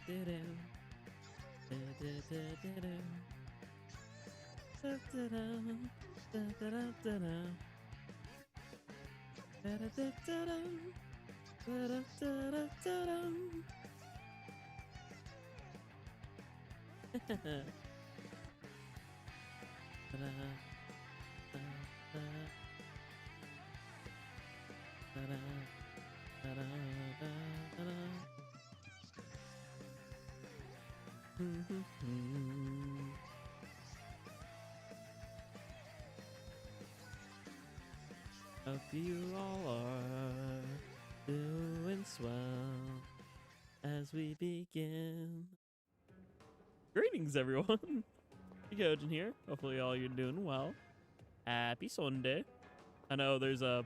Hope you all are doing swell as we begin. Greetings, everyone. Jackogień here. Hopefully, all you're doing well. Happy Sunday. I know there's a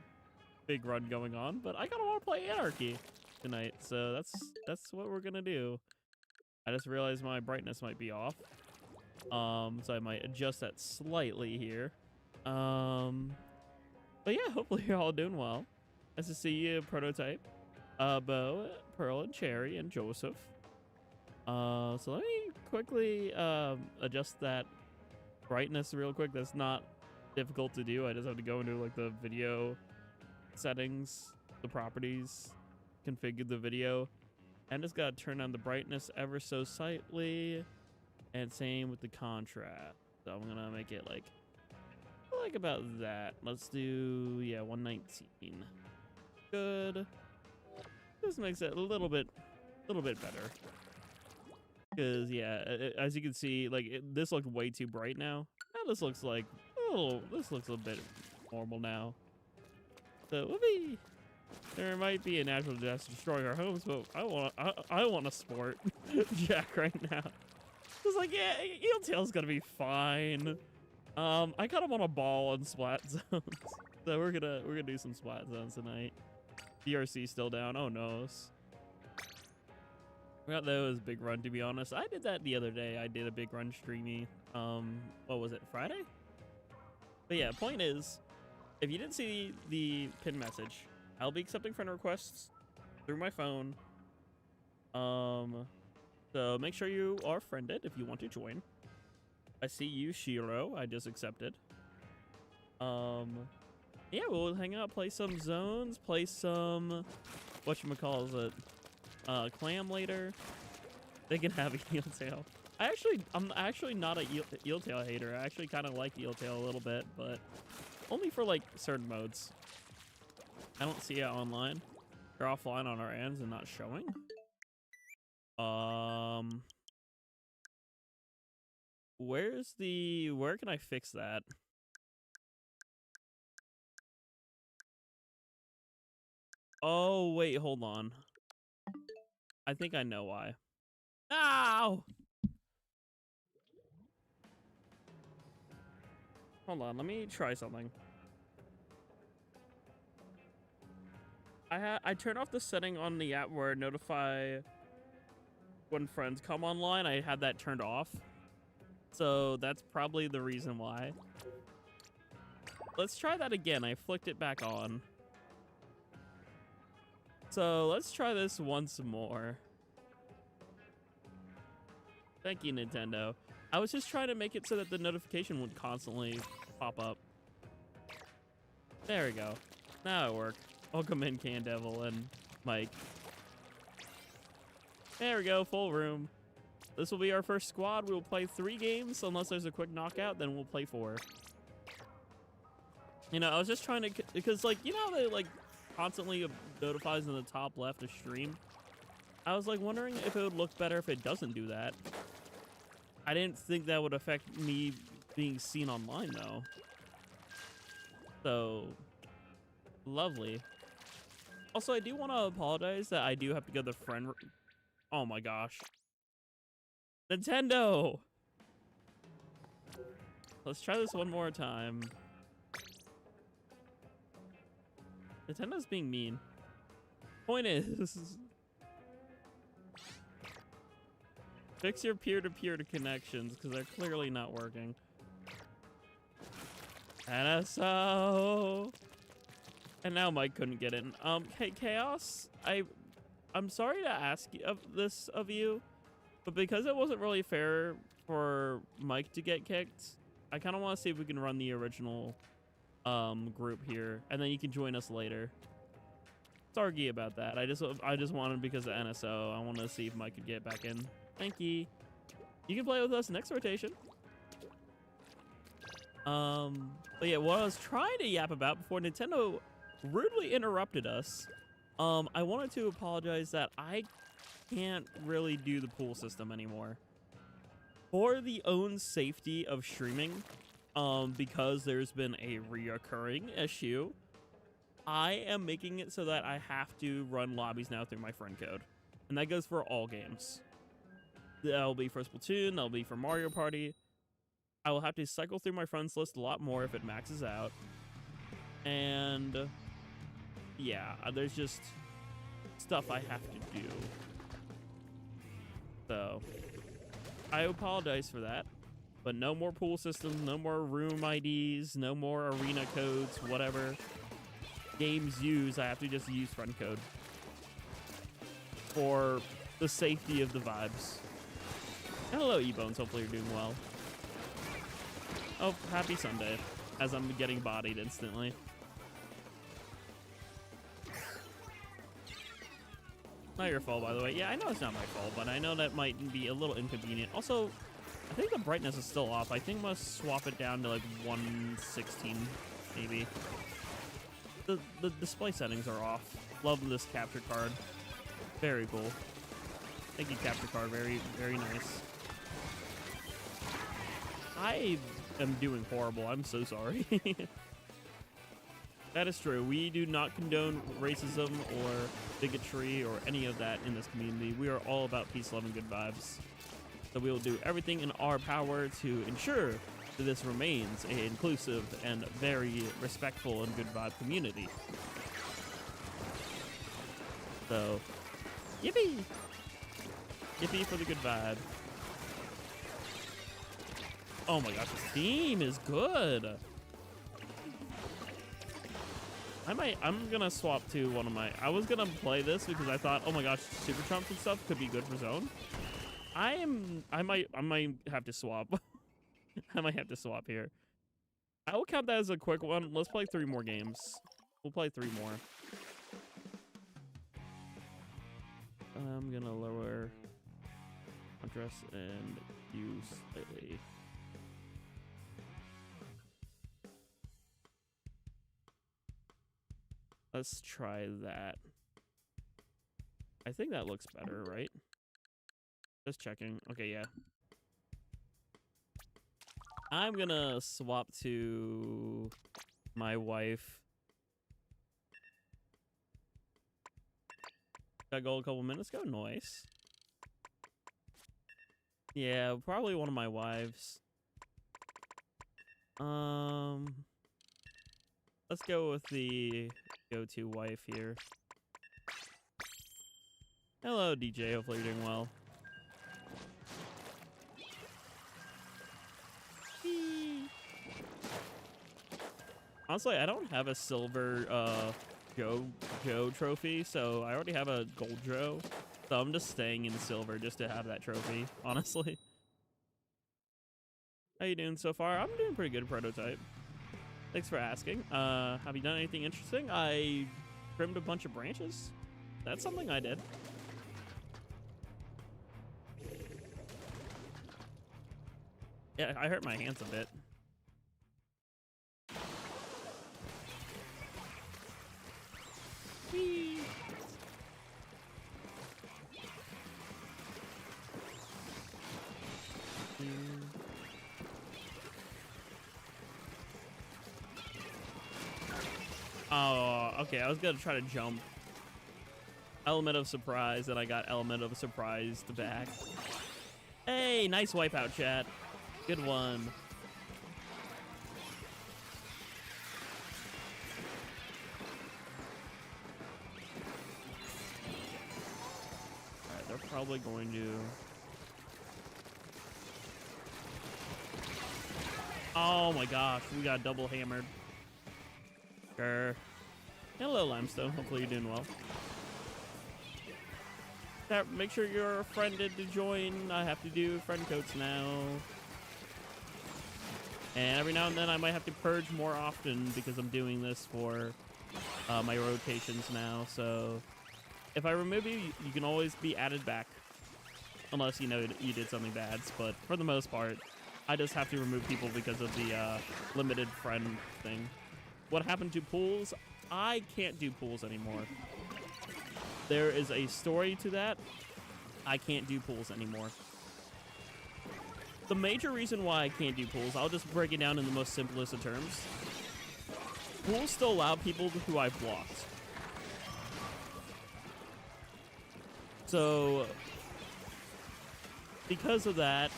big run going on, but I kind of want to play Anarchy tonight, so that's what we're gonna do. I just realized my brightness might be off, so I might adjust that slightly here. But yeah, hopefully you're all doing well. Nice to see you, Prototype, Bo, Pearl, and Cherry, and Joseph. So let me quickly adjust that brightness real quick. That's not difficult to do. I just have to go into like the video settings, the properties, configure the video, and just gotta turn on the brightness ever so slightly, and same with the contrast. So I'm gonna make it like about that. Let's do 119. Good. This makes it a little bit better. Because as you can see, like this looked way too bright now. Now this looks like this looks a bit normal now. So there might be a natural disaster destroying our homes, but I want to sport Jack right now. It's like, yeah, Eeltail's gonna be fine. I kind of want a ball in Splat zones, so we're gonna do some Splat zones tonight. DRC still down. Oh no. Forgot that was big run, to be honest. I did that the other day. I did a big run streamy. What was it, Friday? But yeah, point is, if you didn't see the pin message, I'll be accepting friend requests through my phone. So make sure you are friended if you want to join. I see you, Shiro. I just accepted. Yeah, we'll hang out, play some zones, play some whatchamacallit, Clam later. They can have Eeltail. I'm actually not a Eeltail hater. I actually kind of like Eeltail a little bit, but only for like certain modes. I don't see it online. They're offline on our ends and not showing. Where can I fix that? Oh, wait, hold on. I think I know why. Ow! Hold on, let me try something. I turned off the setting on the app where notify when friends come online. I had that turned off. So that's probably the reason why. Let's try that again. I flicked it back on. So let's try this once more. Thank you, Nintendo. I was just trying to make it so that the notification would constantly pop up. There we go. Now it worked. Welcome in, Can Devil and Mike. There we go, full room. This will be our first squad. We will play 3 games. Unless there's a quick knockout, then we'll play 4. You know, I was just trying to, because like, you know how they like constantly notifies in the top left of stream? I was like wondering if it would look better if it doesn't do that. I didn't think that would affect me being seen online though. So, lovely. Also, I do want to apologize that I do have to go to the friend. Oh my gosh. Nintendo! Let's try this one more time. Nintendo's being mean. Point is, fix your peer-to-peer connections because they're clearly not working. NSO! And now Mike couldn't get in. Hey, Chaos, I'm sorry to ask this of you, But because it wasn't really fair for Mike to get kicked, I kind of want to see if we can run the original group here, and then you can join us later. Sorry about that. I just wanted, because of NSO, I want to see if Mike could get back in. Thank you. You can play with us next rotation. But yeah, what I was trying to yap about before Nintendo rudely interrupted us, I wanted to apologize that I can't really do the pool system anymore. For the own safety of streaming, because there's been a reoccurring issue, I am making it so that I have to run lobbies now through my friend code. And that goes for all games. That'll be for Splatoon, that'll be for Mario Party. I will have to cycle through my friends list a lot more if it maxes out. And yeah, there's just stuff I have to do. So I apologize for that. But no more pool systems, no more room IDs, no more arena codes, whatever games use, I have to just use friend code for the safety of the vibes. Hello, E-Bones. Hopefully you're doing well. Oh, happy Sunday, as I'm getting bodied instantly. Not your fault, by the way. Yeah, I know it's not my fault, but I know that might be a little inconvenient. Also, I think the brightness is still off. I think I'm going to swap it down to like 116, maybe. The display settings are off. Love this capture card. Very cool. Thank you, capture card. Very, very nice. I am doing horrible. I'm so sorry. That is true. We do not condone racism or bigotry or any of that in this community. We are all about peace, love, and good vibes. So we will do everything in our power to ensure that this remains an inclusive and very respectful and good vibe community. So, yippee! Yippee for the good vibe. Oh my gosh, this theme is good. I'm gonna swap to one of my, I was gonna play this because I thought, oh my gosh, super trumps and stuff could be good for zone. I might have to swap. I might have to swap here. I will count that as a quick one. Let's play 3 more games. We'll play 3 more. I'm gonna lower contrast and hue slightly. Let's try that. I think that looks better, right? Just checking. Okay, yeah. I'm gonna swap to my wife. Got gold a couple minutes ago. Nice. Yeah, probably one of my wives. Let's go with the go-to wife here. Hello, DJ. Hopefully you're doing well. Honestly, I don't have a silver Joe trophy, so I already have a gold Joe. So I'm just staying in silver just to have that trophy, honestly. How you doing so far? I'm doing pretty good, Prototype. Thanks for asking. Have you done anything interesting? I trimmed a bunch of branches. That's something I did. Yeah, I hurt my hands a bit. Whee! Oh, okay. I was gonna try to jump. Element of surprise, and I got element of surprise to back. Hey, nice wipeout, chat. Good one. Alright, they're probably going to... Oh my gosh, we got double hammered. Grr. Hello, Limestone. Hopefully you're doing well. make sure you're friended to join. I have to do friend codes now. And every now and then I might have to purge more often because I'm doing this for my rotations now. So if I remove you, you can always be added back. Unless, you know, you did something bad. But for the most part, I just have to remove people because of the limited friend thing. What happened to pools? I can't do pools anymore. There is a story to that. I can't do pools anymore. The major reason why I can't do pools, I'll just break it down in the most simplest of terms. Pools still allow people who I've blocked. So, because of that,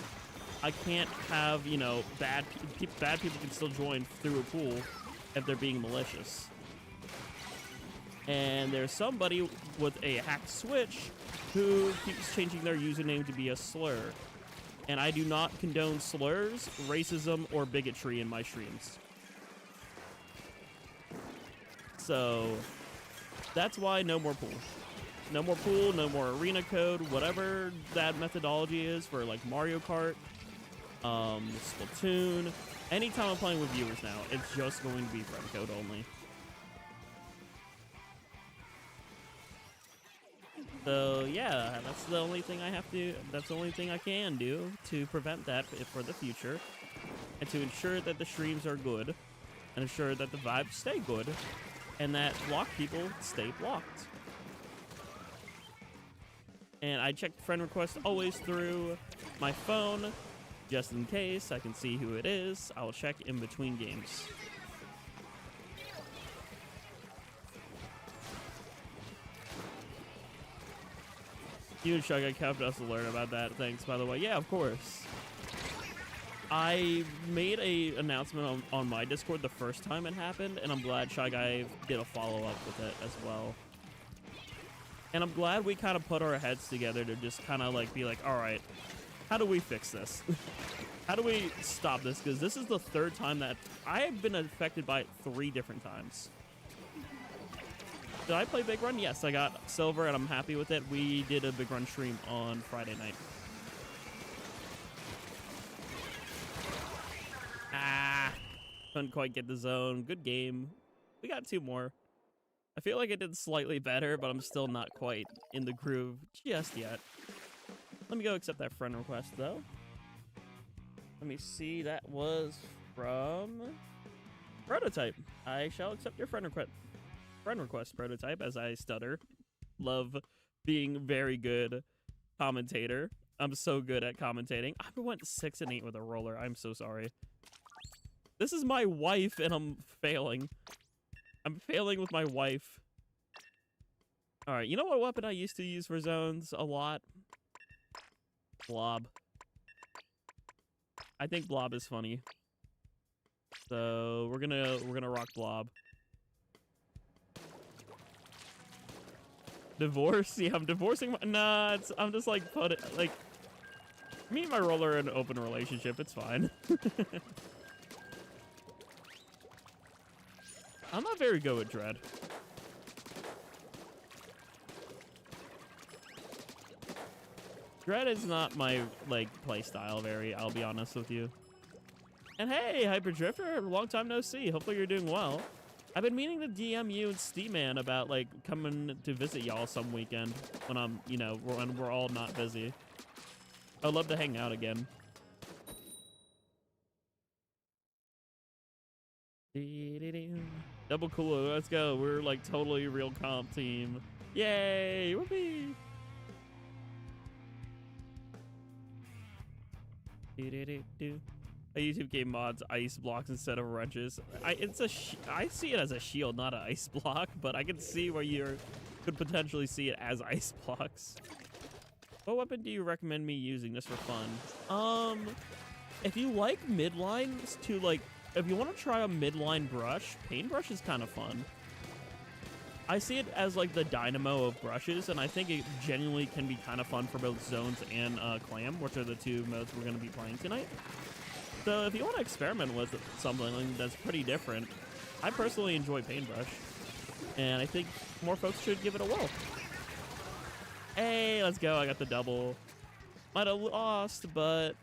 I can't have, you know, bad people can still join through a pool if they're being malicious. And there's somebody with a hacked switch who keeps changing their username to be a slur. And I do not condone slurs, racism, or bigotry in my streams. So, that's why no more pool. No more pool, no more arena code, whatever that methodology is for like Mario Kart, Splatoon. Anytime I'm playing with viewers now, it's just going to be friend code only. So yeah, that's the only thing that's the only thing I can do to prevent that for the future. And to ensure that the streams are good. And ensure that the vibes stay good. And that blocked people stay blocked. And I check friend requests always through my phone. Just in case I can see who it is. I'll check in between games. You and Shugga kept us to learn about that. Thanks, by the way. Yeah, of course. I made a announcement on my Discord the first time it happened, and I'm glad Shy Guy did a follow-up with it as well. And I'm glad we kind of put our heads together to just kind of like be like, all right, how do we fix this? How do we stop this? Because this is the third time that I have been affected by it 3 different times. Did I play Big Run? Yes, I got silver and I'm happy with it. We did a Big Run stream on Friday night. Ah, couldn't quite get the zone. Good game. We got 2 more. I feel like I did slightly better, but I'm still not quite in the groove just yet. Let me go accept that friend request, though. Let me see. That was from Prototype. I shall accept your friend request, Prototype, as I stutter. Love being very good commentator. I'm so good at commentating. I went 6 and 8 with a roller. I'm so sorry. This is my wife, and I'm failing. I'm failing with my wife. All right, you know what weapon I used to use for zones a lot? Blob. I think Blob is funny. So we're gonna rock Blob. Divorce? Yeah, I'm divorcing my... Nah, I'm just like, me and my roller are in an open relationship. It's fine. I'm not very good with Dread. Dread is not my, like, play style I'll be honest with you. And hey, Hyperdrifter, long time no see. Hopefully you're doing well. I've been meaning to DM you and Steeman about, like, coming to visit y'all some weekend when I'm, you know, when we're all not busy. I'd love to hang out again. Double cool, let's go. We're, like, totally real comp team. Yay! Whoopee! A YouTube game mods ice blocks instead of wrenches. I see it as a shield, not an ice block, but I can see where you could potentially see it as ice blocks. What weapon do you recommend me using just for fun? If you like midlines to like, if you want to try a midline brush, paintbrush is kind of fun. I see it as like the dynamo of brushes, and I think it genuinely can be kind of fun for both zones and Clam, which are the 2 modes we're going to be playing tonight. So if you want to experiment with something that's pretty different, I personally enjoy paintbrush, and I think more folks should give it a whirl. Hey, let's go. I got the double. Might have lost, but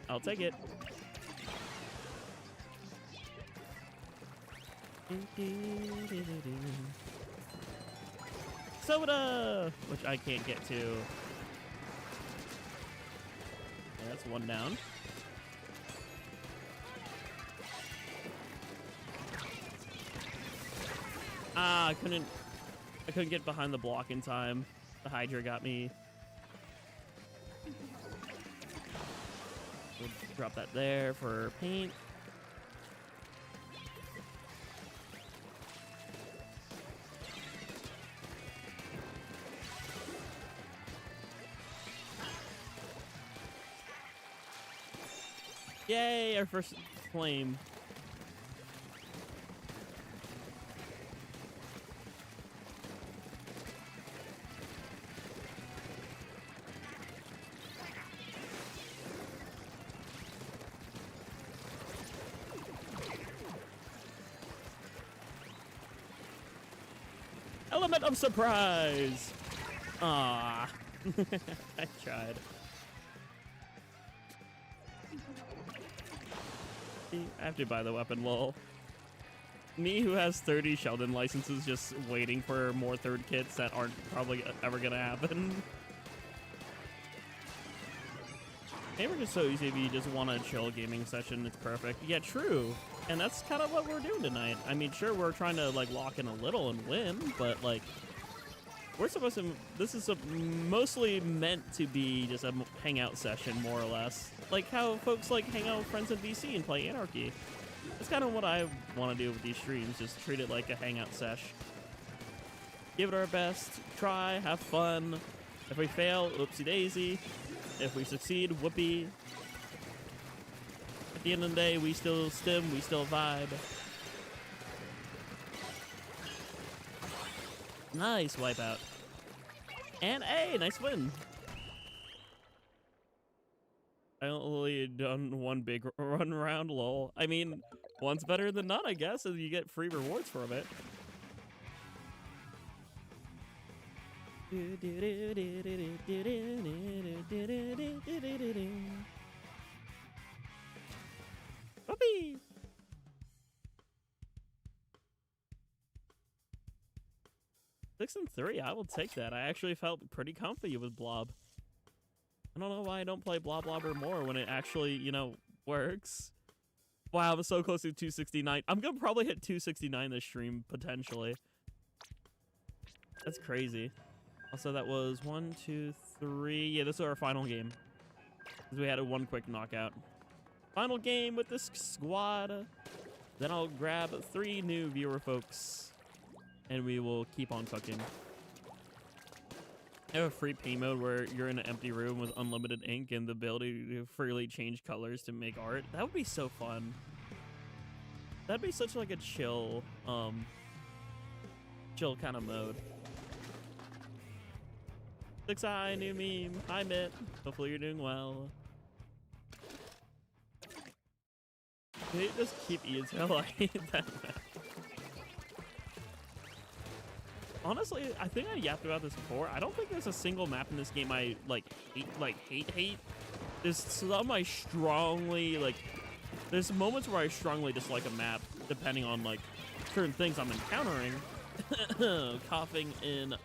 I'll take it. Soda! Which I can't get to. Yeah, that's one down. Ah, I couldn't get behind the block in time. The Hydra got me. We'll drop that there for paint. Yay, our first flame. Element of surprise. Ah, I tried. I have to buy the weapon, lol. Me, who has 30 Sheldon licenses, just waiting for more third kits that aren't probably ever gonna happen. Gamer is so easy if you just want a chill gaming session. It's perfect. Yeah, true. And that's kind of what we're doing tonight. I mean, sure, we're trying to like lock in a little and win, but like we're supposed to. This is mostly meant to be just a hangout session, more or less. Like how folks like hang out with friends in VC and play Anarchy. That's kind of what I want to do with these streams. Just treat it like a hangout sesh. Give it our best. Try. Have fun. If we fail, oopsie daisy. If we succeed, whoopee. At the end of the day, we still stim, we still vibe. Nice wipeout. And hey, nice win. I only done one big run around, lol. I mean, one's better than none, I guess, and you get free rewards from it. Whoopee! 6 and 3, I will take that. I actually felt pretty comfy with Blob. I don't know why I don't play Blob Blobber more when it actually, you know, works. Wow, I was so close to 269. I'm gonna probably hit 269 this stream, potentially. That's crazy. Also, that was 1, 2, 3. Yeah, this is our final game. Because we had a one quick knockout. Final game with this squad. Then I'll grab 3 new viewer folks. And we will keep on cooking. I have a free P mode where you're in an empty room with unlimited ink and the ability to freely change colors to make art. That would be so fun. That'd be such like a chill kind of mode. 6i, new meme. Hi, Mitt. Hopefully you're doing well. They just keep ESL. I hate that map. Honestly, I think I yapped about this before. I don't think there's a single map in this game I hate. There's some I strongly like. There's moments where I strongly dislike a map, depending on like certain things I'm encountering. Coughing in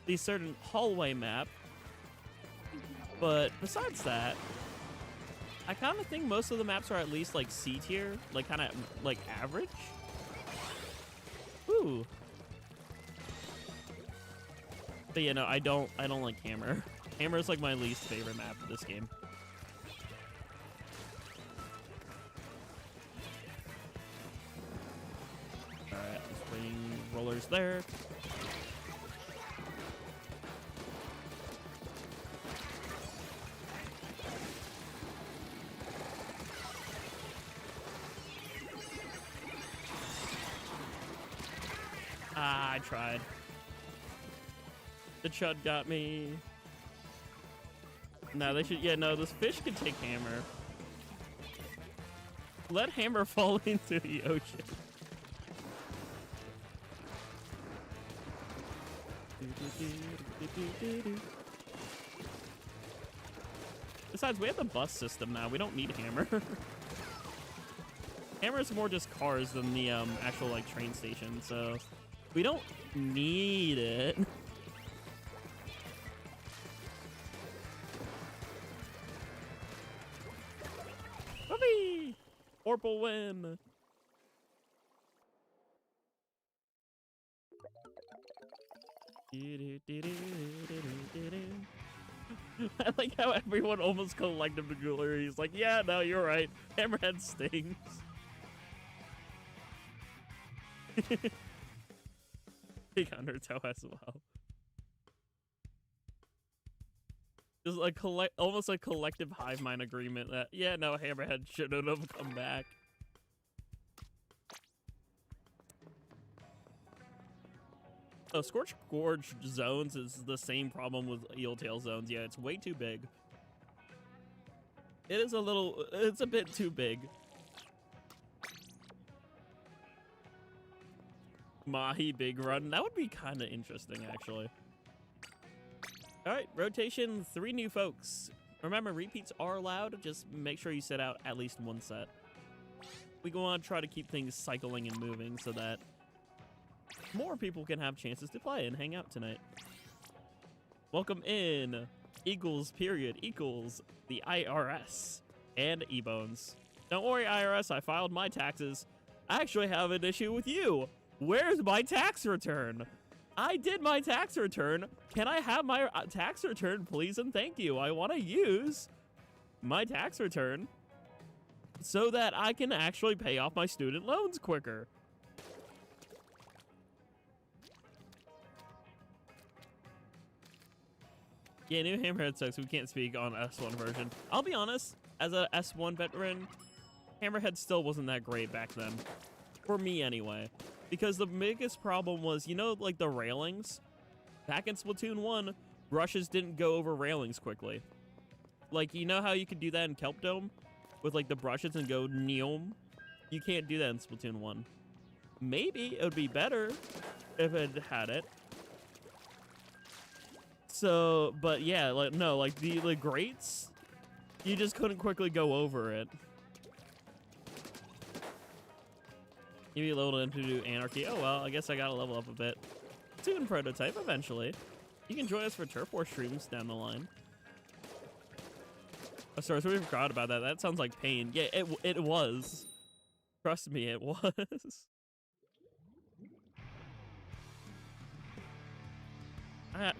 the certain hallway map. But besides that, I kind of think most of the maps are at least like C tier, like kind of like average. Ooh. But yeah, no, I don't like Hammer. Hammer is like my least favorite map of this game. Alright, let's bring rollers there. Ah, I tried. The chud got me. No, they should. Yeah, no, this fish can take Hammer. Let Hammer fall into the ocean. Besides, we have the bus system now. We don't need Hammer. Hammer is more just cars than the actual like train station, so we don't need it. Whoopee! Orpal win. I like how everyone almost collectively agrees. Like, yeah, no, you're right. Hammerhead stings. Big Undertow as well. Just like almost a collective hive mind agreement that, yeah, no, Hammerhead shouldn't have come back. Scorched Gorge zones is the same problem with Eeltail zones. Yeah, it's way too big. It is it's a bit too big. Mahi Big Run. That would be kind of interesting, actually. All right, rotation, 3 new folks. Remember, repeats are allowed. Just make sure you set out at least 1 set. We want to try to keep things cycling and moving so that more people can have chances to play and hang out tonight. Welcome in equals period equals the IRS and E-Bones. Don't worry, IRS, I filed my taxes. I actually have an issue with you. Where's my tax return? I did my tax return. Can I have my tax return, please and thank you? I want to use my tax return so that I can actually pay off my student loans quicker. Yeah, new Hammerhead sucks. We can't speak on S1 version. I'll be honest, as a S1 veteran, Hammerhead still wasn't that great back then. For me, anyway. Because the biggest problem was, you know, like the railings? Back in Splatoon 1, brushes didn't go over railings quickly. Like, you know how you could do that in Kelp Dome? With, like, the brushes and go neom? You can't do that in Splatoon 1. Maybe it would be better if it had it. So, but yeah, like, no, like, the grates, you just couldn't quickly go over it. Maybe a little into do Anarchy. Oh, well, I guess I gotta level up a bit. Soon prototype, eventually. You can join us for Turf War streams down the line. Oh, sorry, so we forgot about that. That sounds like pain. Yeah, it was. Trust me, it was.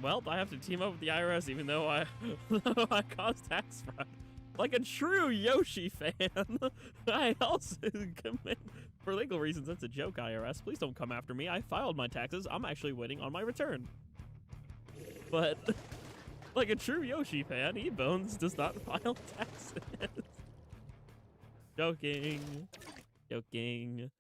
Well, I have to team up with the IRS even though I caused tax fraud. Like a true Yoshi fan, I also commit, for legal reasons, that's a joke, IRS. Please don't come after me. I filed my taxes. I'm actually waiting on my return. But, like a true Yoshi fan, E-Bones does not file taxes. Joking. Joking.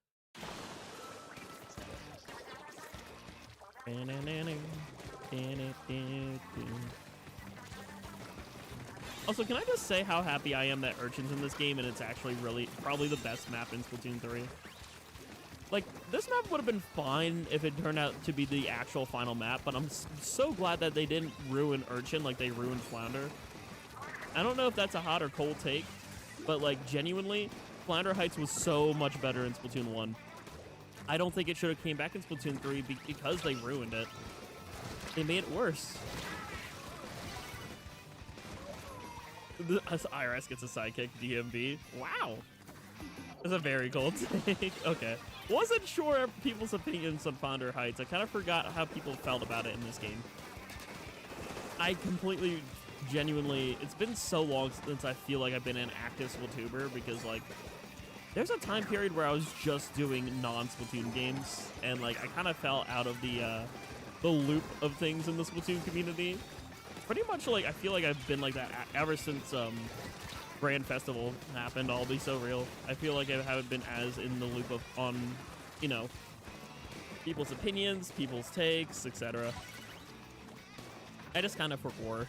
Also, can I just say how happy I am that Urchin's in this game and it's actually really probably the best map in Splatoon 3. Like, this map would have been fine if it turned out to be the actual final map, but I'm so glad that they didn't ruin Urchin like they ruined Flounder. I don't know if that's a hot or cold take, but like genuinely, Flounder Heights was so much better in Splatoon 1. I don't think it should have came back in Splatoon 3 because they ruined it. They made it worse. The IRS gets a sidekick, DMB. Wow. That's a very cold take. Okay. Wasn't sure people's opinions on Flounder Heights. I kind of forgot how people felt about it in this game. I completely, genuinely, it's been so long since I feel like I've been an active Splatuber because, like, there's a time period where I was just doing non-Splatoon games, and, like, I kind of fell out of the loop of things in the Splatoon community. Pretty much, like, I feel like I've been like that ever since Grand Festival happened. I'll be so real. I feel like I haven't been as in the loop of on, you know, people's opinions, people's takes, etc. I just kind of forgot.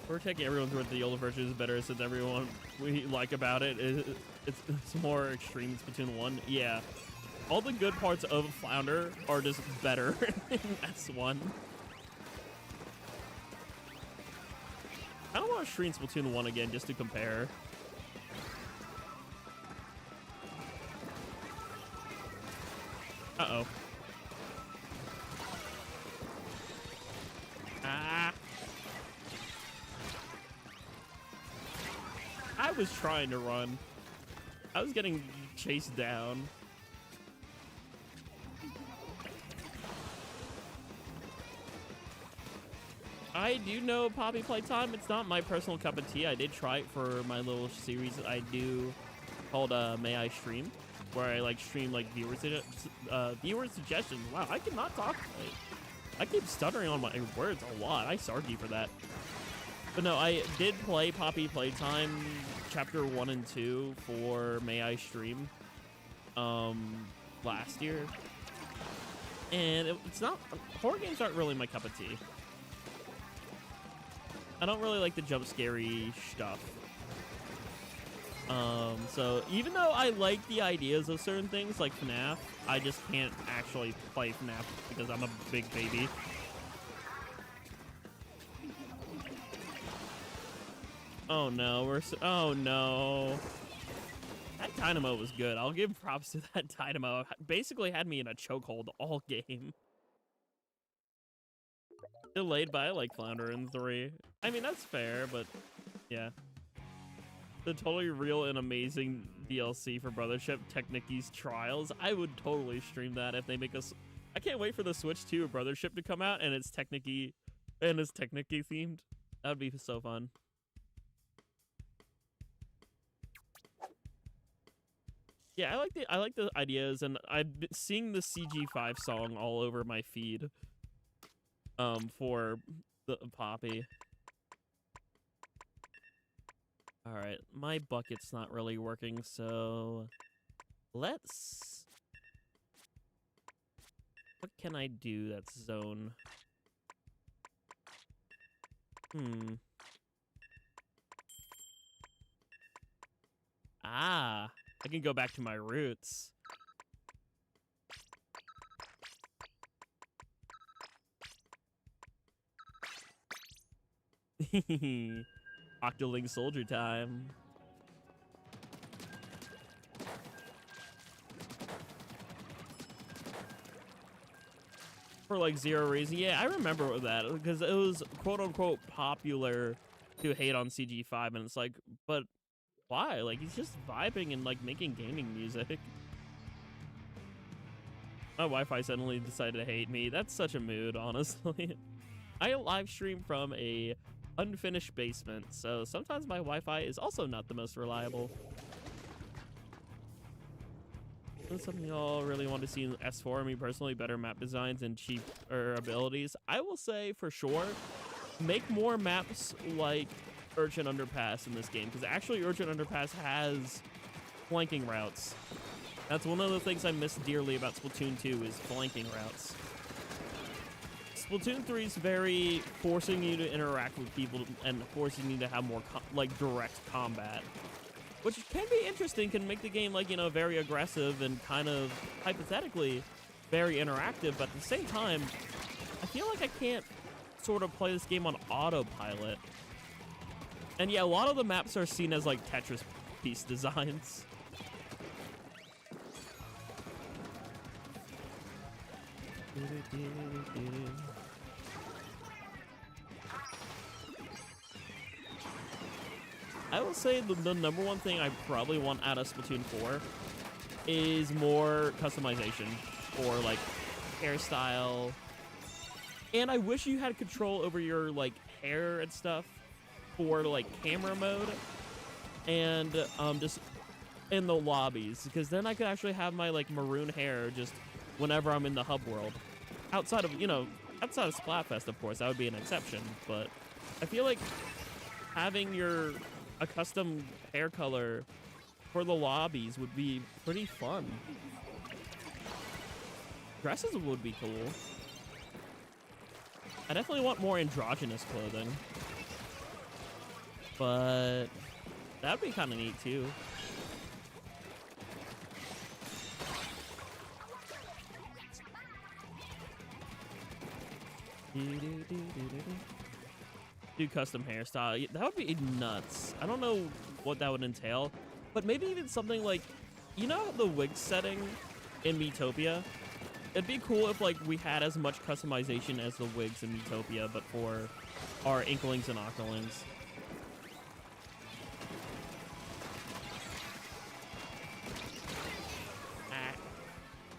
We're checking everyone's word the older version is better since everyone we like about it is it's more extreme Splatoon 1. Yeah. all the good parts of Flounder are just better in S1. I don't want to stream Splatoon 1 again just to compare. Uh-oh. Ah. I was trying to run. I was getting chased down. I do know Poppy Playtime. It's not my personal cup of tea. I did try it for my little series that I do called May I Stream, where I like stream like viewer suggestions. Wow, I cannot talk. I keep stuttering on my words a lot. I sarky for that. But no, I did play Poppy Playtime Chapter 1 and 2 for May I Stream last year. And it's not... Horror games aren't really my cup of tea. I don't really like the jump scary stuff. So even though I like the ideas of certain things like FNAF, I just can't actually play FNAF because I'm a big baby. Oh no, oh no. That Dynamo was good. I'll give props to that Dynamo. Basically had me in a chokehold all game. Delayed by like Flounder in 3. I mean, that's fair, but yeah. The totally real and amazing DLC for Brothership, Techniki's Trials. I would totally stream that if they make us... I can't wait for the Switch 2 of Brothership to come out and it's Techniki themed. That would be so fun. Yeah, I like the ideas, and I've been seeing the CG5 song all over my feed. For the Poppy. All right, my bucket's not really working, so let's... What can I do that's zone? Ah, I can go back to my roots. Octoling soldier time. For like zero reason. Yeah, I remember that because it was quote unquote popular to hate on CG5, and it's like, but why? Like, he's just vibing and like making gaming music. My Wi-Fi suddenly decided to hate me. That's such a mood, honestly. I live stream from a unfinished basement, so sometimes my Wi-Fi is also not the most reliable. That's something y'all really want to see in S4. Me personally, better map designs and cheaper abilities. I will say for sure, make more maps like Urchin Underpass in this game, because actually Urchin Underpass has flanking routes. That's one of the things I miss dearly about Splatoon 2 is flanking routes. Splatoon 3 is very forcing you to interact with people and forcing you to have more like direct combat, which can be interesting, can make the game like, you know, very aggressive and kind of hypothetically very interactive, but at the same time, I feel like I can't sort of play this game on autopilot. And yeah, a lot of the maps are seen as like Tetris piece designs. I will say the number one thing I probably want out of Splatoon 4 is more customization for like hairstyle. And I wish you had control over your like hair and stuff for like camera mode and just in the lobbies, because then I could actually have my like maroon hair just whenever I'm in the hub world. Outside of, you know, outside of Splatfest, of course, that would be an exception, but I feel like having a custom hair color for the lobbies would be pretty fun. Dresses would be cool. I definitely want more androgynous clothing, but that'd be kind of neat too. Do custom hairstyle. That would be nuts. I don't know what that would entail, but maybe even something like, you know, the wig setting in Miitopia? It'd be cool if like we had as much customization as the wigs in Miitopia, but for our Inklings and Octolings.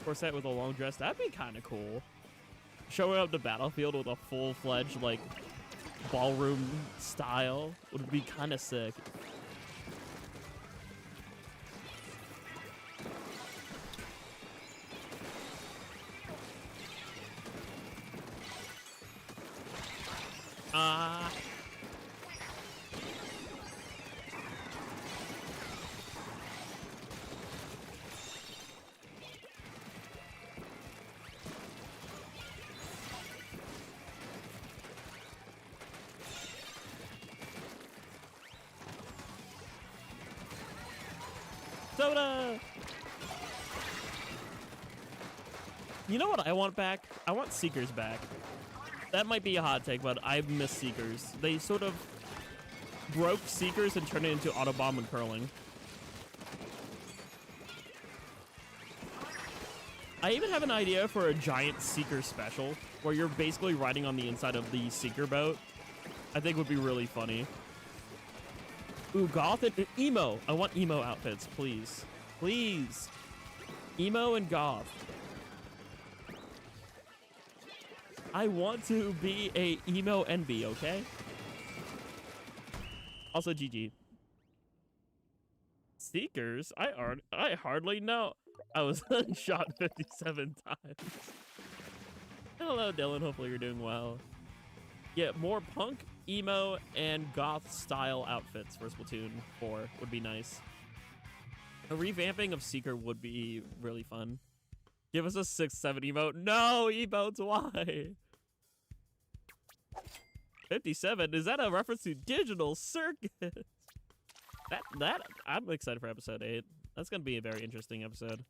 Corset with a long dress, that'd be kind of cool. Showing up the battlefield with a full-fledged like ballroom style would be kind of sick. Soda! You know what I want back? I want Seekers back. That might be a hot take, but I miss Seekers. They sort of broke Seekers and turned it into Autobomb and curling. I even have an idea for a giant Seeker special where you're basically riding on the inside of the Seeker boat. I think would be really funny. Ooh, goth and emo. I want emo outfits, please. Please. Emo and goth. I want to be a emo envy, okay? Also, GG. Seekers? I hardly know. I was shot 57 times. Hello, Dylan. Hopefully you're doing well. Yeah, more punk, emo, and goth style outfits for Splatoon 4 would be nice. A revamping of Seeker would be really fun. Give us a 6-7 emote. No, emotes, why? 57? Is that a reference to Digital Circus? That I'm excited for episode 8. That's gonna be a very interesting episode.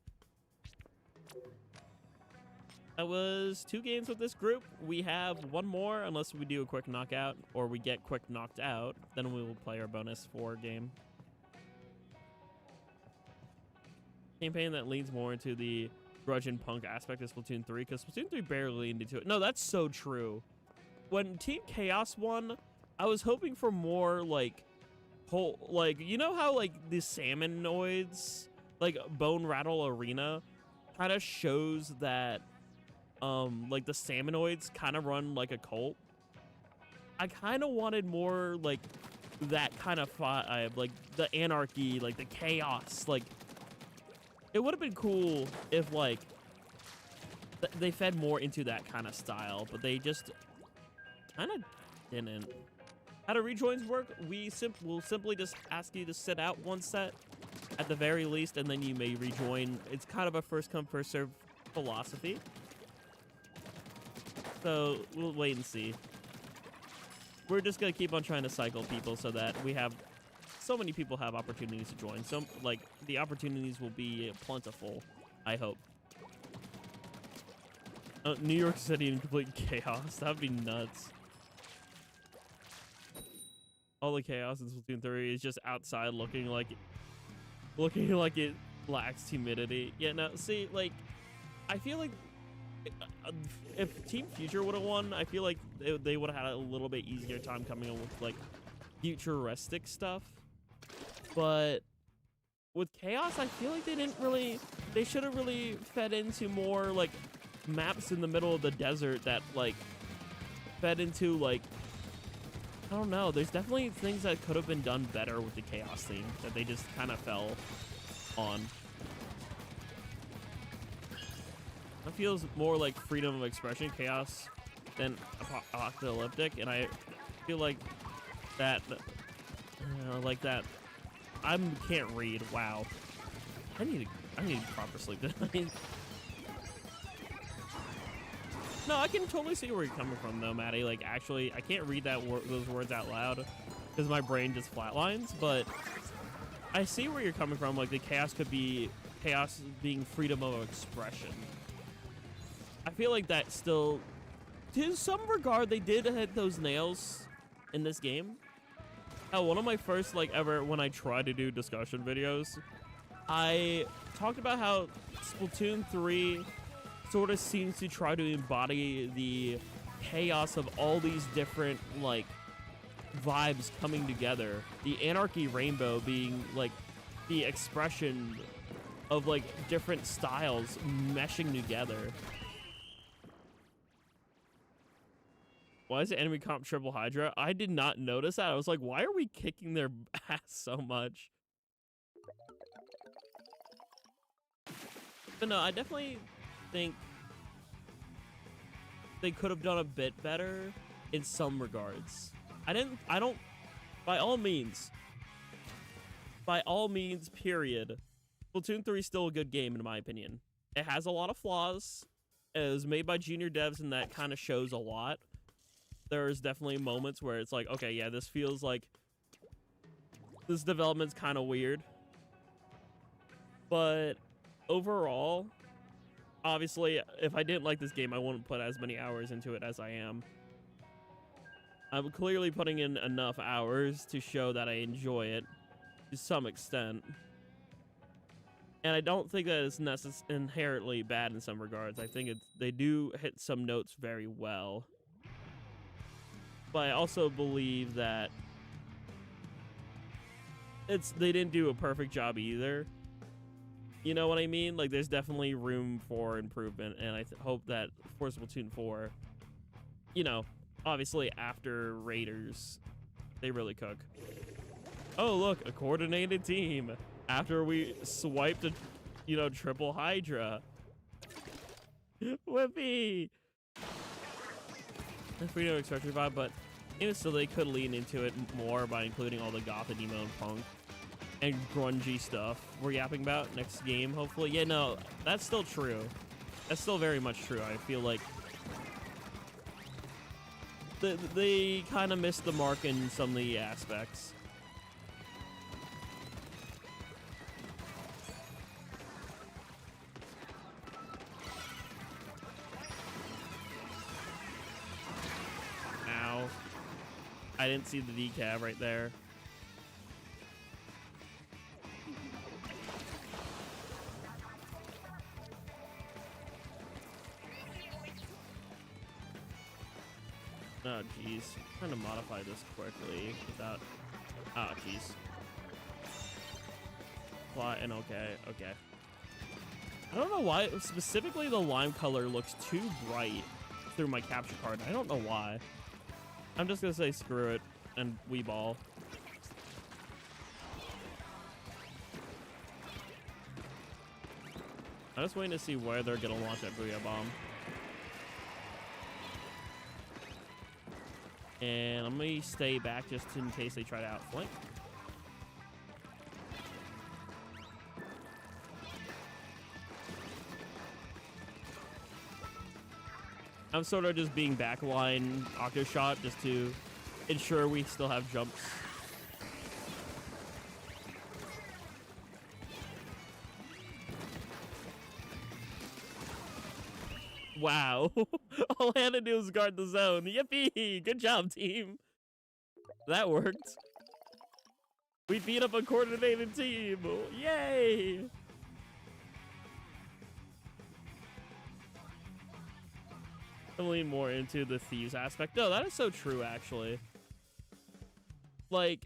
That was 2 games with this group. We have 1 more, unless we do a quick knockout or we get quick knocked out. Then we will play our bonus 4 game. Campaign that leans more into the grudge and punk aspect of Splatoon 3, because Splatoon 3 barely leaned into it. No, that's so true. When Team Chaos won, I was hoping for more like you know how like the Salmonoids, like Bone Rattle Arena, kind of shows that like the Salmonoids kind of run like a cult. I kind of wanted more like that kind of vibe, like the anarchy, like the chaos. Like it would have been cool if like they fed more into that kind of style, but they just kind of didn't. How do rejoins work? We'll simply just ask you to sit out 1 set at the very least, and then you may rejoin. It's kind of a first come first serve philosophy. So we'll wait and see. We're just gonna keep on trying to cycle people so that we have so many people have opportunities to join. So like the opportunities will be plentiful, I hope. New York City in complete chaos. That'd be nuts. All the chaos in Splatoon 3 is just outside looking like it lacks humidity. Yeah, no, see, like, I feel like if Team Future would have won, I feel like they would have had a little bit easier time coming up with, like, futuristic stuff. But with Chaos, I feel like they should have really fed into more, like, maps in the middle of the desert that, like, fed into, like, I don't know. There's definitely things that could have been done better with the Chaos theme that they just kind of fell on. It feels more like freedom of expression, Chaos, than apocalyptic, and I feel like that, I can't read. Wow. I need proper sleep tonight. No, I can totally see where you're coming from, though, Maddie. Like, actually, I can't read those words out loud because my brain just flatlines, but I see where you're coming from. Like, the chaos could be chaos being freedom of expression. I feel like that still to some regard, they did hit those nails in this game. One of my first, like, ever, when I tried to do discussion videos, I talked about how Splatoon 3 sort of seems to try to embody the chaos of all these different, like, vibes coming together. The Anarchy Rainbow being, like, the expression of, like, different styles meshing together. Why is the enemy comp triple Hydra? I did not notice that. I was like, why are we kicking their ass so much? But no, I definitely think they could have done a bit better in some regards. By all means, period, Splatoon 3 is still a good game in my opinion. It has a lot of flaws. It was made by junior devs and that kind of shows a lot. There's definitely moments where it's like, okay, yeah, this feels like this development's kind of weird. But overall, obviously, if I didn't like this game, I wouldn't put as many hours into it as I am. I'm clearly putting in enough hours to show that I enjoy it to some extent. And I don't think that it's inherently bad in some regards. I think they do hit some notes very well. But I also believe that they didn't do a perfect job either. You know what I mean? Like, there's definitely room for improvement, and I hope that for Splatoon 4, you know, obviously after Raiders, they really cook. Oh, look, a coordinated team. After we swiped a, you know, triple Hydra. Whippy! If we don't expect revive, but even still, they could lean into it more by including all the goth and emo and punk and grungy stuff we're yapping about next game, hopefully. Yeah, no, that's still true. That's still very much true. I feel like they kind of missed the mark in some of the aspects. Ow. I didn't see the decav right there. Oh, jeez. Trying to modify this quickly without... Oh, jeez. Fly and okay. I don't know why. Specifically, the lime color looks too bright through my capture card. I don't know why. I'm just gonna say screw it and we ball. I'm just waiting to see where they're gonna launch that Booyah Bomb. And I'm gonna stay back just in case they try to outflank. I'm sort of just being backline octo shot just to ensure we still have jumps. Wow. All I had to do was guard the zone. Yippee! Good job, team. That worked. We beat up a coordinated team. Yay! I'll lean more into the thieves aspect. No, that is so true, actually. Like,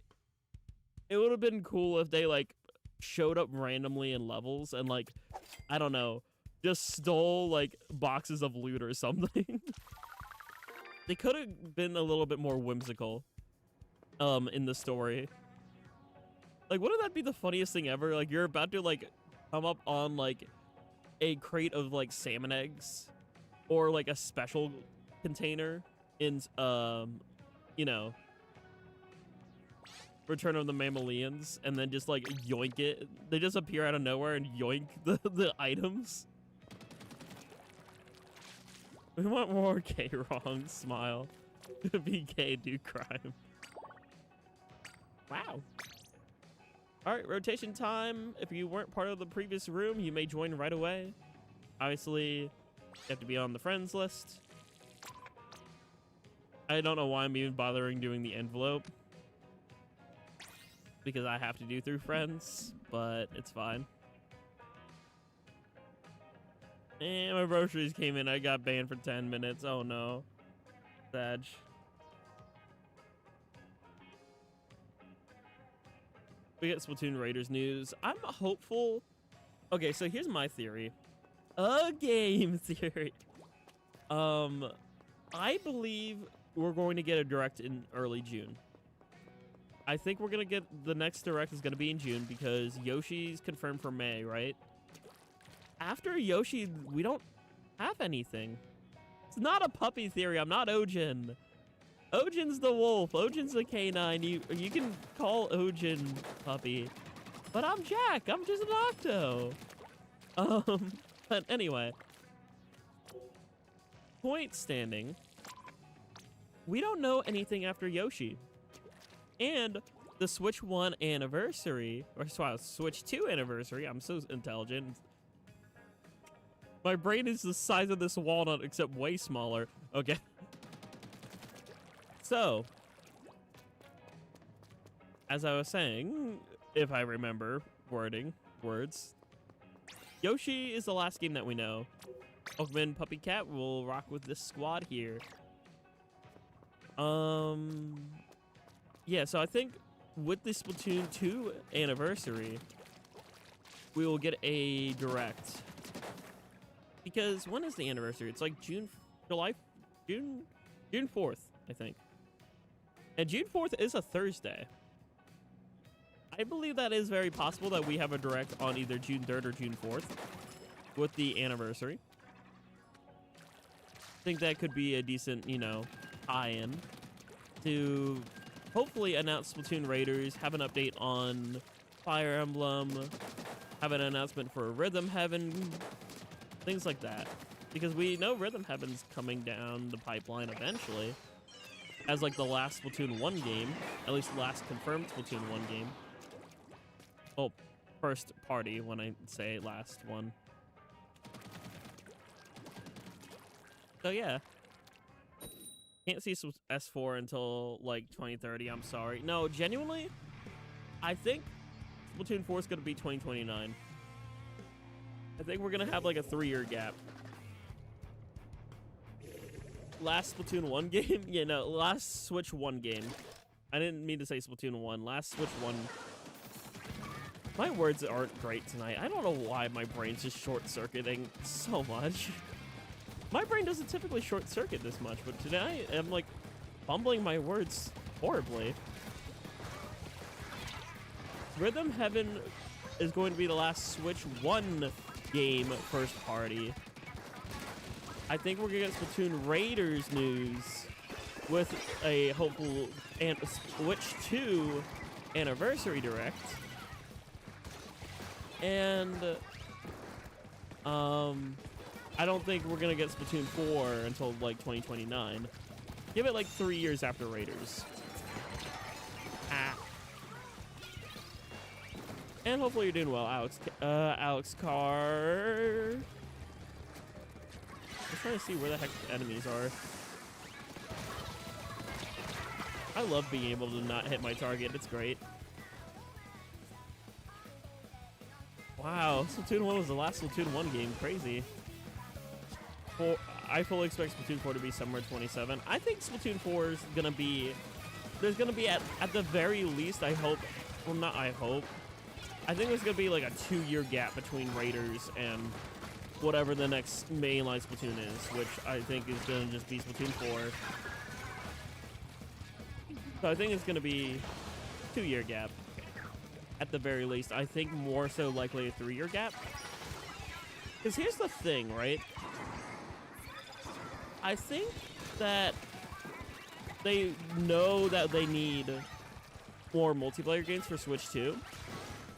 it would have been cool if they, like, showed up randomly in levels and, like, I don't know, just stole, like, boxes of loot or something. They could have been a little bit more whimsical in the story. Like, wouldn't that be the funniest thing ever? Like, you're about to, like, come up on, like, a crate of, like, salmon eggs or, like, a special container in, you know, Return of the Mammalians, and then just, like, yoink it. They just appear out of nowhere and yoink the items. We want more K-Wrong. Smile. BK, do crime. Wow. Alright, rotation time. If you weren't part of the previous room, you may join right away. Obviously, you have to be on the friends list. I don't know why I'm even bothering doing the envelope. Because I have to do through friends, but it's fine. And my groceries came in. I got banned for 10 minutes. Oh no. Sad. We get Splatoon Raiders news. I'm hopeful. Okay, so here's my theory. A game theory. I believe we're going to get a direct in early June. I think we're going to get the next direct is going to be in June because Yoshi's confirmed for May, right? After Yoshi, we don't have anything. It's not a puppy theory. I'm not Ojin. Ojin's the wolf. Ojin's the canine. You can call Ojin puppy. But I'm Jack. I'm just an octo. But anyway. Point standing. We don't know anything after Yoshi. And the Switch 1 anniversary, or sorry, Switch 2 anniversary, I'm so intelligent. My brain is the size of this walnut, except way smaller. Okay. So, as I was saying, if I remember words, Yoshi is the last game that we know. Oakman Puppy Cat will rock with this squad here. Yeah, so I think with the Splatoon 2 anniversary, we will get a direct. Because when is the anniversary? It's like June 4th, I think. And June 4th is a Thursday. I believe that is very possible that we have a direct on either June 3rd or June 4th with the anniversary. I think that could be a decent, you know, tie-in to hopefully announce Splatoon Raiders, have an update on Fire Emblem, have an announcement for Rhythm Heaven, things like that. Because we know Rhythm Heaven's coming down the pipeline eventually as like the last Splatoon 1 game, at least last confirmed Splatoon 1 game. Oh, first party when I say last one. So yeah. Can't see S4 until like 2030, I'm sorry. No, genuinely, I think Splatoon 4 is going to be 2029. I think we're going to have like a 3-year gap. Last Splatoon 1 game? Yeah, no, last Switch 1 game. I didn't mean to say Splatoon 1. Last Switch 1. My words aren't great tonight. I don't know why my brain's just short-circuiting so much. My brain doesn't typically short-circuit this much, but today I'm like fumbling my words horribly. Rhythm Heaven is going to be the last Switch 1 game first party. I think we're gonna get Splatoon Raiders news with a hopeful Switch 2 anniversary direct. And I don't think we're gonna get Splatoon 4 until like 2029. Give it like 3 years after Raiders. And hopefully you're doing well, Alex. Alex Carr. I'm trying to see where the heck the enemies are. I love being able to not hit my target. It's great. Wow, Splatoon 1 was the last Splatoon 1 game. Crazy. I fully expect Splatoon 4 to be somewhere 27. I think Splatoon 4 is going to be... There's going to be, at the very least, I hope... Well, not I hope. I think there's going to be like a 2-year gap between Raiders and whatever the next mainline Splatoon is, which I think is going to just be Splatoon 4. So I think it's going to be a 2-year gap. At the very least. I think more so likely a 3-year gap. Because here's the thing, right? I think that they know that they need more multiplayer games for Switch 2.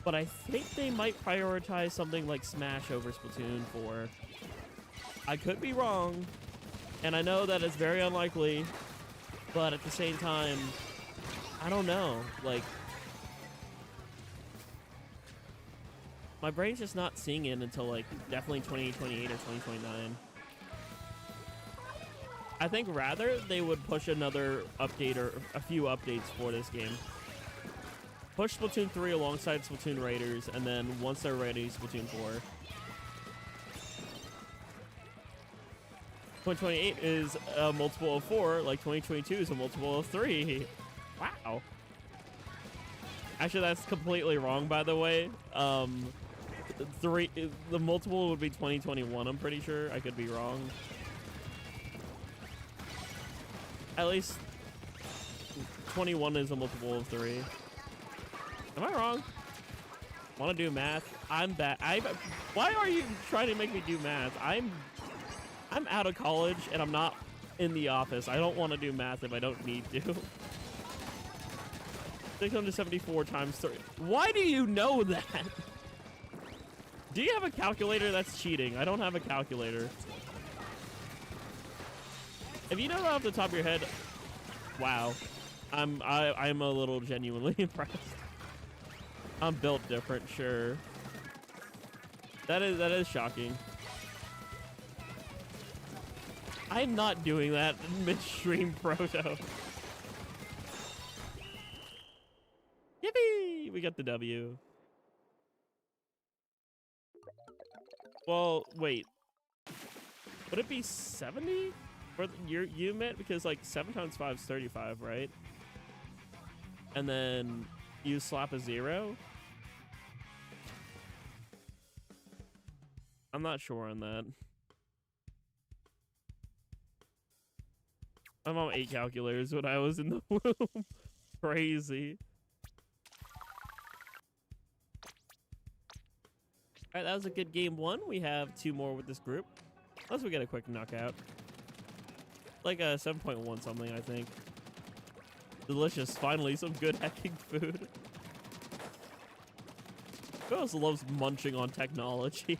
But I think they might prioritize something like Smash over Splatoon 4. I could be wrong. And I know that it's very unlikely. But at the same time, I don't know. Like, my brain's just not seeing it until, like, definitely 2028 or 2029. I think rather they would push another update or a few updates for this game. Push Splatoon 3 alongside Splatoon Raiders, and then once they're ready, Splatoon 4. 2028 is a multiple of 4, like 2022 is a multiple of 3. Wow. Actually, that's completely wrong, by the way. The multiple would be 2021, I'm pretty sure. I could be wrong. At least 21 is a multiple of 3. Am I wrong? Want to do math? I'm bad. Why are you trying to make me do math? I'm out of college and I'm not in the office. I don't want to do math if I don't need to. 674 times 3. Why do you know that? Do you have a calculator? That's cheating. I don't have a calculator. If you know that off the top of your head, wow. I'm a little genuinely impressed. I'm built different, sure. That is shocking. I'm not doing that midstream proto. Yippee! We got the W. Well, wait. Would it be 70? For you meant because like 7 times 5 is 35, right? And then you slap a 0. I'm not sure on that. My mom ate calculators when I was in the womb. Crazy. All right, that was a good game 1. We have 2 more with this group. Unless we get a quick knockout. Like a 7.1 something, I think. Delicious. Finally, some good hacking food. Who else loves munching on technology?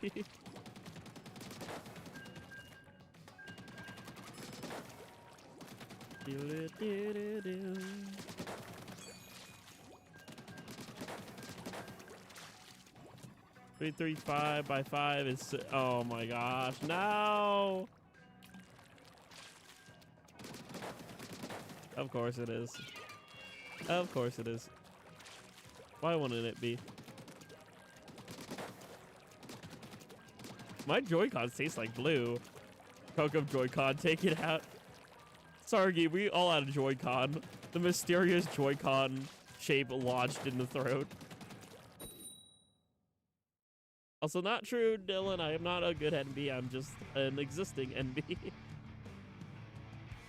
Three, 5 by 5 is... Oh my gosh, no! Of course it is. Of course it is. Why wouldn't it be? My Joy-Cons taste like blue. Coke of Joy-Con, take it out. Sargi, we all had a Joy-Con. The mysterious Joy-Con shape lodged in the throat. Also not true, Dylan. I am not a good NB. I'm just an existing NB.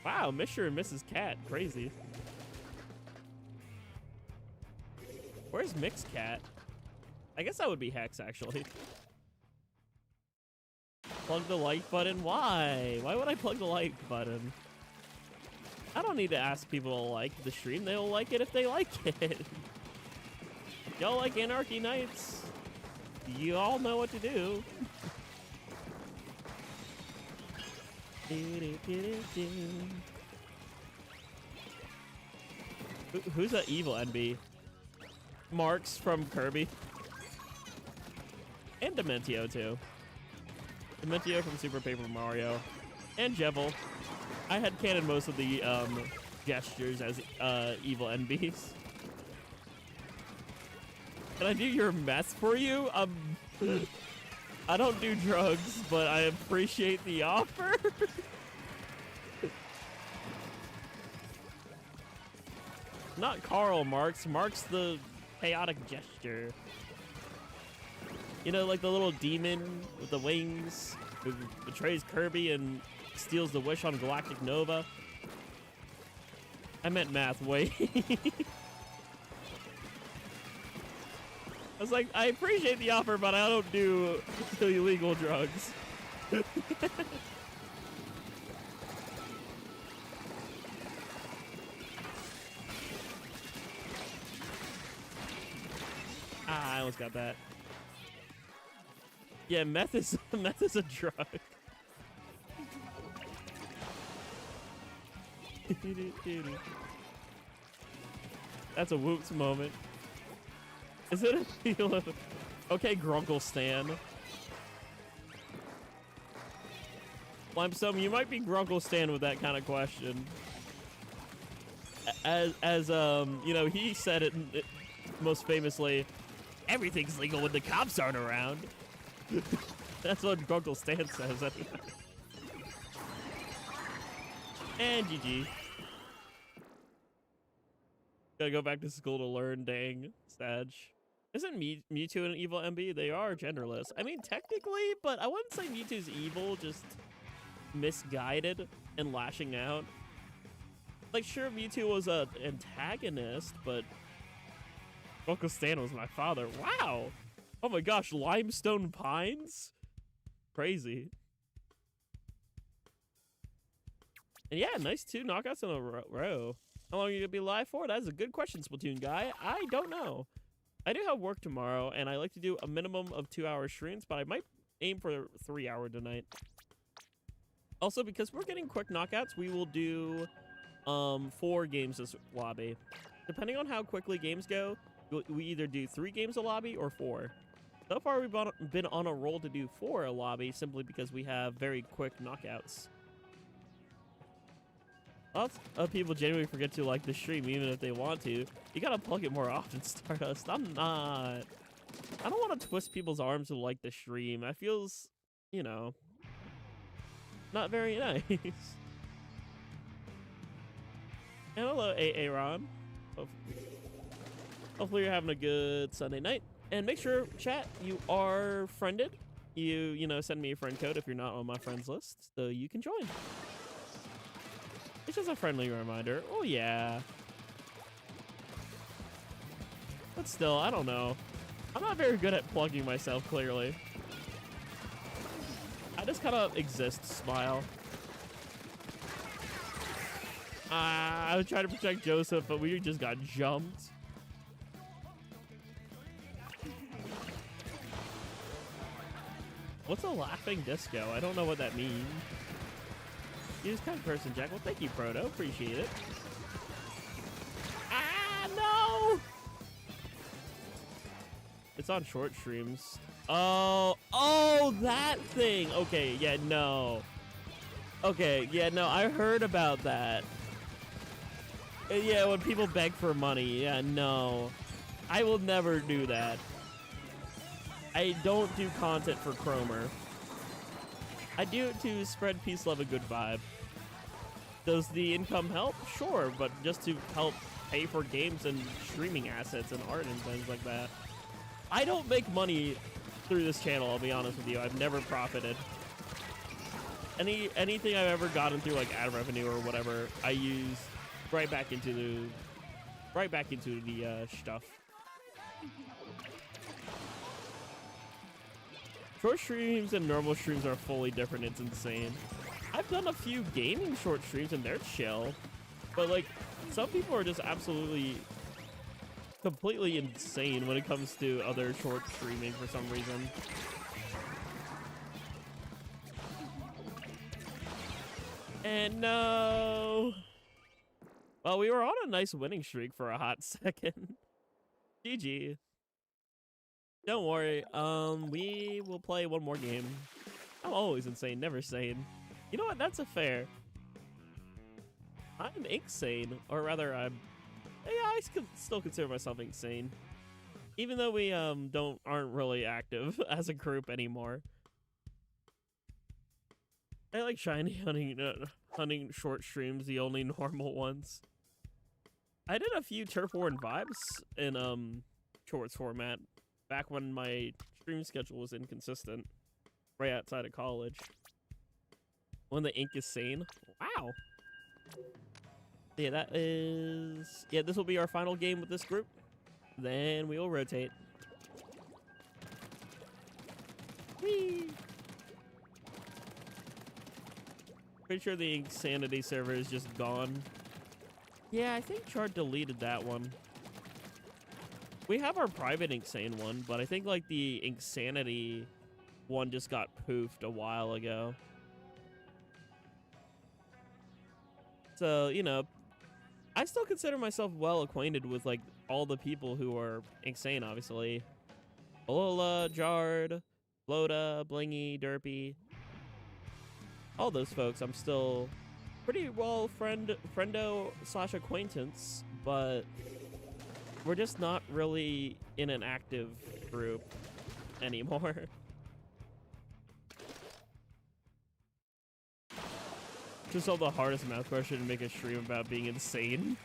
Wow, Mr. and Mrs. Cat. Crazy. Where's Mixed Cat? I guess that would be Hex, actually. Plug the like button? Why? Why would I plug the like button? I don't need to ask people to like the stream. They'll like it if they like it. Y'all like Anarchy Nights? You all know what to do. Who's that evil NB? Marks from Kirby. And Dementio, too. Dementio from Super Paper Mario. And Jebel. I had canon most of the gestures as evil NBs. Can I do your mess for you? I don't do drugs, but I appreciate the offer. Not Karl Marx. Marx the chaotic gesture. You know, like the little demon with the wings who betrays Kirby and steals the wish on Galactic Nova. I meant math, wait. I was like, I appreciate the offer, but I don't do illegal drugs. Ah, I almost got that. Yeah, meth is a drug. That's a whoops moment. Is it a feel of... Okay, Grunkle Stan. Limestone, you might be Grunkle Stan with that kind of question. As you know, he said it most famously, everything's legal when the cops aren't around. That's what Grunkle Stan says. And GG. Gotta go back to school to learn, dang. Sag. Isn't Mewtwo an evil MB? They are genderless. I mean, technically, but I wouldn't say Mewtwo's evil, just misguided and lashing out. Like, sure, Mewtwo was an antagonist, but Uncle Stan was my father. Wow! Oh my gosh, Limestone Pines? Crazy. And yeah, nice 2 knockouts in a row. How long are you gonna be live for? That is a good question, Splatoon guy. I don't know. I do have work tomorrow, and I like to do a minimum of 2-hour streams, but I might aim for 3-hour tonight. Also, because we're getting quick knockouts, we will do 4 games this lobby. Depending on how quickly games go, we either do 3 games a lobby or 4. So far, we've been on a roll to do 4 a lobby simply because we have very quick knockouts. Lots of people genuinely forget to like the stream even if they want to. You gotta plug it more often, Stardust. I don't want to twist people's arms to like the stream. That feels, you know, not very nice. And hello, Aaron. Hopefully you're having a good Sunday night. And make sure, chat, you are friended. You know, send me a friend code if you're not on my friends list, so you can join. It's just a friendly reminder. Oh, yeah. But still, I don't know. I'm not very good at plugging myself, clearly. I just kind of exist, smile. I was trying to protect Joseph, but we just got jumped. What's a laughing disco? I don't know what that means. You're just kind of person, Jack. Well, thank you, Proto. Appreciate it. Ah, no! It's on short streams. Oh, that thing. Okay, yeah, no. Okay, yeah, no, I heard about that. Yeah, when people beg for money. Yeah, no. I will never do that. I don't do content for Cromer. I do it to spread peace, love, and good vibe. Does the income help? Sure, but just to help pay for games and streaming assets and art and things like that. I don't make money through this channel, I'll be honest with you. I've never profited. Anything I've ever gotten through like ad revenue or whatever, I use right back into the stuff. Short streams and normal streams are fully different. It's insane. I've done a few gaming short streams and they're chill, but like some people are just absolutely completely insane when it comes to other short streaming for some reason. And no. Well, we were on a nice winning streak for a hot second. GG. Don't worry, we will play one more game. I'm always insane, never sane. You know what, that's a fair. I'm insane, or rather I still consider myself insane. Even though we aren't really active as a group anymore. I like shiny hunting short streams, the only normal ones. I did a few Turf War and Vibes in shorts format. Back when my stream schedule was inconsistent, right outside of college. When the ink is sane. Wow. Yeah, that is... Yeah, this will be our final game with this group. Then we will rotate. Whee! Pretty sure the Insanity server is just gone. Yeah, I think Chart deleted that one. We have our private Insane one, but I think like the Insanity one just got poofed a while ago. So, you know, I still consider myself well acquainted with like all the people who are insane, obviously. Alola, Jard, Loda, Blingy, Derpy. all those folks, I'm still pretty well friendo / acquaintance, but we're just not really in an active group anymore. Just all the hardest math question to make a stream about being insane.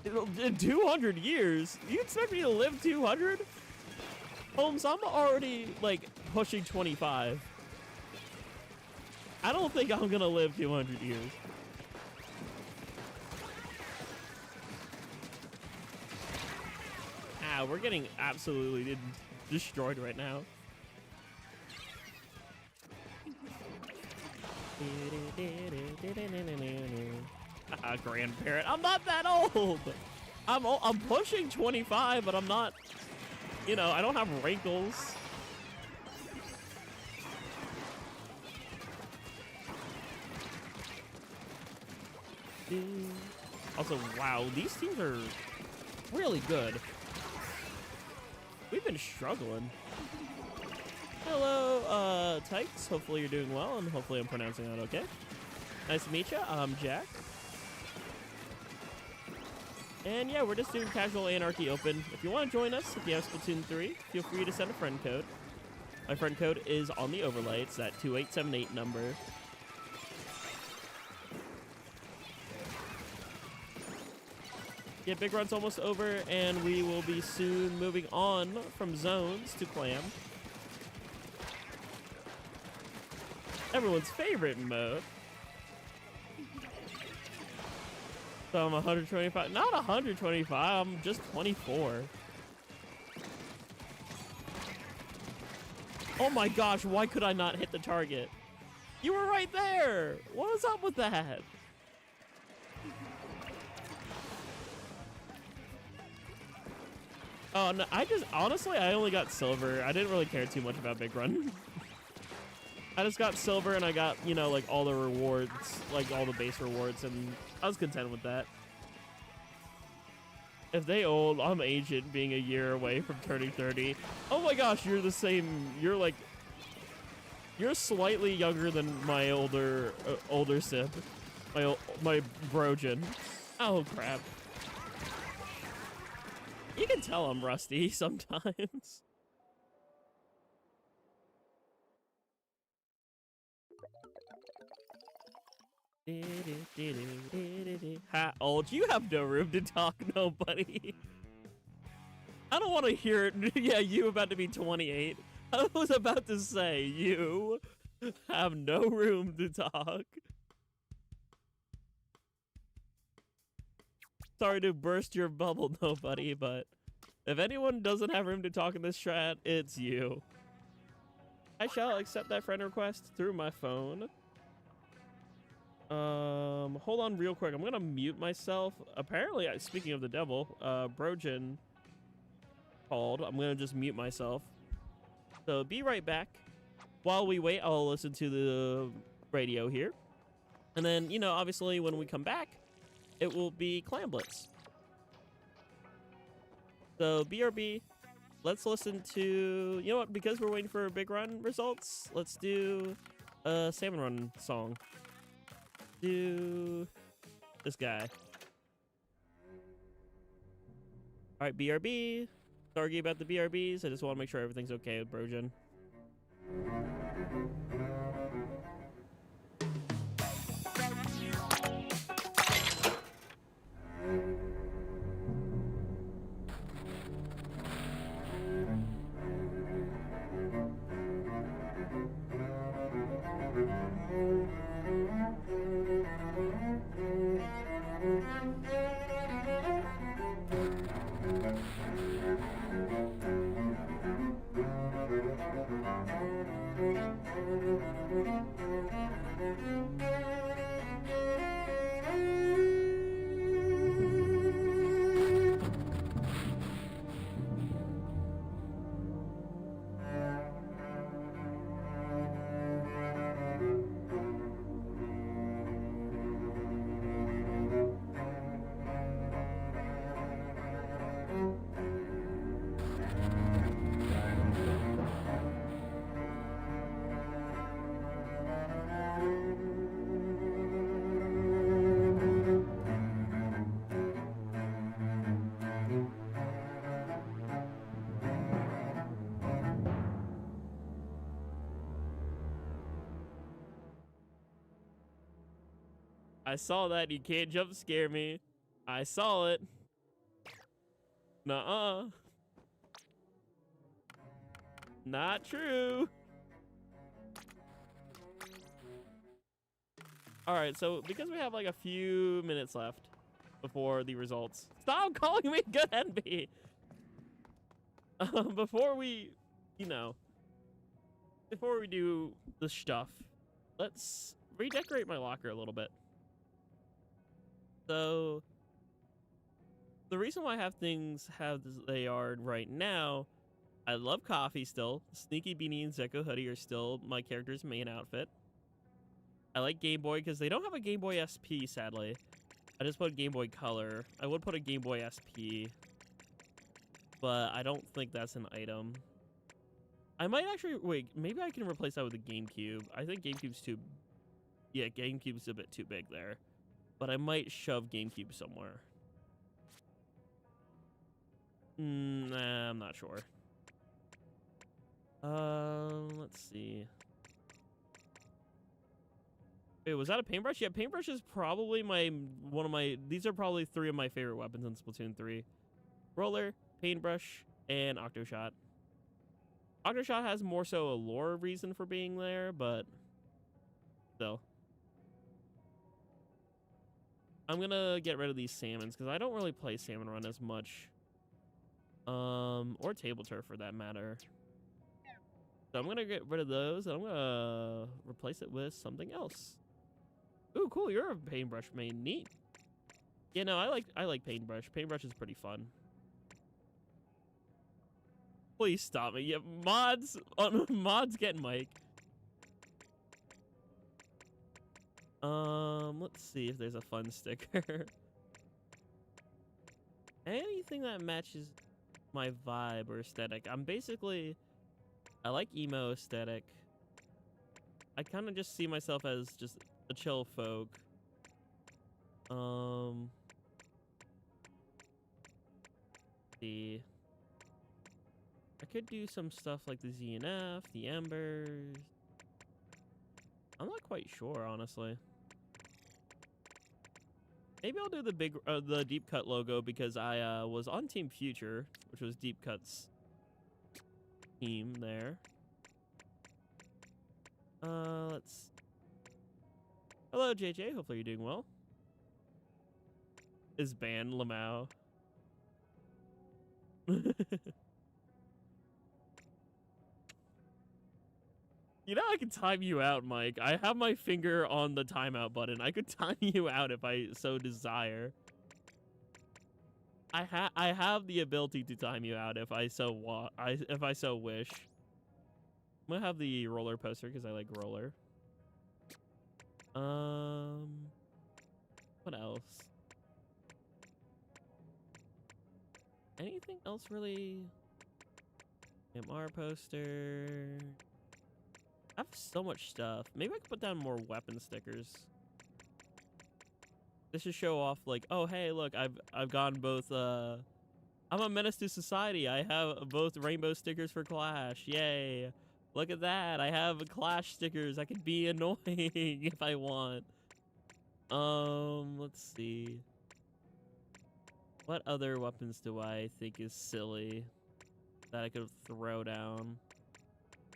In 200 years? You expect me to live 200? Holmes, I'm already, like, pushing 25. I don't think I'm gonna live 200 years. Ah, we're getting absolutely destroyed right now. Grandparent. I'm not that old. I'm pushing 25, but I'm not, you know, I don't have wrinkles. Also, wow, these teams are really good. We've been struggling. Hello, Tykes. Hopefully you're doing well, and hopefully I'm pronouncing that okay. Nice to meet you. I'm Jack. And yeah, we're just doing casual Anarchy Open. If you want to join us, if you have Splatoon 3, feel free to send a friend code. My friend code is on the overlay. It's that 2878 number. Yeah, Big Run's almost over, and we will be soon moving on from zones to Clam. Everyone's favorite mode. So I'm 125. Not 125, I'm just 24. Oh my gosh, why could I not hit the target? You were right there! What was up with that? Oh, no, honestly, I only got silver. I didn't really care too much about Big Run. I just got silver and I got, you know, like all the rewards, like all the base rewards, and I was content with that. If they old, I'm ancient, being a year away from turning 30. Oh my gosh, you're the same. You're slightly younger than my older sib, my brogen. Oh crap. You can tell I'm rusty sometimes. Ha, old, you have no room to talk, nobody. I don't want to hear it. Yeah, you about to be 28. I was about to say, you have no room to talk. Sorry to burst your bubble, nobody, but if anyone doesn't have room to talk in this chat, it's you. I shall accept that friend request through my phone. Hold on real quick. I'm gonna mute myself. Apparently, speaking of the devil, Brogen called. I'm gonna just mute myself. So be right back. While we wait, I'll listen to the radio here. And then, you know, obviously when we come back, it will be Clam Blitz. So BRB, let's listen to, you know what, because we're waiting for Big Run results, let's do a Salmon Run song. Do this guy. All right, BRB. Sorry about the BRBs. I just want to make sure everything's okay with Brogen. I saw that. You can't jump scare me. I saw it. Nuh-uh. Not true. All right, so because we have like a few minutes left before the results. Stop calling me good NB. Before we, before we do the stuff, let's redecorate my locker a little bit. So the reason why I have things how they are right now, I love coffee still. Sneaky Beanie and Zecco hoodie are still my character's main outfit. I like Game Boy because they don't have a Game Boy SP, sadly. I just put Game Boy Color. I would put a Game Boy SP, but I don't think that's an item. I might actually, wait, maybe I can replace that with a GameCube. I think GameCube's too, yeah, GameCube's a bit too big there. But I might shove GameCube somewhere. Nah, I'm not sure. Let's see. Wait, was that a paintbrush? Yeah, paintbrush is probably these are probably 3 of my favorite weapons in Splatoon 3. Roller, paintbrush, and Octoshot. Octoshot has more so a lore reason for being there, but still. I'm gonna get rid of these salmons because I don't really play Salmon Run as much. Or Table Turf for that matter. So I'm gonna get rid of those and I'm gonna replace it with something else. Ooh, cool, you're a paintbrush main. Neat. Yeah, no, I like paintbrush. Paintbrush is pretty fun. Please stop me. Yeah, mods mods get Mike. Let's see if there's a fun sticker. Anything that matches my vibe or aesthetic. I like emo aesthetic. I kind of just see myself as just a chill folk. See. I could do some stuff like the ZNF, the Embers. I'm not quite sure, honestly. Maybe I'll do the Deep Cut logo because I was on Team Future, which was Deep Cut's team there. Let's. Hello, JJ. Hopefully you're doing well. Is banned Lamau. You know I can time you out, Mike. I have my finger on the timeout button. I could time you out if I so desire. I have the ability to time you out if I so wish. I'm gonna have the roller poster because I like roller. What else? Anything else really? MR poster. I have so much stuff. Maybe I could put down more weapon stickers. This should show off like, oh hey, look, I've gotten both I'm a menace to society. I have both rainbow stickers for Clash. Yay. Look at that. I have Clash stickers. I could be annoying if I want. Let's see. What other weapons do I think is silly that I could throw down?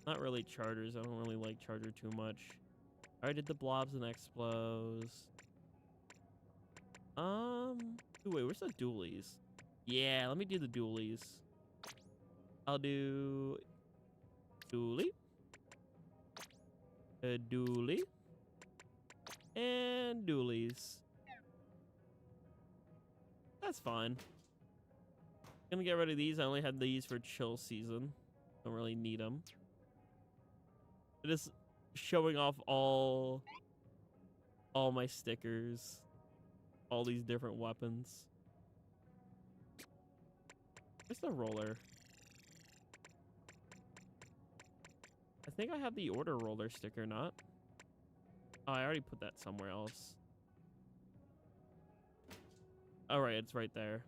Not really chargers. I don't really like charger too much. I already did the blobs and explos. Wait, where's the dualies? Yeah, let me do the dualies. I'll do dually, a dually, and dualies. That's fine. Gonna get rid of these. I only had these for chill season. Don't really need them. Just showing off all my stickers, all these different weapons. Where's the roller? I think I have the order roller sticker, not? Oh, I already put that somewhere else. All right, it's right there.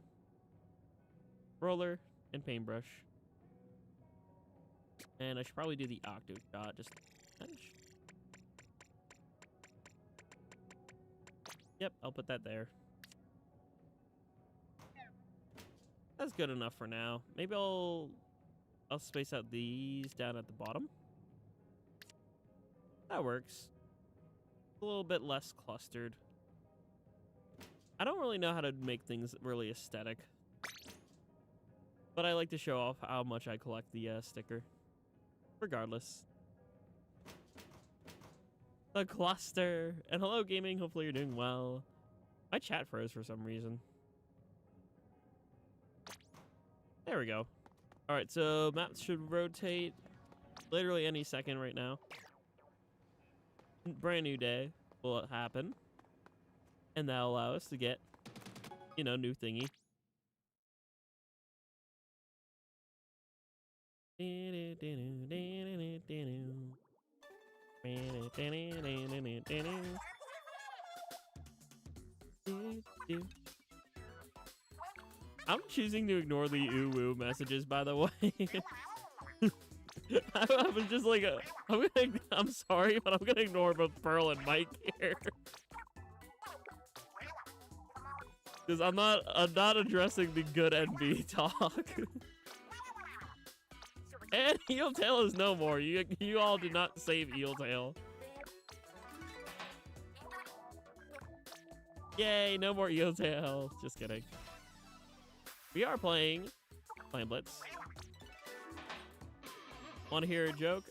Roller and paintbrush. And I should probably do the octo shot, just bench. Yep, I'll put that there. That's good enough for now. Maybe I'll space out these down at the bottom. That works. A little bit less clustered. I don't really know how to make things really aesthetic, but I like to show off how much I collect the sticker. Regardless. The cluster. And hello, gaming. Hopefully you're doing well. My chat froze for some reason. There we go. All right, so maps should rotate literally any second right now. Brand new day will happen. And that'll allow us to get, you know, new thingy. I'm choosing to ignore the ooh woo messages, by the way. I was just like, I'm sorry, but I'm gonna ignore both Pearl and Mike here. Because I'm not addressing the good NB talk. And Eeltail is no more. You all did not save Eeltail. Yay, no more Eeltail. Just kidding. We are playing Blitz. Want to hear a joke?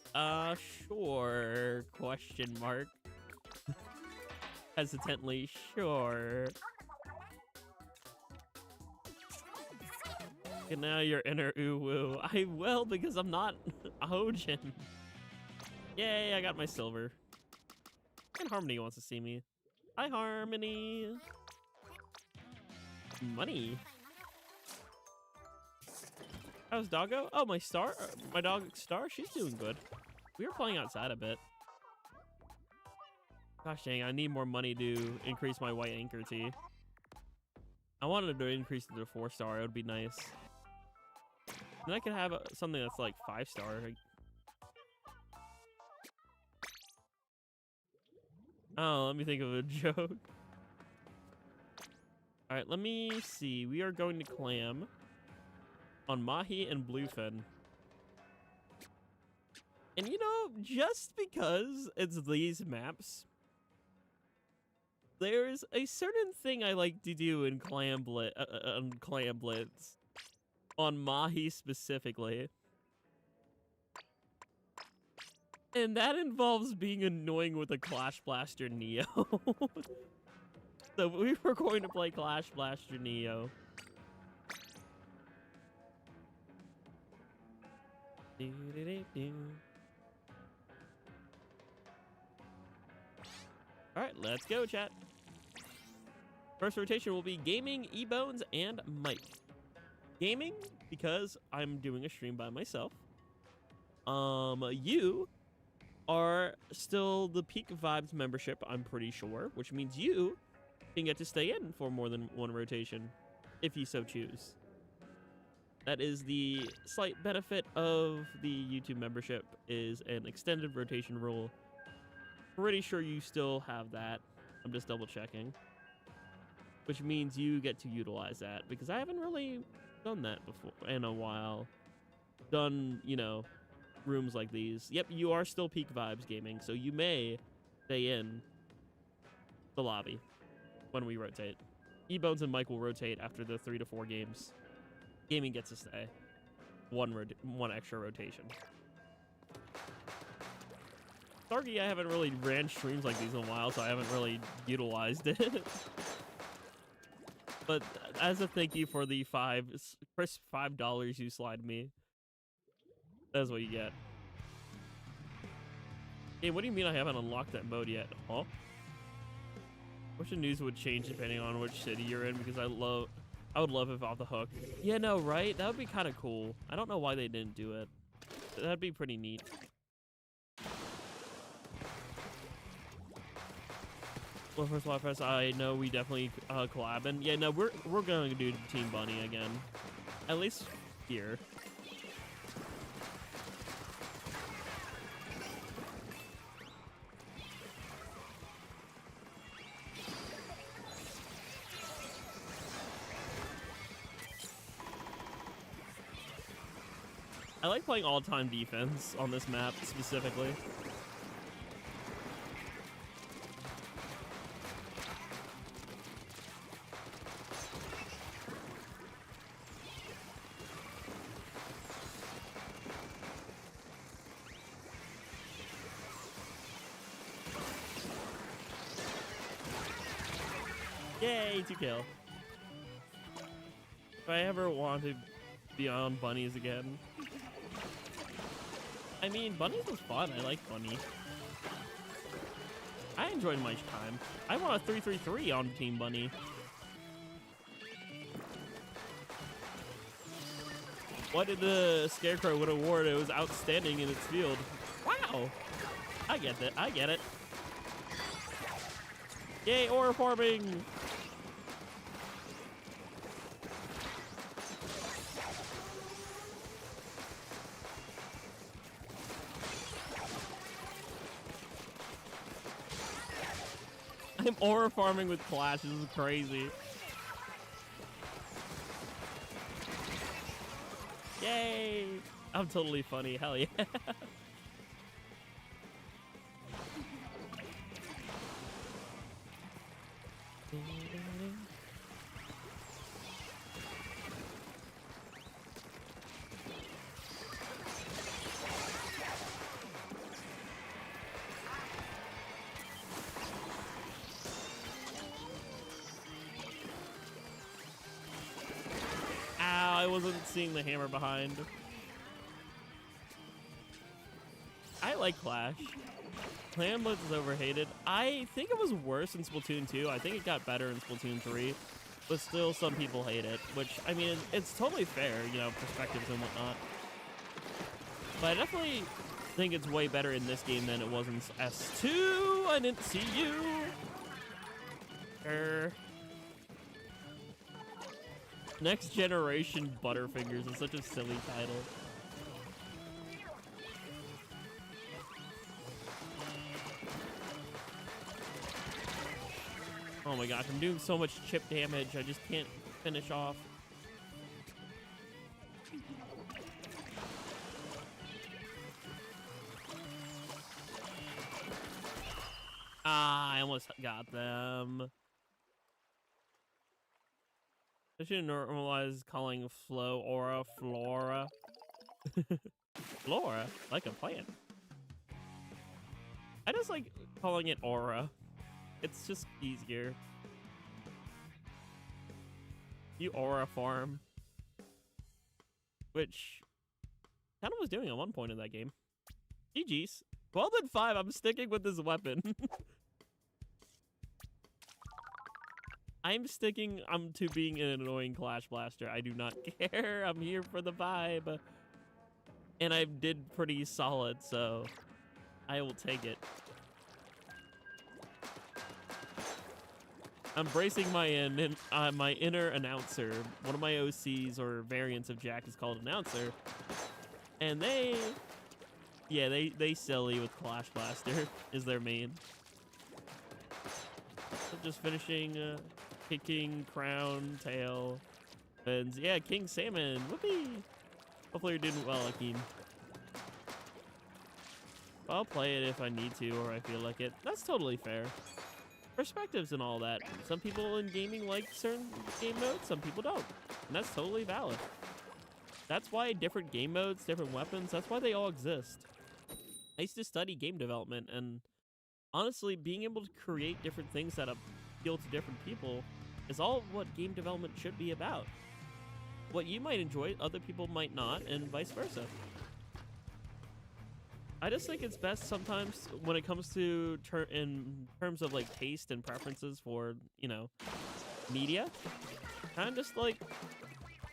Sure. Question mark. Hesitantly, sure. And now your inner ooh woo. I will because I'm not Hojin. Yay, I got my silver. And Harmony wants to see me. Hi, Harmony. Money. How's Doggo? Oh, my dog Star, she's doing good. We were playing outside a bit. Gosh dang, I need more money to increase my white anchor tee. I wanted to increase it to 4-star. It would be nice. Then I could have something that's like 5-star. Oh, let me think of a joke. All right, let me see. We are going to Clam on Mahi and Bluefin. And you know, just because it's these maps, there's a certain thing I like to do in Clam Blitz, on Mahi specifically. And that involves being annoying with a Clash Blaster Neo. So we were going to play Clash Blaster Neo. Alright, let's go, chat. First rotation will be Gaming, E-Bones, and Mike. Gaming, because I'm doing a stream by myself. You are still the Peak Vibes membership, I'm pretty sure, which means you can get to stay in for more than one rotation, if you so choose. That is the slight benefit of the YouTube membership, is an extended rotation rule. Pretty sure you still have that. I'm just double checking. Which means you get to utilize that, because I haven't really done that before in a while. Done, you know, rooms like these. Yep, you are still Peak Vibes Gaming, so you may stay in the lobby when we rotate. E-Bones and Mike will rotate after the 3 to 4 games. Gaming gets to stay. One extra rotation. Stargy, I haven't really ran streams like these in a while, so I haven't really utilized it. But as a thank you for the crisp $5 you slide me, that's what you get. Hey, what do you mean I haven't unlocked that mode yet? Huh? Wish the news would change depending on which city you're in, because I would love if off the hook. Yeah, no, right? That would be kind of cool. I don't know why they didn't do it. That'd be pretty neat. Well, first, I know we definitely collabing. Yeah, no, we're going to do Team Bunny again. At least here. I like playing all-time defense on this map specifically. Yay, 2 kill. If I ever want to be on bunnies again. I mean, bunnies was fun. I like bunny. I enjoyed my time. I want a 3-3-3 on Team Bunny. What did the Scarecrow win award? It was outstanding in its field. Wow! I get that. I get it. Yay, ore farming! I'm ore farming with Clash. This is crazy. Yay! I'm totally funny. Hell yeah. I wasn't seeing the hammer behind. I like Clash. Clam Blitz is overhated. I think it was worse in Splatoon 2. I think it got better in Splatoon 3. But still, some people hate it. Which, I mean, it's totally fair, you know, perspectives and whatnot. But I definitely think it's way better in this game than it was in S2. I didn't see you. Next Generation Butterfingers is such a silly title. Oh my gosh, I'm doing so much chip damage, I just can't finish off. Ah, I almost got them. I should normalize calling Flow Aura Flora. Flora? Like a plant. I just like calling it Aura. It's just easier. You Aura farm. Which kind of was doing at one point in that game. GG's. 12-5, I'm sticking with this weapon. I'm sticking to being an annoying Clash Blaster. I do not care. I'm here for the vibe. And I did pretty solid, so I will take it. I'm bracing my inner announcer. One of my OCs or variants of Jack is called Announcer. And they silly with Clash Blaster is their main. So just finishing kicking, crown, tail, and yeah, King Salmon. Whoopee! Hopefully you're doing well, Akeem. I'll play it if I need to or I feel like it. That's totally fair. Perspectives and all that. Some people in gaming like certain game modes, some people don't. And that's totally valid. That's why different game modes, different weapons, that's why they all exist. I used to study game development, and honestly, being able to create different things that appeal to different people is all what game development should be about. What you might enjoy, other people might not, and vice versa. I just think it's best sometimes when it comes to in terms of like taste and preferences for, you know, media. Kind of just like,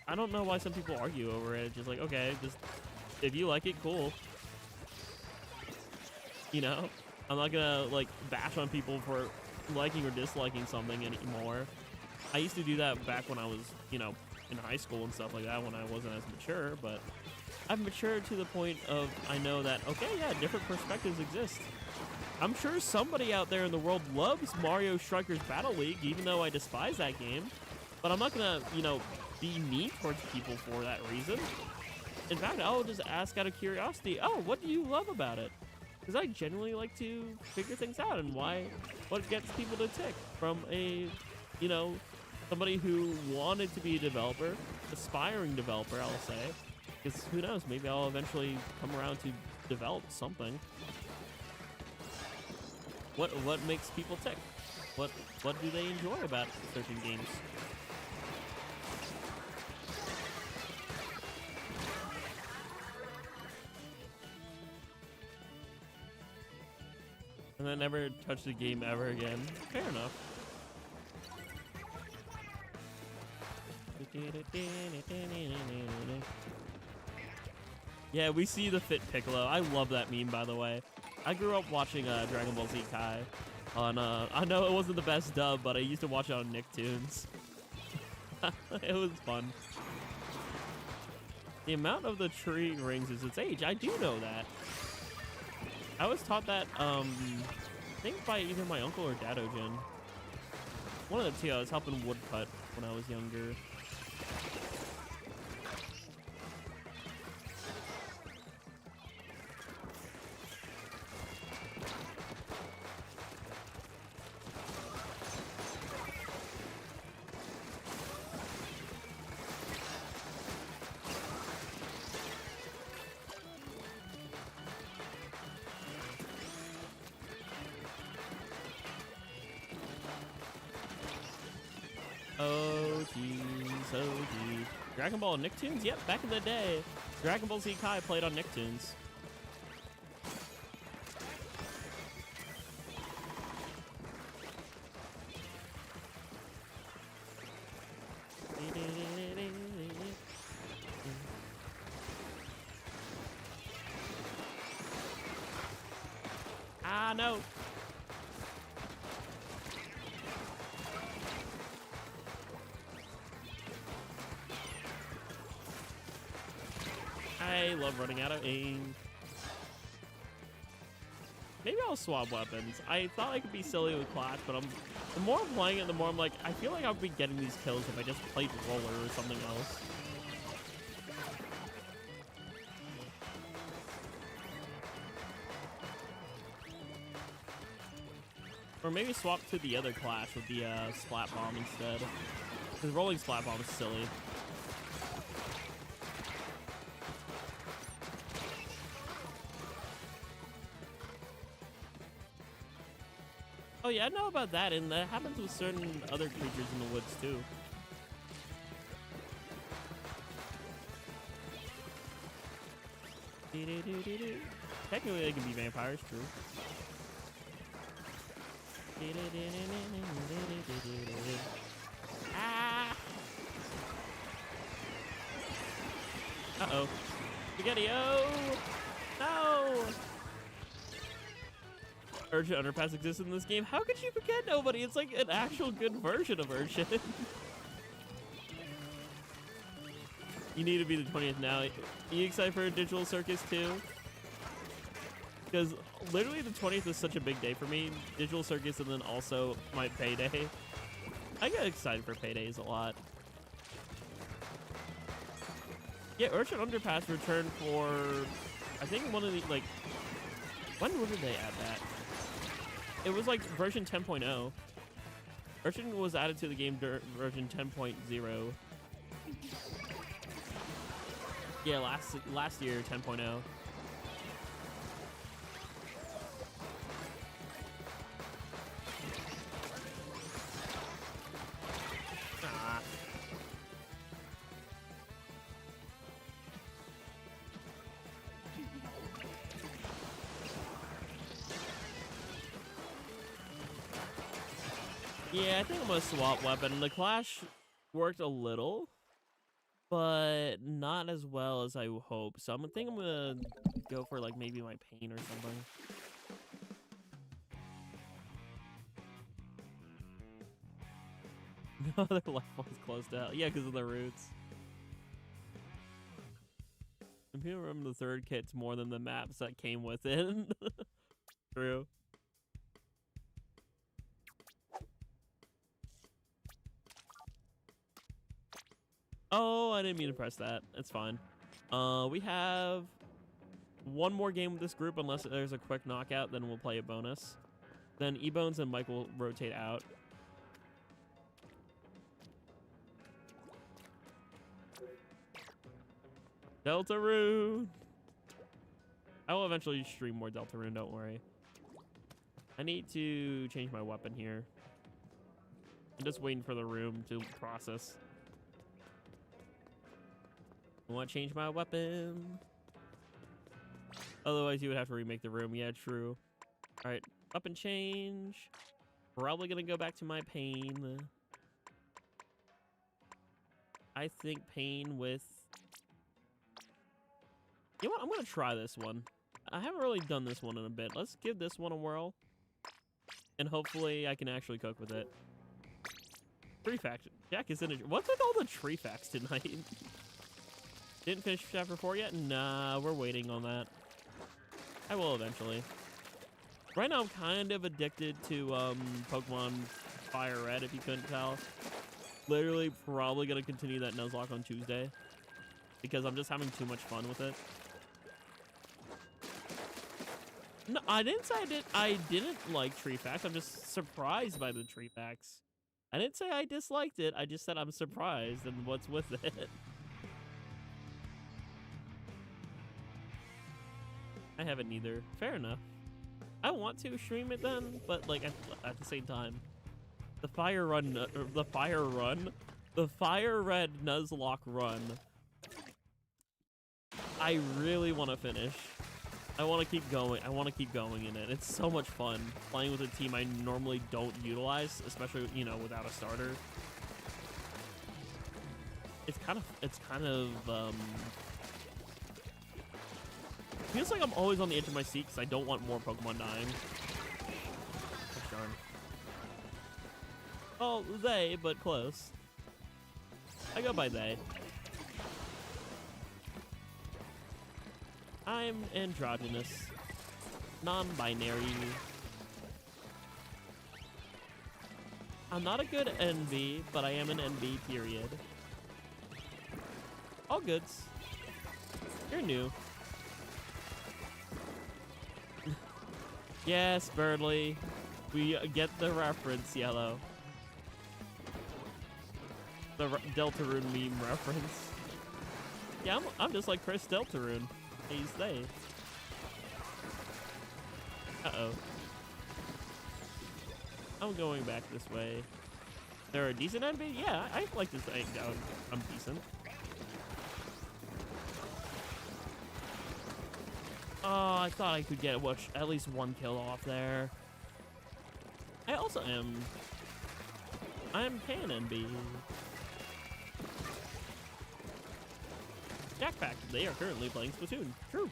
I don't know why some people argue over it. Just like, okay, just if you like it, cool. You know, I'm not gonna like bash on people for liking or disliking something anymore. I used to do that back when I was, you know, in high school and stuff like that when I wasn't as mature, but I've matured to the point of I know that, okay, yeah, different perspectives exist. I'm sure somebody out there in the world loves Mario Strikers Battle League, even though I despise that game, but I'm not gonna, you know, be mean towards people for that reason. in fact, I'll just ask out of curiosity, oh, what do you love about it? Because I genuinely like to figure things out and what gets people to tick from a, you know, somebody who wanted to be a developer, aspiring developer, I'll say. Because who knows, maybe I'll eventually come around to develop something. What makes people tick? What do they enjoy about certain games? And then never touch the game ever again. Fair enough. Yeah, we see the fit Piccolo. I love that meme, by the way. I grew up watching Dragon Ball Z Kai on, I know it wasn't the best dub, but I used to watch it on Nicktoons. It was fun. The amount of the tree rings is its age. I do know that. I was taught that, I think by either my uncle or Jackogień. One of the two. I was helping woodcut when I was younger. Oh jeez, oh geez. Dragon Ball Nicktoons? Yep, back in the day. Dragon Ball Z Kai played on Nicktoons. Ah, no. I love running out of ink. Maybe I'll swap weapons. I thought I could be silly with Clash, but the more I'm playing it, the more I'm like, I feel like I'll be getting these kills if I just played Roller or something else. Or maybe swap to the other Clash with the Splat Bomb instead. Because rolling Splat Bomb is silly. Oh yeah, I know about that, and that happens with certain other creatures in the woods too. Technically they can be vampires, true. Ah! Uh-oh. Spaghetti-o! No! Urchin Underpass exists in this game. How could you forget nobody? It's like an actual good version of Urchin. You need to be the 20th now. Are you excited for a Digital Circus too? Because literally the 20th is such a big day for me. Digital Circus and then also my payday. I get excited for paydays a lot. Yeah, Urchin Underpass returned for, I think one of the, like, when did they add that? It was like version 10.0. Urchin was added to the game version 10.0. Yeah, last year 10.0. Ah. Yeah, I think I'm gonna swap weapon. The Clash worked a little, but not as well as I hope. So I think I'm gonna go for like maybe my pain or something. No, their life was closed out. Yeah, because of the roots. And people remember the third kit's more than the maps that came with it. True. Oh, I didn't mean to press that. It's fine. We have one more game with this group, unless there's a quick knockout, then we'll play a bonus. Then E-Bones and Mike will rotate out. Deltarune! I will eventually stream more Deltarune, don't worry. I need to change my weapon here. I'm just waiting for the room to process. I want to change my weapon. Otherwise, you would have to remake the room. Yeah, true. All right, weapon change. Probably gonna go back to my pain. I think pain with... You know what? I'm gonna try this one. I haven't really done this one in a bit. Let's give this one a whirl. And hopefully I can actually cook with it. Tree fact. Jack is in a... What's with all the tree facts tonight? Didn't finish chapter 4 yet? Nah, we're waiting on that. I will eventually. Right now I'm kind of addicted to Pokemon Fire Red, if you couldn't tell. Literally probably gonna continue that Nuzlocke on Tuesday. Because I'm just having too much fun with it. No, I didn't say I didn't like tree facts. I'm just surprised by the tree facts. I didn't say I disliked it. I just said I'm surprised and what's with it. I haven't either. Fair enough. I want to stream it then, but like at the same time, the Fire Red Nuzlocke run. I really want to finish. I want to keep going. I want to keep going in it. It's so much fun playing with a team I normally don't utilize, especially, you know, without a starter. It's kind of feels like I'm always on the edge of my seat because I don't want more Pokemon dying. Gosh darn. Oh, they, but close. I go by they. I'm androgynous, non-binary. I'm not a good NB, but I am an NB, period. All goods. You're new. Yes, Birdly. We get the reference, Yellow. The Deltarune meme reference. Yeah, I'm just like Chris Deltarune. He's they. Uh-oh. I'm going back this way. They're a decent NB? Yeah, I like this thing down. I'm decent. Oh, I thought I could get at least one kill off there. I also am... I'm Pan NB. Jackpack, they are currently playing Splatoon. True.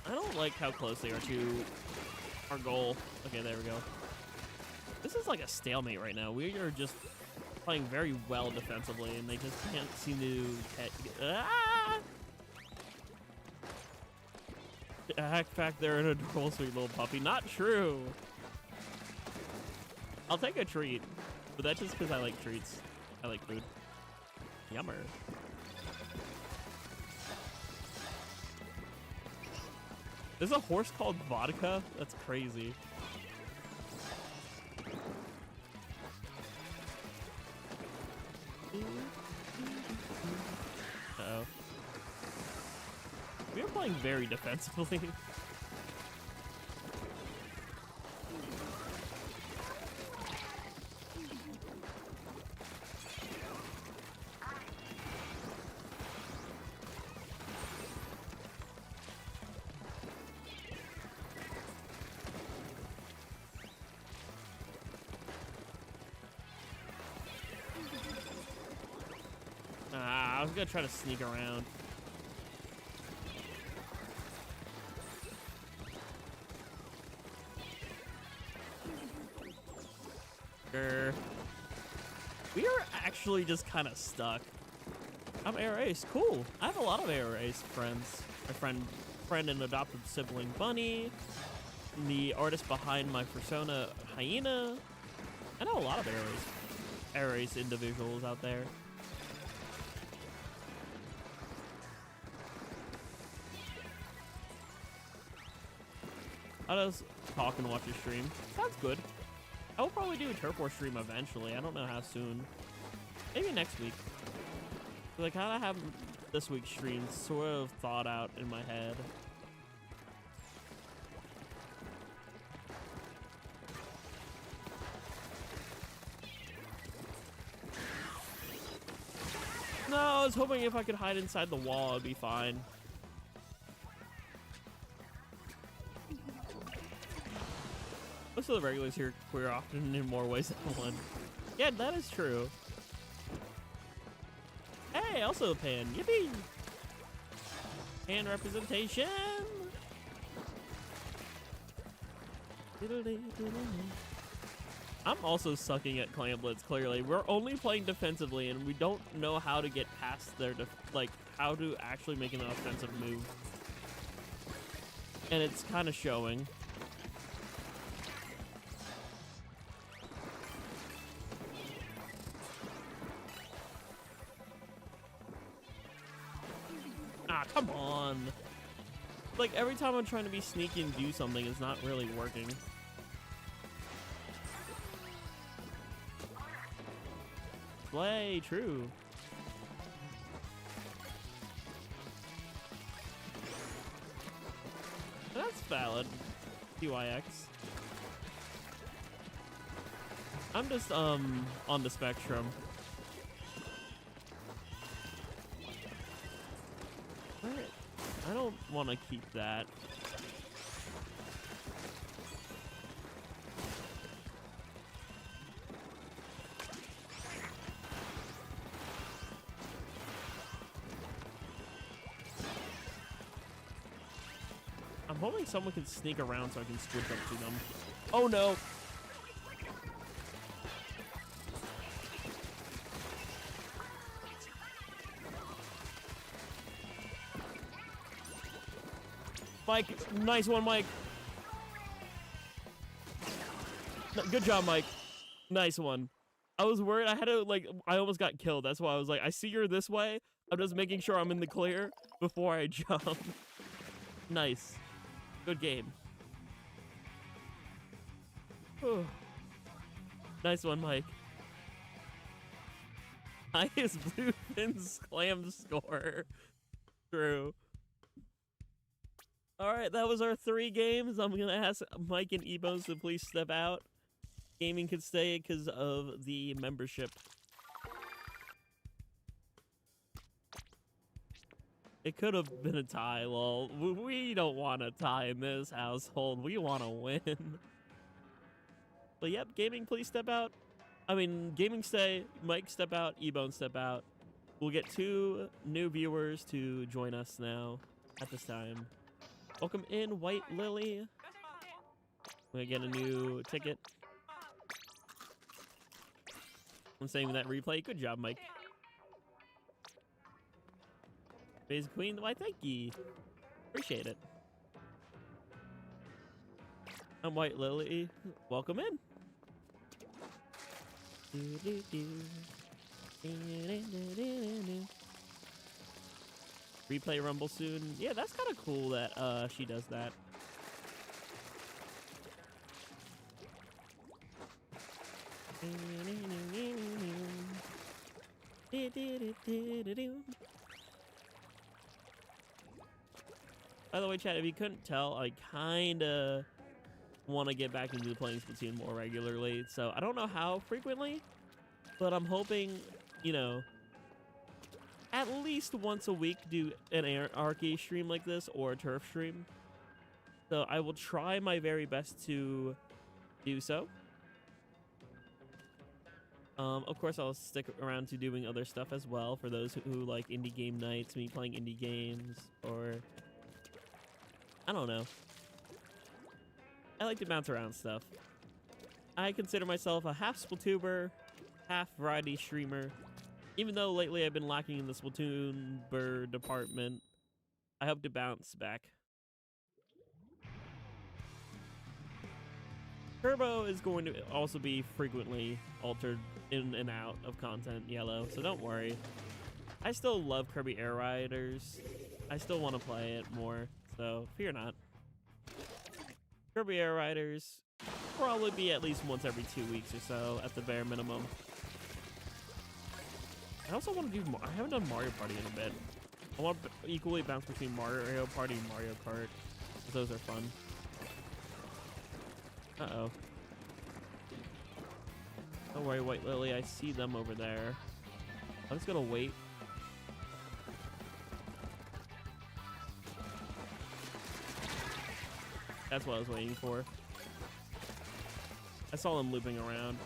I don't like how close they are to our goal. Okay, there we go. This is like a stalemate right now. We are just playing very well defensively, and they just can't seem to... Jackpack, they're an adorable, sweet little puppy. Not true. I'll take a treat. But that's just because I like treats. I like food. Yummer. There's a horse called Vodka? That's crazy. Uh-oh. We are playing very defensively. I was gonna try to sneak around. We are actually just kind of stuck. I'm Air Ace. Cool. I have a lot of Air Ace friends. My friend and adopted sibling Bunny. The artist behind my persona Hyena. I know a lot of Air Ace air race individuals out there. I'll just talk and watch a stream. Sounds good. I will probably do a Turf War stream eventually. I don't know how soon. Maybe next week. Because I kind of have this week's stream sort of thought out in my head. No, I was hoping if I could hide inside the wall, I'd be fine. Most of the regulars here queer often in more ways than one. Yeah, that is true. Hey, also a pan. Yippee! Pan representation! I'm also sucking at Clam Blitz, clearly. We're only playing defensively, and we don't know how to get past their, like, how to actually make an offensive move. And it's kind of showing. Ah, come on. Like, every time I'm trying to be sneaky and do something, it's not really working. Play, true. That's valid. TYX. I'm just, on the spectrum. I don't want to keep that. I'm hoping someone can sneak around so I can switch up to them. Oh no! Mike, nice one, Mike. Good job, Mike. Nice one. I was worried. I had to, like, I almost got killed. That's why I was like, I see you're this way. I'm just making sure I'm in the clear before I jump. Nice. Good game. Whew. Nice one, Mike. Highest blue fins Clam score. True. Alright, that was our 3 games. I'm gonna ask Mike and Ebos to please step out. Gaming could stay because of the membership. It could have been a tie, lol. We don't want a tie in this household. We want to win. But yep, gaming, please step out. I mean, gaming stay. Mike, step out. Ebone, step out. We'll get 2 new viewers to join us now at this time. Welcome in, White Lily. We're gonna get a new ticket. I'm saving that replay. Good job, Mike. Base Queen, why thank you. Appreciate it. I'm White Lily. Welcome in. Replay Rumble soon. Yeah, that's kind of cool that she does that. By the way, chat, if you couldn't tell, I kind of want to get back into playing Splatoon more regularly. So I don't know how frequently, but I'm hoping, you know, at least once a week do an Anarchy stream like this or a Turf stream. So I will try my very best to do so. Of course, I'll stick around to doing other stuff as well for those who like indie game nights, me playing indie games, or I don't know. I like to bounce around stuff. I consider myself a half Splatuber, half variety streamer. Even though lately I've been lacking in the Splatoon department, I hope to bounce back. Turbo is going to also be frequently altered in and out of content, Yellow, so don't worry. I still love Kirby Air Riders. I still want to play it more, so fear not. Kirby Air Riders probably be at least once every 2 weeks or so at the bare minimum. I also want to do I haven't done Mario Party in a bit. I want to equally bounce between Mario Party and Mario Kart. Those are fun. Uh-oh. Don't worry, White Lily. I see them over there. I'm just gonna wait. That's what I was waiting for. I saw them looping around.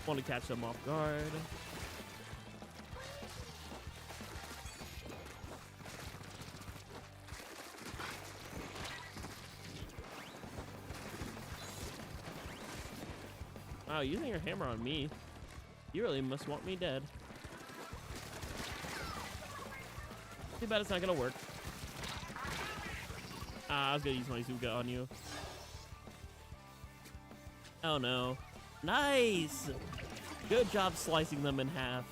Want to catch them off guard. Wow, using your hammer on me. You really must want me dead. Too bad it's not gonna work. I was gonna use my Zuga on you. Oh no. Nice! Good job slicing them in half.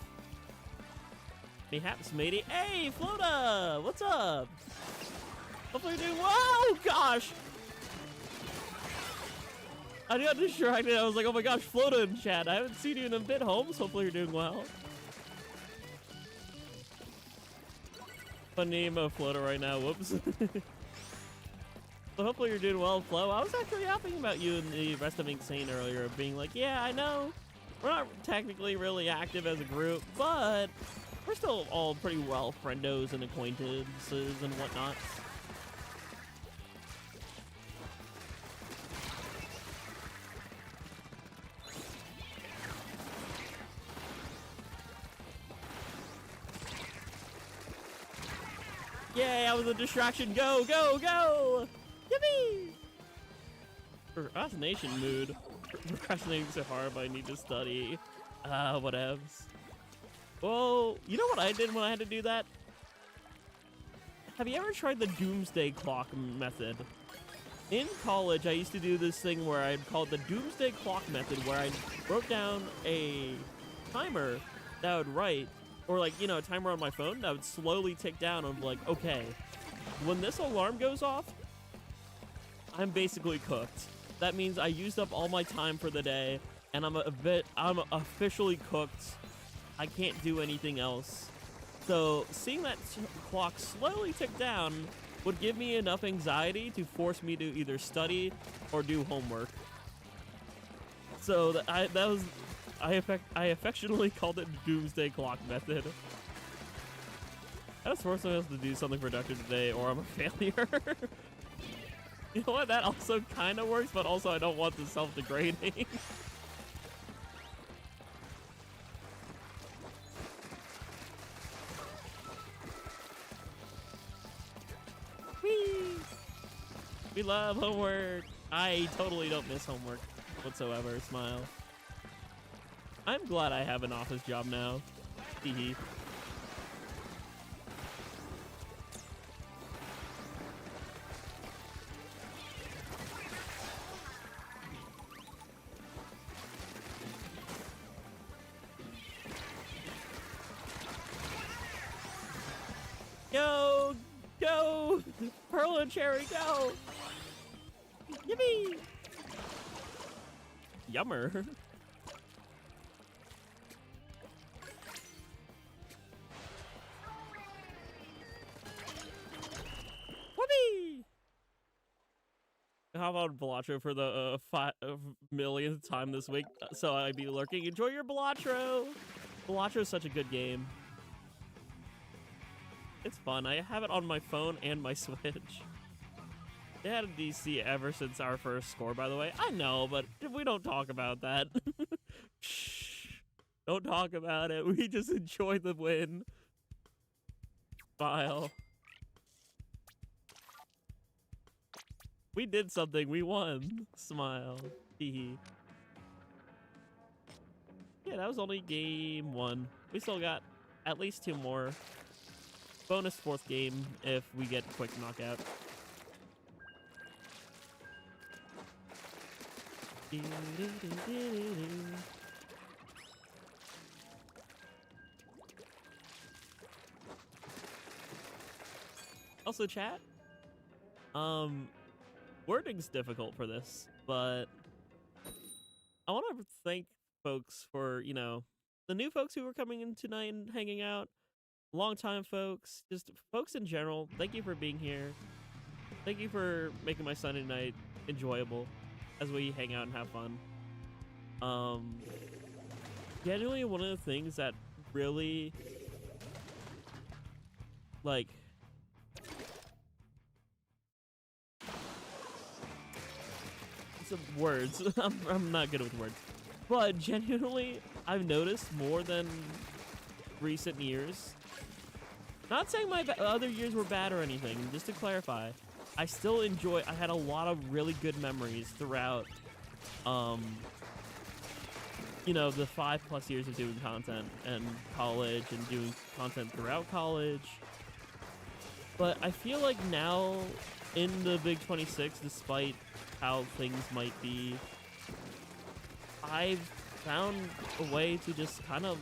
Mayhaps, matey. Hey, Flota! What's up? Hopefully you're doing well. Oh gosh! I got distracted. I was like, oh my gosh, Flota in chat. I haven't seen you in a bit, Holmes. Hopefully you're doing well. Fun name of Flota right now. Whoops. So hopefully you're doing well, Flo. I was actually yapping about you and the rest of Insane earlier, being like, yeah, I know we're not technically really active as a group, but we're still all pretty well friendos and acquaintances and whatnot. Yay, I was a distraction. Go, go, go! Yippee! Procrastination mood. Procrastinating so hard, but I need to study. Whatevs. Well, you know what I did when I had to do that? Have you ever tried the doomsday clock method? In college, I used to do this thing where I'd call it the doomsday clock method, where I wrote down a timer that I would write, or like, you know, a timer on my phone that would slowly tick down of like, okay, when this alarm goes off, I'm basically cooked. That means I used up all my time for the day, and I'm officially cooked. I can't do anything else. So seeing that clock slowly tick down would give me enough anxiety to force me to either study or do homework. So I affectionately called it doomsday clock method. I was forcing us to do something productive today, or I'm a failure. You know what? That also kind of works, but also I don't want the self-degrading. Whee! We love homework. I totally don't miss homework whatsoever. Smile. I'm glad I have an office job now. Hee. Go! Go! Pearl and Cherry, go! Yippee! Yummer. Whoopee! How about Balatro for the 5 millionth time this week? So I'd be lurking. Enjoy your Balatro! Balatro is such a good game. It's fun. I have it on my phone and my Switch. They had a DC ever since our first score, by the way. I know, but we don't talk about that. Shh. Don't talk about it. We just enjoy the win. Smile. We did something. We won. Smile. Hee. Yeah, that was only game 1. We still got at least 2 more. Bonus 4th game if we get quick knockout. Also, chat, wording's difficult for this, but I want to thank folks for, you know, the new folks who were coming in tonight and hanging out, longtime folks, just folks in general. Thank you for being here. Thank you for making my Sunday night enjoyable as we hang out and have fun. Genuinely, one of the things that really, like, some words. I'm not good with words, but genuinely, I've noticed more than recent years. Not saying my other years were bad or anything. Just to clarify, I still enjoy. I had a lot of really good memories throughout. You know, the 5+ years of doing content and college and doing content throughout college. But I feel like now in the Big 26, despite how things might be, I've found a way to just kind of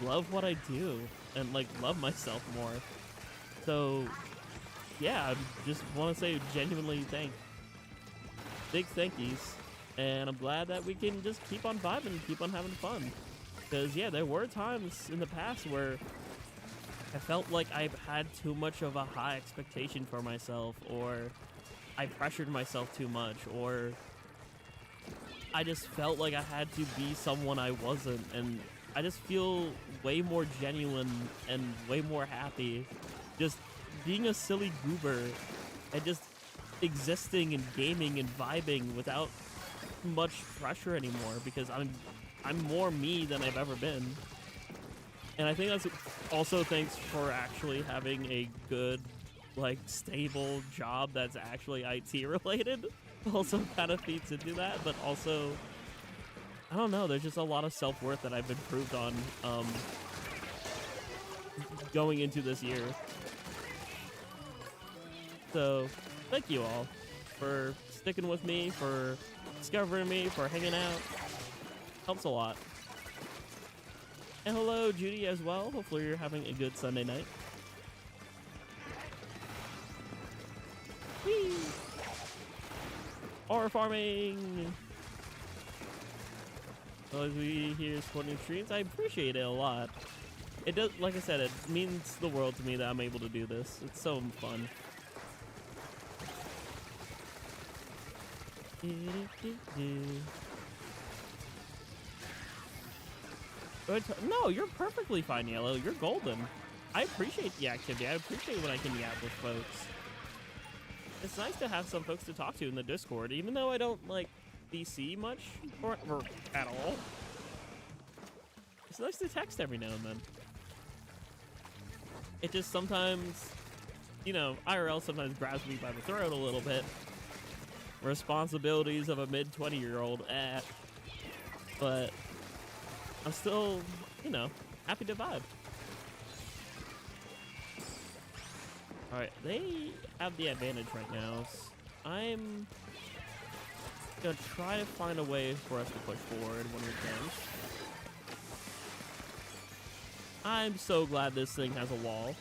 love what I do and like love myself more. So yeah, I just want to say genuinely big thank yous, and I'm glad that we can just keep on vibing and keep on having fun. Because yeah, there were times in the past where I felt like I had too much of a high expectation for myself, or I pressured myself too much, or I just felt like I had to be someone I wasn't, and I just feel way more genuine and way more happy just being a silly goober and just existing and gaming and vibing without much pressure anymore, because I'm more me than I've ever been. And I think that's also thanks for actually having a good, like, stable job that's actually IT related. Also kind of feeds into that, but also, I don't know, there's just a lot of self-worth that I've improved on going into this year. So thank you all for sticking with me, for discovering me, for hanging out. Helps a lot. And hello, Judy, as well. Hopefully you're having a good Sunday night. Whee! Horror farming! So as we hear supporting streams, I appreciate it a lot. It does, like I said, it means the world to me that I'm able to do this. It's so fun. No, you're perfectly fine, Yellow. You're golden. I appreciate the activity. I appreciate when I can yap with folks. It's nice to have some folks to talk to in the Discord, even though I don't, like, VC much or at all. It's nice to text every now and then. It just sometimes, you know, IRL sometimes grabs me by the throat a little bit. Responsibilities of a mid-20-year-old, but I'm still, you know, happy to vibe. Alright, they have the advantage right now. So I'm gonna try to find a way for us to push forward when we can. I'm so glad this thing has a wall.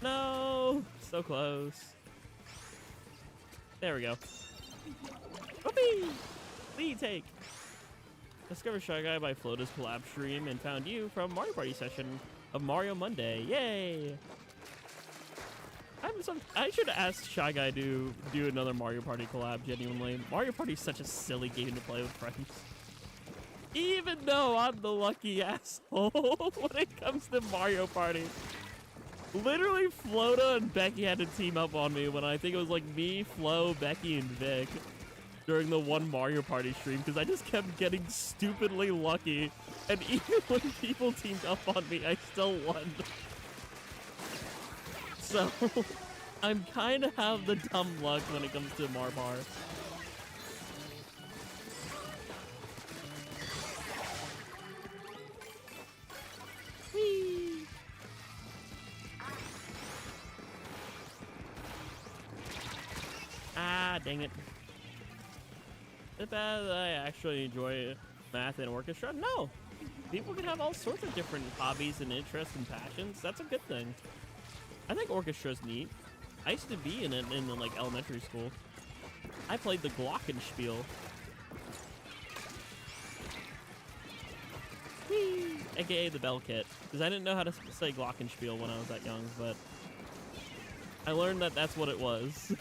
No! So close. There we go. Whoopee! Lead take! Discovered Shy Guy by Flota's collab stream and found you from Mario Party session of Mario Monday. Yay! I should ask Shy Guy to do another Mario Party collab, genuinely. Mario Party is such a silly game to play with friends. Even though I'm the lucky asshole when it comes to Mario Party. Literally, Flota and Becky had to team up on me when I think it was like me, Flo, Becky, and Vic during the one Mario Party stream, because I just kept getting stupidly lucky, and even when people teamed up on me, I still won. So, I'm kind of have the dumb luck when it comes to Marbar. Dang it. Is it bad that I actually enjoy math and orchestra? No. People can have all sorts of different hobbies and interests and passions. That's a good thing. I think orchestra's neat. I used to be in it in like elementary school. I played the glockenspiel. Whee! AKA the bell kit. Because I didn't know how to say glockenspiel when I was that young, but I learned that that's what it was.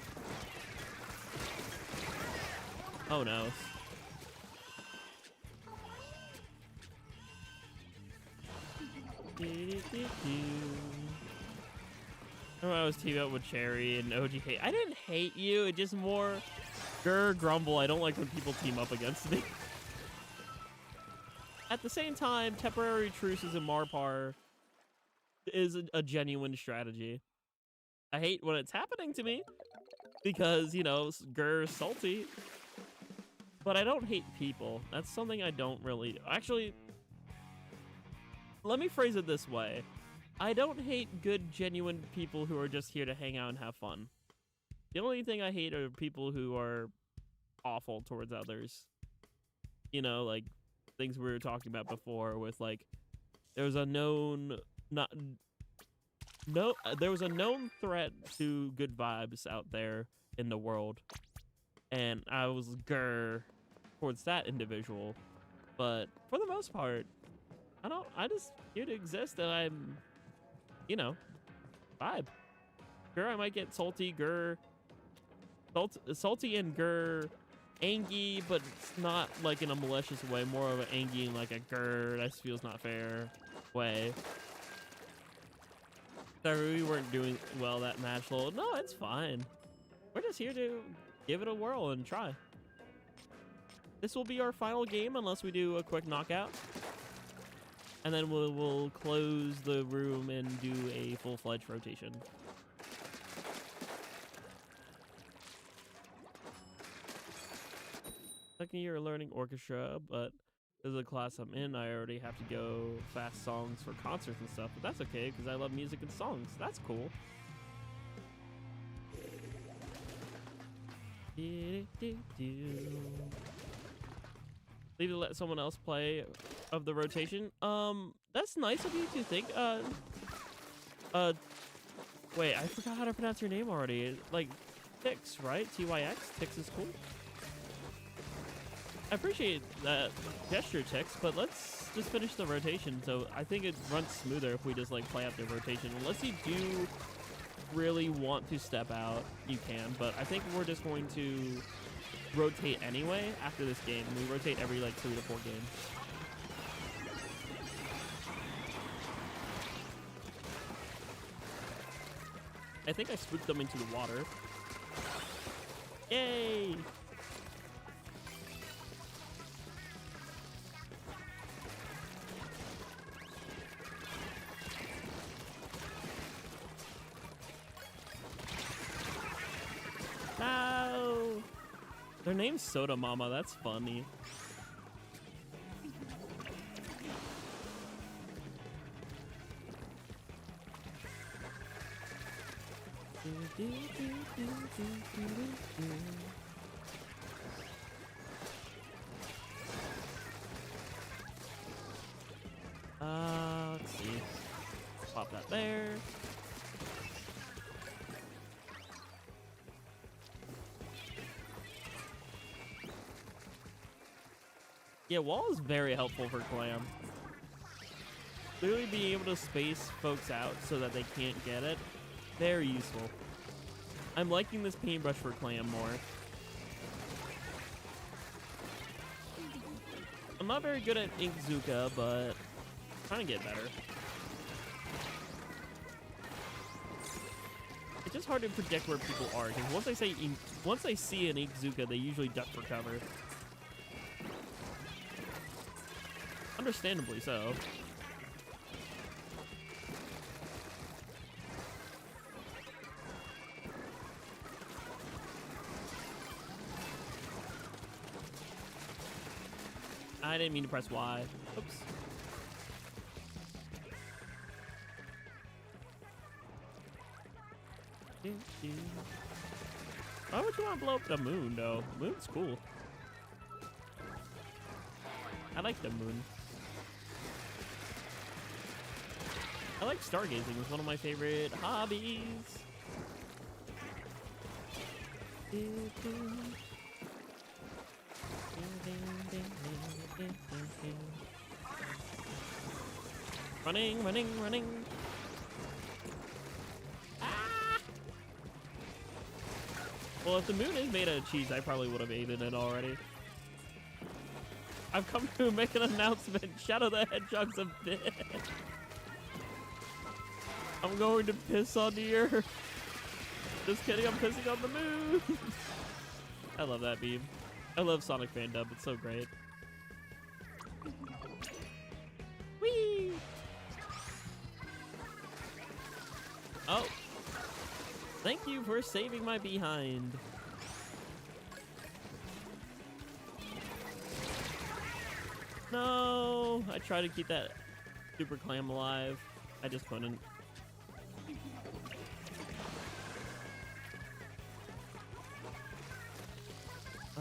Oh no. I was teaming up with Cherry and OG hate. I didn't hate you. It just more grumble. I don't like when people team up against me. At the same time, temporary truces in Marpar is a genuine strategy. I hate when it's happening to me because, you know, Grr's salty. But I don't hate people. That's something I don't really... Actually, let me phrase it this way. I don't hate good, genuine people who are just here to hang out and have fun. The only thing I hate are people who are awful towards others. You know, like things we were talking about before with like, there was a known threat to good vibes out there in the world. And I was grr towards that individual. But for the most part, I just here to exist and I'm, you know, vibe. Grr, I might get salty, salty and grr, angy, but it's not like in a malicious way, more of an angy and like a grr, that feels not fair way. Sorry, we weren't doing well that match, lol. No, it's fine. We're just here to give it a whirl and try. This will be our final game unless we do a quick knockout. And then we'll close the room and do a full-fledged rotation. Second year learning orchestra, but this is a class I'm in. I already have to go fast songs for concerts and stuff, but that's okay because I love music and songs. That's cool. Leave to let someone else play of the rotation. That's nice of you to think. Wait, I forgot how to pronounce your name already. Like, Tix, right? Tyx. Tix is cool. I appreciate that gesture, Tix, but let's just finish the rotation. So I think it runs smoother if we just like play out the rotation. Unless you do really want to step out, you can. But I think we're just going to rotate anyway after this game. We rotate every like 3 to 4 games. I think I spooked them into the water. Yay! No! Their name's Soda Mama. That's funny. Let's see. Pop that there. Yeah, wall is very helpful for Clam. Clearly being able to space folks out so that they can't get it, very useful. I'm liking this paintbrush for Clam more. I'm not very good at Inkzuka, but I'm trying to get better. It's just hard to predict where people are, because once they see an Inkzuka, they usually duck for cover. Understandably so. I didn't mean to press Y. Oops. Why would you want to blow up the moon, though? Moon's cool. I like the moon. I like stargazing. It's one of my favorite hobbies. Running, running, running. Ah! Well, if the moon is made out of cheese, I probably would have eaten it already. I've come to make an announcement. Shadow the Hedgehog's a bitch. I'm going to piss on the earth. Just kidding, I'm pissing on the moon. I love that meme. I love Sonic fandom. It's so great. Whee! Oh. Thank you for saving my behind. No, I tried to keep that super clam alive. I just couldn't.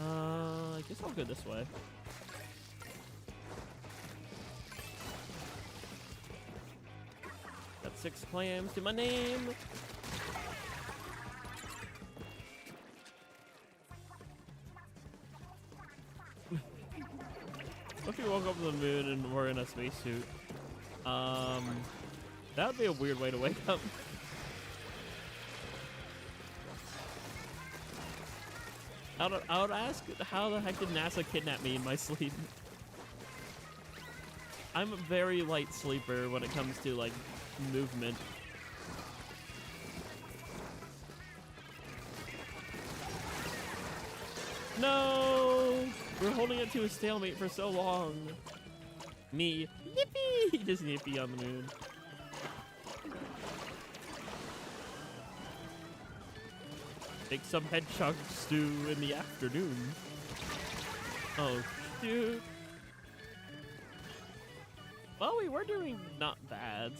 I guess I'll go this way. Got 6 clams to my name. What if you woke up to the moon and we're in a spacesuit? That would be a weird way to wake up. I would ask, how the heck did NASA kidnap me in my sleep? I'm a very light sleeper when it comes to, like, movement. No! We're holding it to a stalemate for so long. Me. Yippee! Just yippee on the moon. Make some hedgehog stew in the afternoon. Oh, shoot. Well, we were doing not bad.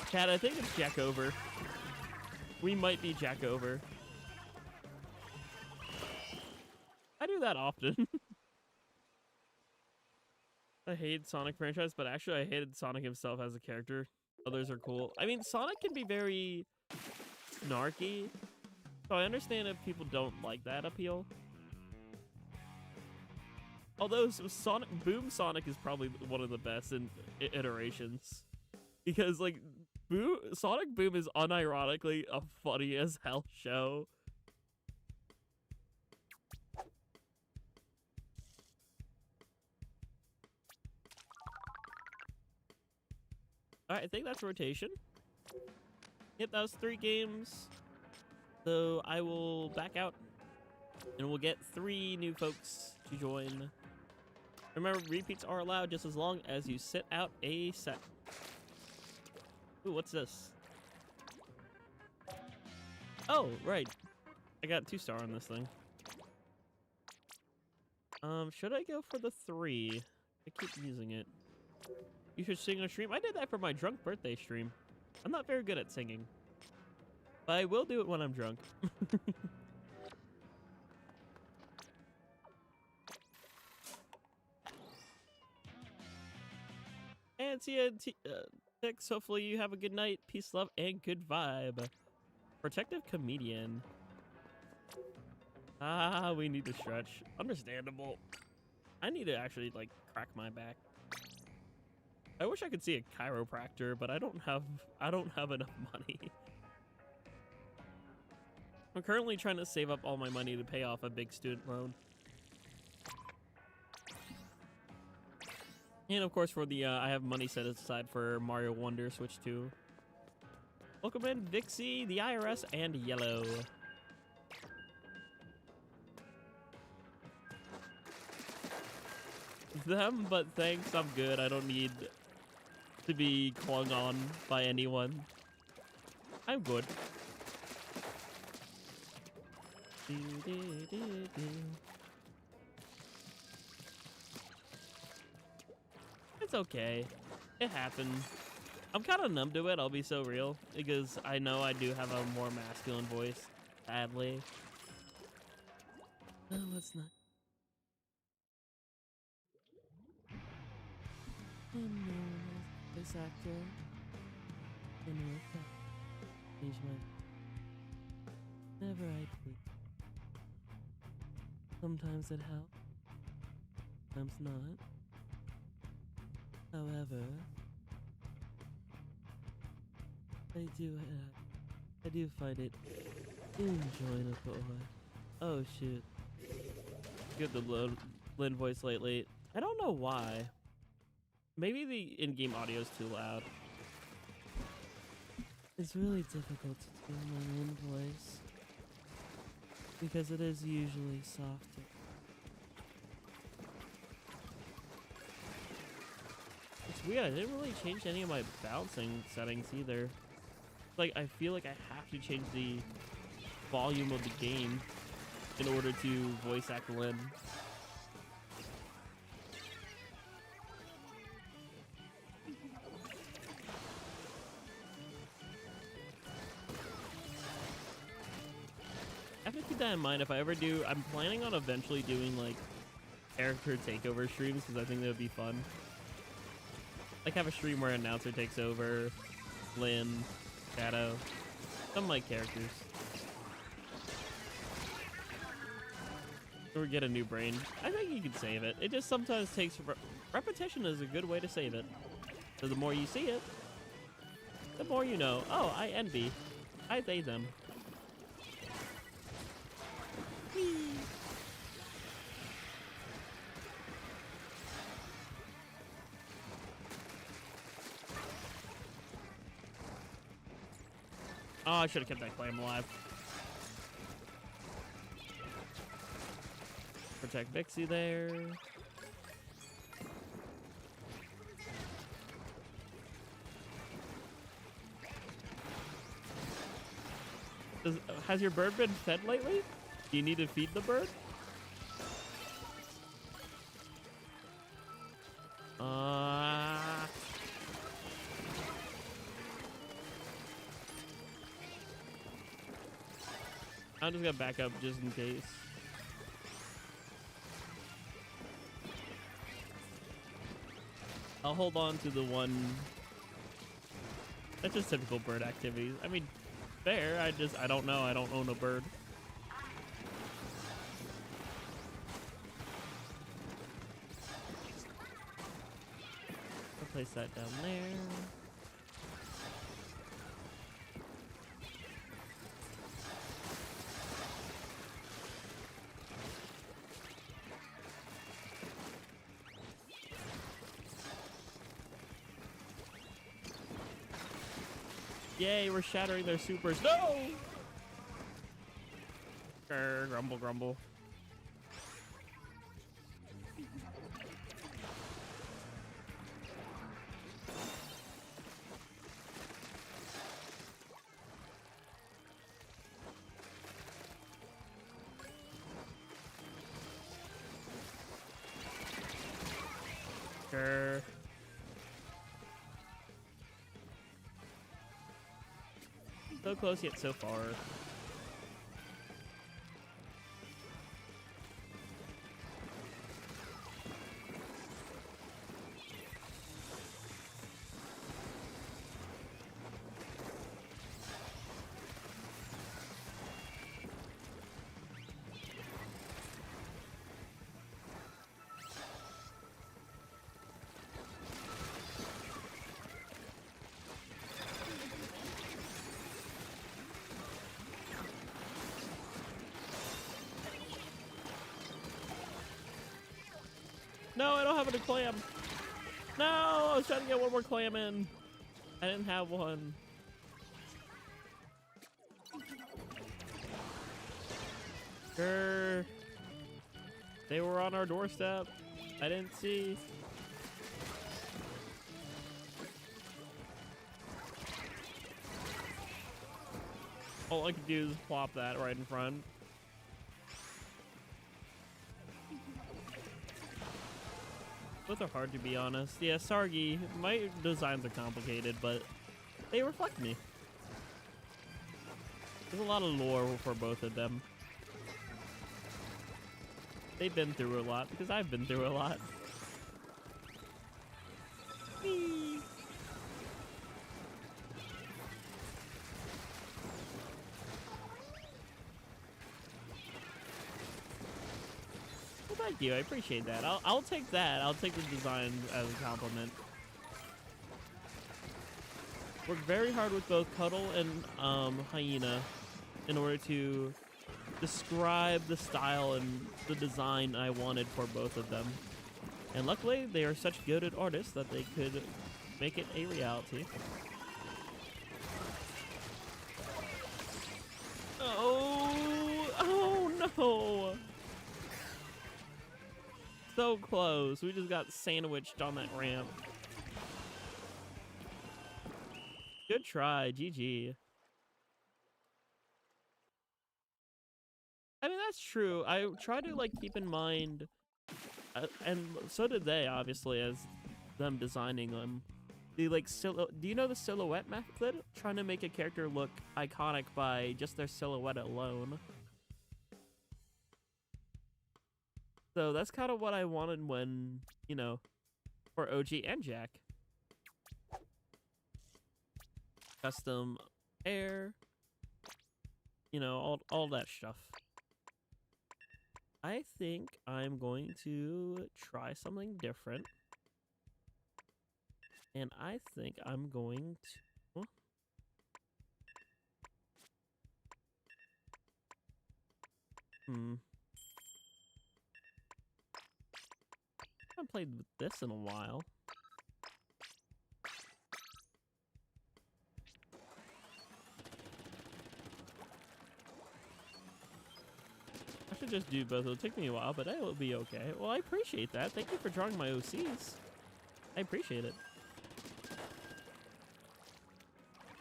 Chat, I think it's Jack over. We might be Jack over. I do that often. I hate Sonic franchise, but actually I hated Sonic himself as a character. Others are cool. I mean, Sonic can be very snarky, so I understand if people don't like that appeal. Although Sonic Boom Sonic is probably one of the best in iterations, because like Sonic Boom is unironically a funny as hell show. Alright, I think that's rotation. Yep, that was 3 games. So I will back out and we'll get 3 new folks to join. Remember, repeats are allowed just as long as you sit out a set. Ooh, what's this? Oh, right. I got 2-star on this thing. Should I go for the 3? I keep using it. You should sing on stream. I did that for my drunk birthday stream. I'm not very good at singing, but I will do it when I'm drunk. And see you, Tix. Hopefully you have a good night. Peace, love, and good vibe. Protective comedian. Ah, we need to stretch. Understandable. I need to actually, like, crack my back. I wish I could see a chiropractor, but I don't have enough money. I'm currently trying to save up all my money to pay off a big student loan. And of course for the, I have money set aside for Mario Wonder Switch 2. Welcome in, Vixie, the IRS, and Yellow. Them, but thanks, I'm good. I don't need to be clung on by anyone. I'm good. Do, do, do, do. It's okay. It happens. I'm kind of numb to it, I'll be so real, because I know I do have a more masculine voice, sadly. No, it's not. Unknown as voice actor. Change my never I please. Sometimes it helps, sometimes not. However, I do find it enjoyable. Oh shoot. Get the Lynn voice lately. I don't know why. Maybe the in-game audio is too loud. It's really difficult to do my Lynn voice because it is usually softer. It's weird, I didn't really change any of my bouncing settings either. Like, I feel like I have to change the volume of the game in order to voice act Lynn. I have to keep that in mind if I ever do. I'm planning on eventually doing like character takeover streams because I think that would be fun. Like have a stream where an announcer takes over, Lynn, Shadow, some of my characters. Or get a new brain. I think you can save it. It just sometimes takes repetition is a good way to save it. So the more you see it, the more you know. Oh, I envy. I they them. Whee. Oh, I should have kept that Clam alive. Protect Vixie there. Has your bird been fed lately? Do you need to feed the bird? I'm just gonna back up just in case. I'll hold on to the one. That's just typical bird activities. I mean, fair. I don't know. I don't own a bird. I'll place that down there. Yay, we're shattering their supers. No! Grr, grumble, grumble. Grr. So close yet so far. No, I don't have any clam. No, I was trying to get one more clam in. I didn't have one. Grr. They were on our doorstep. I didn't see. All I could do is plop that right in front. Both are hard to be honest. Yeah, Sargi, my designs are complicated, but they reflect me. There's a lot of lore for both of them. They've been through a lot because I've been through a lot. Whee! Well, thank you. I appreciate that. I'll take that. I'll take the design as a compliment. Worked very hard with both Cuddle and Hyena in order to describe the style and the design I wanted for both of them. And luckily, they are such goated artists that they could make it a reality. Oh no! So close. We just got sandwiched on that ramp. Good try, GG. I mean, that's true. I try to like keep in mind, and so did they, obviously, as them designing them. The like do you know the silhouette method? Trying to make a character look iconic by just their silhouette alone. So that's kind of what I wanted when, you know, for OG and Jack. Custom hair, you know, all that stuff. I think I'm going to try something different. And I think I'm going to... I haven't played with this in a while. I should just do both. It'll take me a while, but it'll be okay. Well, I appreciate that. Thank you for drawing my OCs. I appreciate it.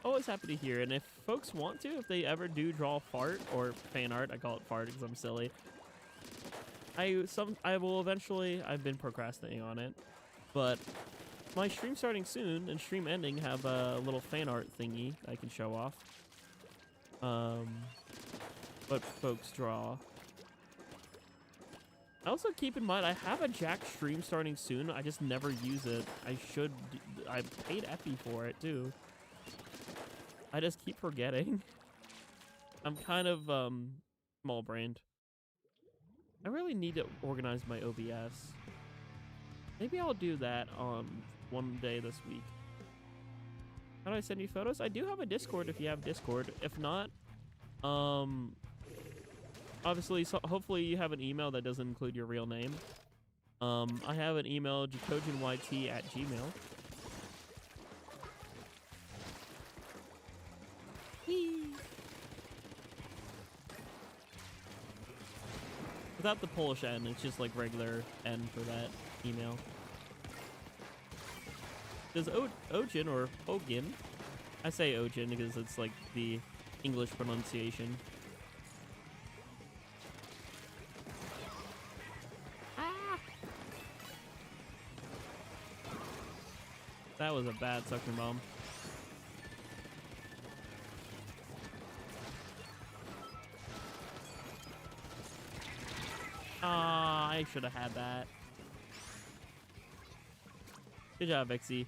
Always happy to hear. And if folks want to, if they ever do draw fart or fan art, I call it fart because I'm silly. I will eventually. I've been procrastinating on it, but my stream starting soon and stream ending have a little fan art thingy I can show off. What folks draw. Also keep in mind, I have a Jack stream starting soon. I just never use it. I paid Effie for it too. I just keep forgetting. I'm kind of small-brained. I really need to organize my OBS. Maybe I'll do that on one day this week. How do I send you photos? I do have a Discord if you have Discord. If not, obviously, so hopefully you have an email that doesn't include your real name. I have an email, jackogieny@gmail.com. Without the Polish N, it's just like regular N for that email. Does Ojin or Ogin? I say Ojin because it's like the English pronunciation. That was a bad suction bomb. Ah, I should have had that. Good job, Vixie.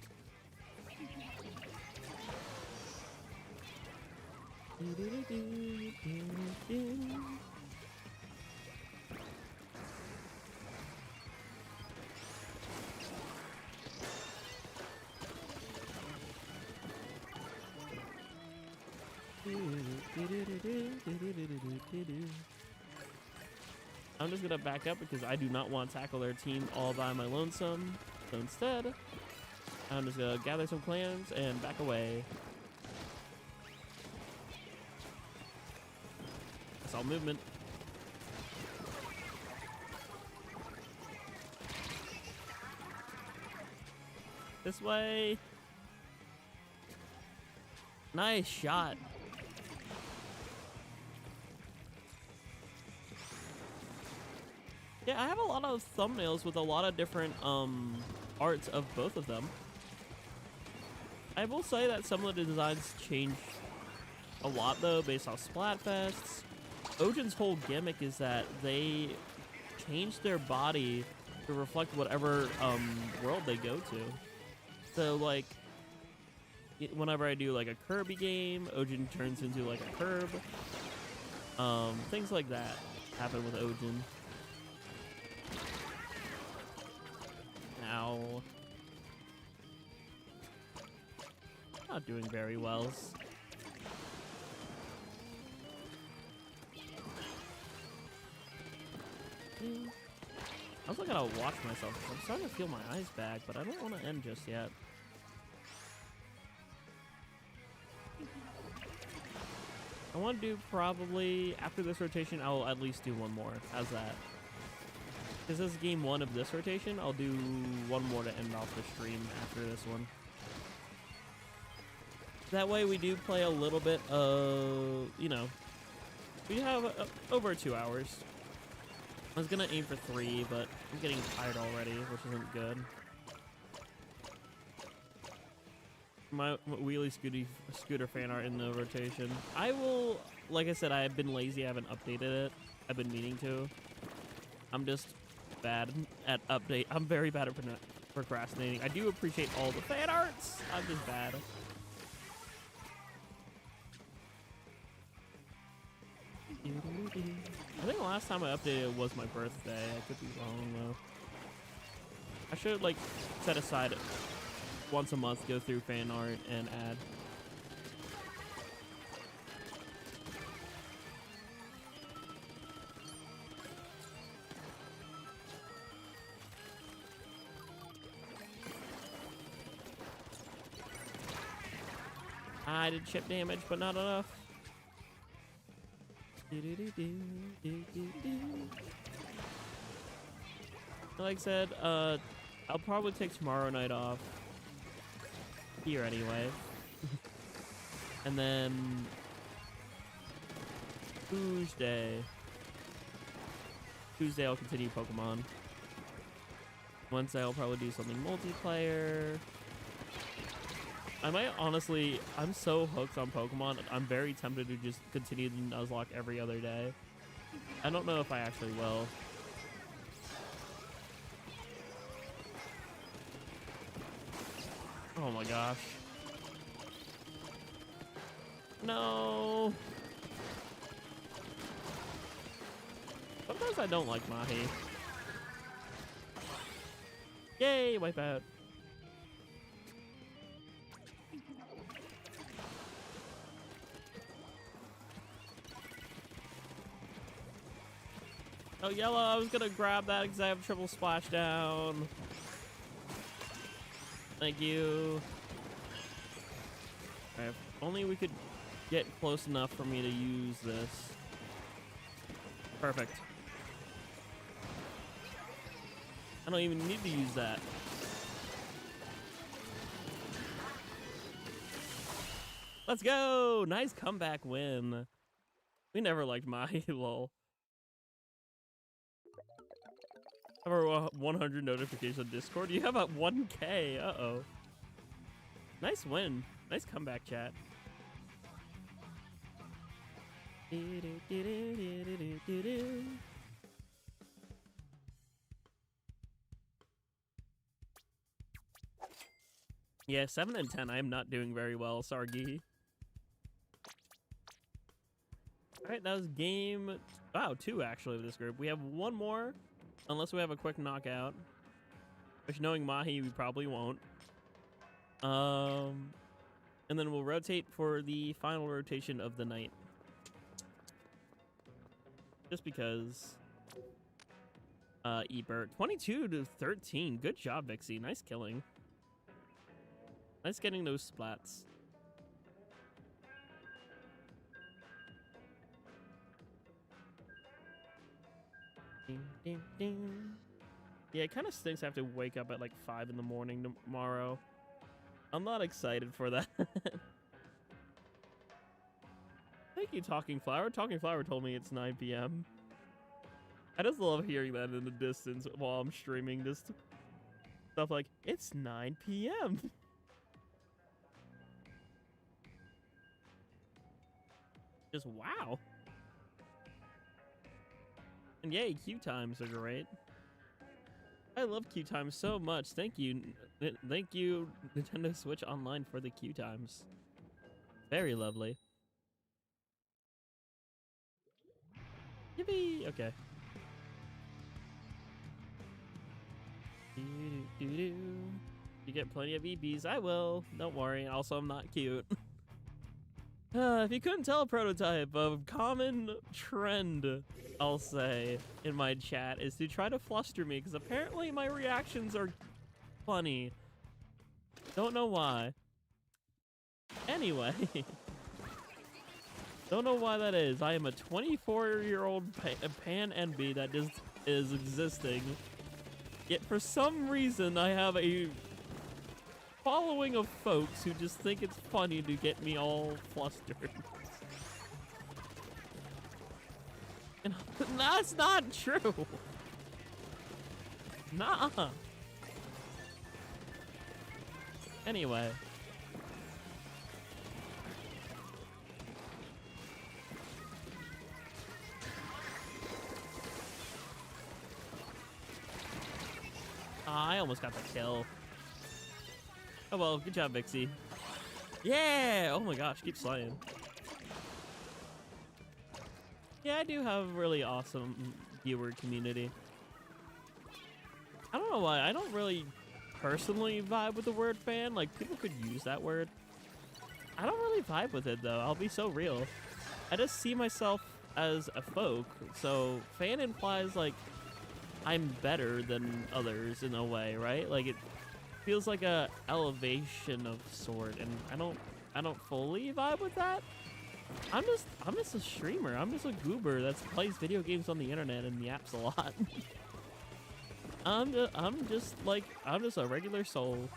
I'm just gonna back up because I do not want to tackle their team all by my lonesome. So instead, I'm just gonna gather some clans and back away. That's all movement. This way. Nice shot. Yeah, I have a lot of thumbnails with a lot of different arts of both of them. I will say that some of the designs change a lot though based off Splatfests. Ogen's whole gimmick is that they change their body to reflect whatever world they go to. So like whenever I do like a Kirby game, Ogen turns into like a Curb. Things like that happen with Ogen. Ow. Not doing very well. I also gotta watch myself. I'm starting to feel my eyes back, but I don't want to end just yet. I want to do probably, after this rotation, I'll at least do one more. How's that? Because this is game 1 of this rotation, I'll do one more to end off the stream after this one. That way we do play a little bit of, you know, we have over 2 hours. I was gonna aim for 3, but I'm getting tired already, which isn't good. My wheelie scooter fan art in the rotation. I will, like I said, I've been lazy. I haven't updated it. I've been meaning to. I'm just bad at update. I'm very bad at procrastinating. I do appreciate all the fan arts. I'm just bad. I think the last time I updated it was my birthday. I could be wrong though. I should like set aside once a month, go through fan art and add. I did chip damage, but not enough. Like I said, I'll probably take tomorrow night off. Here anyway. And then Tuesday I'll continue Pokemon. Wednesday I'll probably do something multiplayer. I might honestly, I'm so hooked on Pokemon, I'm very tempted to just continue the Nuzlocke every other day. I don't know if I actually will. Oh my gosh. No. Sometimes I don't like Mahi. Yay, wipe out. Oh, yellow, I was gonna grab that because I have triple splashdown. Thank you. Alright, if only we could get close enough for me to use this. Perfect. I don't even need to use that. Let's go! Nice comeback win. We never liked Mahi, lol. Have our 100 notifications on Discord. You have a 1K. Uh-oh. Nice win. Nice comeback, chat. Yeah, 7 and 10. I am not doing very well, Sargi. Alright, that was game... Wow, 2 actually of this group. We have one more. Unless we have a quick knockout. Which, knowing Mahi, we probably won't. And then we'll rotate for the final rotation of the night. Just because. Ebert. 22 to 13. Good job, Vixie. Nice killing. Nice getting those splats. Ding, ding, ding. Yeah, it kind of stinks I have to wake up at like 5 in the morning tomorrow. I'm not excited for that. Thank you, Talking Flower. Talking Flower told me it's 9 p.m. I just love hearing that in the distance while I'm streaming. Just stuff like, it's 9 p.m. Just wow. And yay, queue times are great. I love queue times so much. Thank you, Nintendo Switch Online, for the queue times. Very lovely. Yippee! Okay. You get plenty of EBs. I will. Don't worry. Also, I'm not cute. If you couldn't tell, Prototype, a common trend, I'll say, in my chat is to try to fluster me, because apparently my reactions are funny. Don't know why. Anyway. Don't know why that is. I am a 24-year-old pan NB that just is existing. Yet for some reason, I have a following of folks who just think it's funny to get me all flustered. And that's not true. Nah. Anyway. I almost got the kill. Oh well, good job, Vixie. Yeah! Oh my gosh, keep slaying. Yeah, I do have a really awesome viewer community. I don't know why. I don't really personally vibe with the word fan. Like, people could use that word. I don't really vibe with it, though. I'll be so real. I just see myself as a folk. So, fan implies, like, I'm better than others in a way, right? Like, it feels like a elevation of sort, and I don't fully vibe with that. I'm just a streamer. I'm just a goober that plays video games on the internet and yaps a lot. I'm just a regular soul.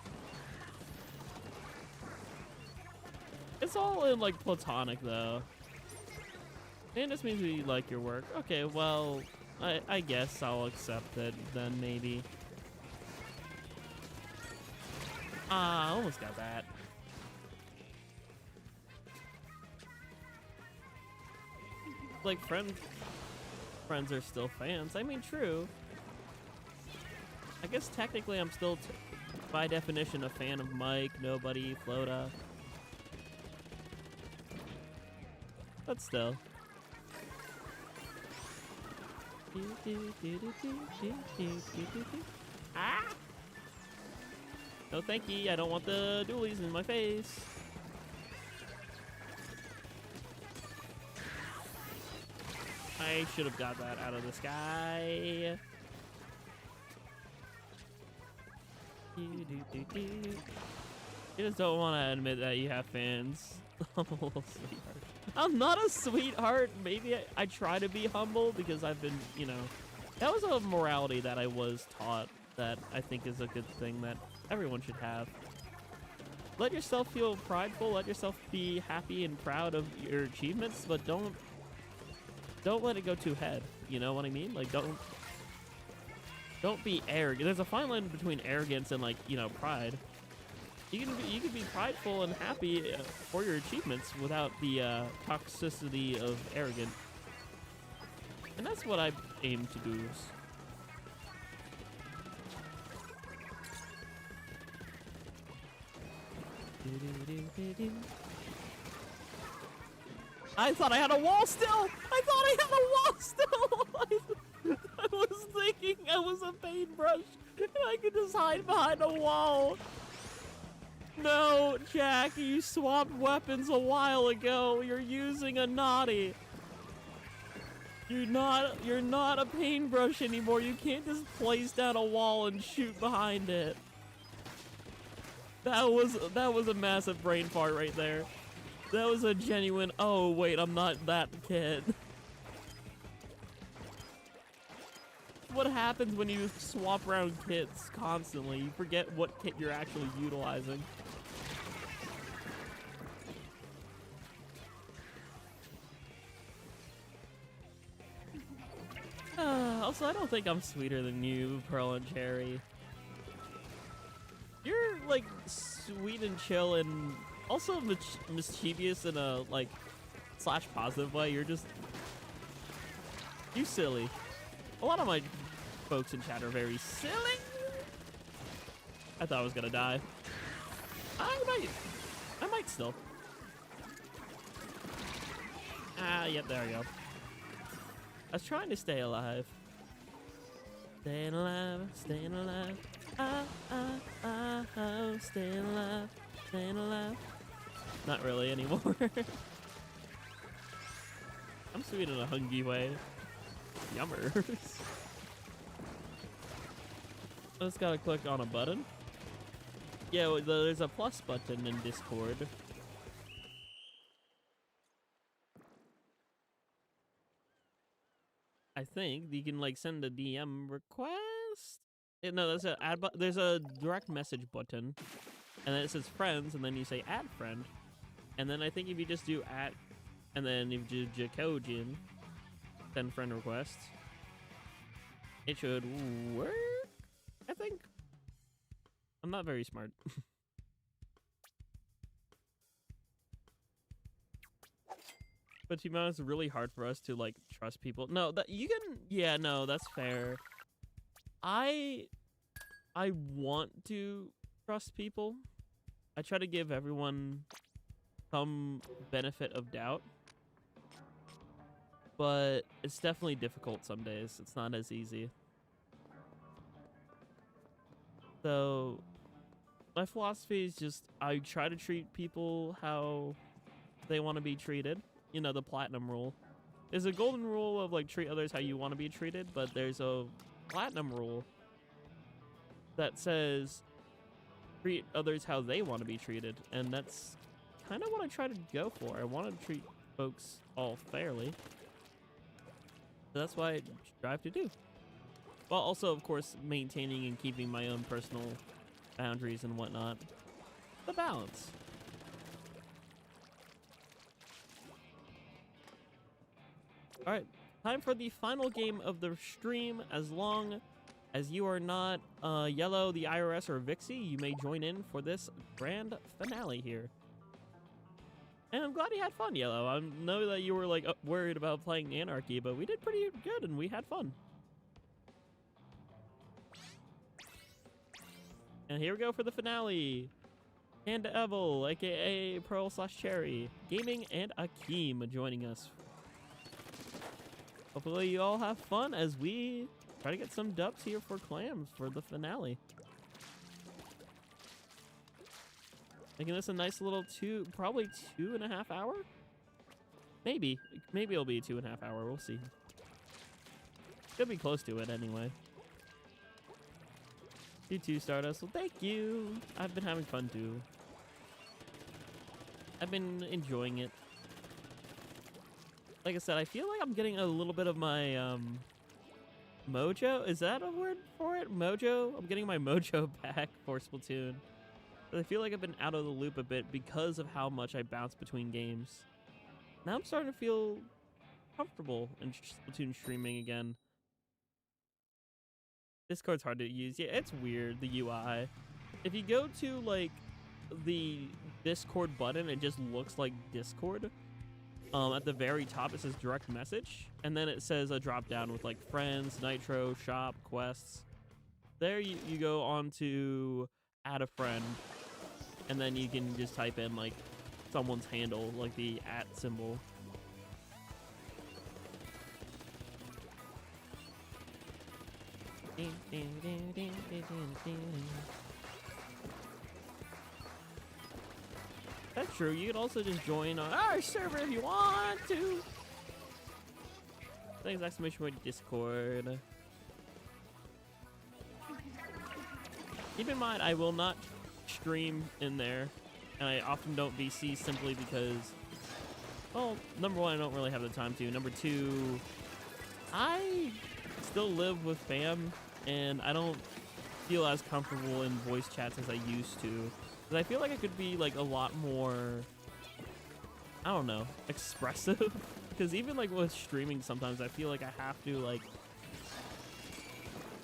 It's all in like platonic though. And this means we like your work. Okay, well, I guess I'll accept it then maybe. Ah, I almost got that. Like friends are still fans. I mean, true. I guess technically I'm still, by definition, a fan of Mike, Nobody, Flota. But still. Ah! No thank you, I don't want the dualies in my face. I should have got that out of the sky. You just don't want to admit that you have fans. I'm a little sweetheart. I'm not a sweetheart. Maybe I try to be humble because I've been, you know, that was a morality that I was taught that I think is a good thing that everyone should have. Let yourself feel prideful. Let yourself be happy and proud of your achievements, but don't let it go too head. You know what I mean? Like, don't be arrogant. There's a fine line between arrogance and, like, you know, pride. You can be prideful and happy for your achievements without the toxicity of arrogant. And that's what I aim to do. I thought I had a wall still! I thought I had a wall still! I was thinking I was a paintbrush and I could just hide behind a wall. No, Jack, you swapped weapons a while ago. You're using a naughty. You're not a paintbrush anymore. You can't just place down a wall and shoot behind it. That was a massive brain fart right there. That was a genuine, oh wait, I'm not that kid. What happens when you swap around kits constantly? You forget what kit you're actually utilizing. Also, I don't think I'm sweeter than you, Pearl and Cherry. You're like sweet and chill and also mischievous in a like / positive way. You're just you silly. A lot of my folks in chat are very silly. I thought I was gonna die. I might still. Ah, yep, there we go. I was trying to stay alive. Staying alive, staying alive. Oh, staying alive, staying alive. Not really anymore. I'm sweet in a hungry way. Yummers. I just gotta click on a button. Yeah, well, there's a plus button in Discord. I think you can like send a DM request. No, there's a there's a direct message button, and then it says friends, and then you say add friend, and then I think if you just do add, and then if you do Jackogień, send friend request, it should work. I think. I'm not very smart. But to be honest, it's really hard for us to like trust people. No, that you can. Yeah, no, that's fair. I want to trust people. I try to give everyone some benefit of doubt, but it's definitely difficult some days. It's not as easy. So my philosophy is just I try to treat people how they want to be treated. You know, the platinum rule. There's a golden rule of like treat others how you want to be treated, but there's a platinum rule that says treat others how they want to be treated, and that's kind of what I try to go for. I want to treat folks all fairly. So that's what I strive to do. While also, of course, maintaining and keeping my own personal boundaries and whatnot. The balance. Alright, time for the final game of the stream. As long as you are not Yellow, the IRS, or Vixie, you may join in for this grand finale here. And I'm glad you had fun, Yellow. I know that you were like worried about playing Anarchy, but we did pretty good and we had fun. And here we go for the finale. And Evil, aka Pearl/Cherry, Gaming, and Akeem joining us. Hopefully you all have fun as we try to get some dubs here for Clam for the finale. Making this a nice little probably 2.5 hour? Maybe it'll be a 2.5 hour, we'll see. Could be close to it anyway. You too, Stardust. Well, thank you. I've been having fun too. I've been enjoying it. Like I said, I feel like I'm getting a little bit of my mojo. Is that a word for it? Mojo? I'm getting my mojo back for Splatoon. But I feel like I've been out of the loop a bit because of how much I bounce between games. Now I'm starting to feel comfortable in Splatoon streaming again. Discord's hard to use. Yeah, it's weird, the UI. If you go to like the Discord button, it just looks like Discord. At the very top, it says direct message, and then it says a drop down with like friends, nitro, shop, quests. There you go on to add a friend, and then you can just type in like someone's handle, like the @ symbol. That's true. You could also just join our server if you want to. Thanks, ! Discord. Keep in mind, I will not stream in there, and I often don't VC simply because, well, number one, I don't really have the time to. Number two, I still live with fam, and I don't feel as comfortable in voice chats as I used to. I feel like I could be like a lot more, I don't know, expressive. Because even like with streaming, sometimes I feel like I have to like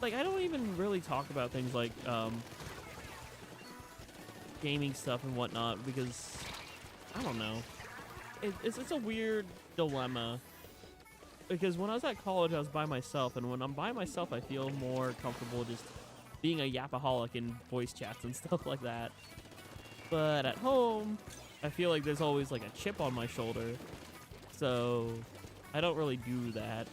like, I don't even really talk about things like gaming stuff and whatnot because I don't know. It's a weird dilemma because when I was at college, I was by myself, and when I'm by myself, I feel more comfortable just being a yapaholic in voice chats and stuff like that. But at home, I feel like there's always like a chip on my shoulder, so I don't really do that.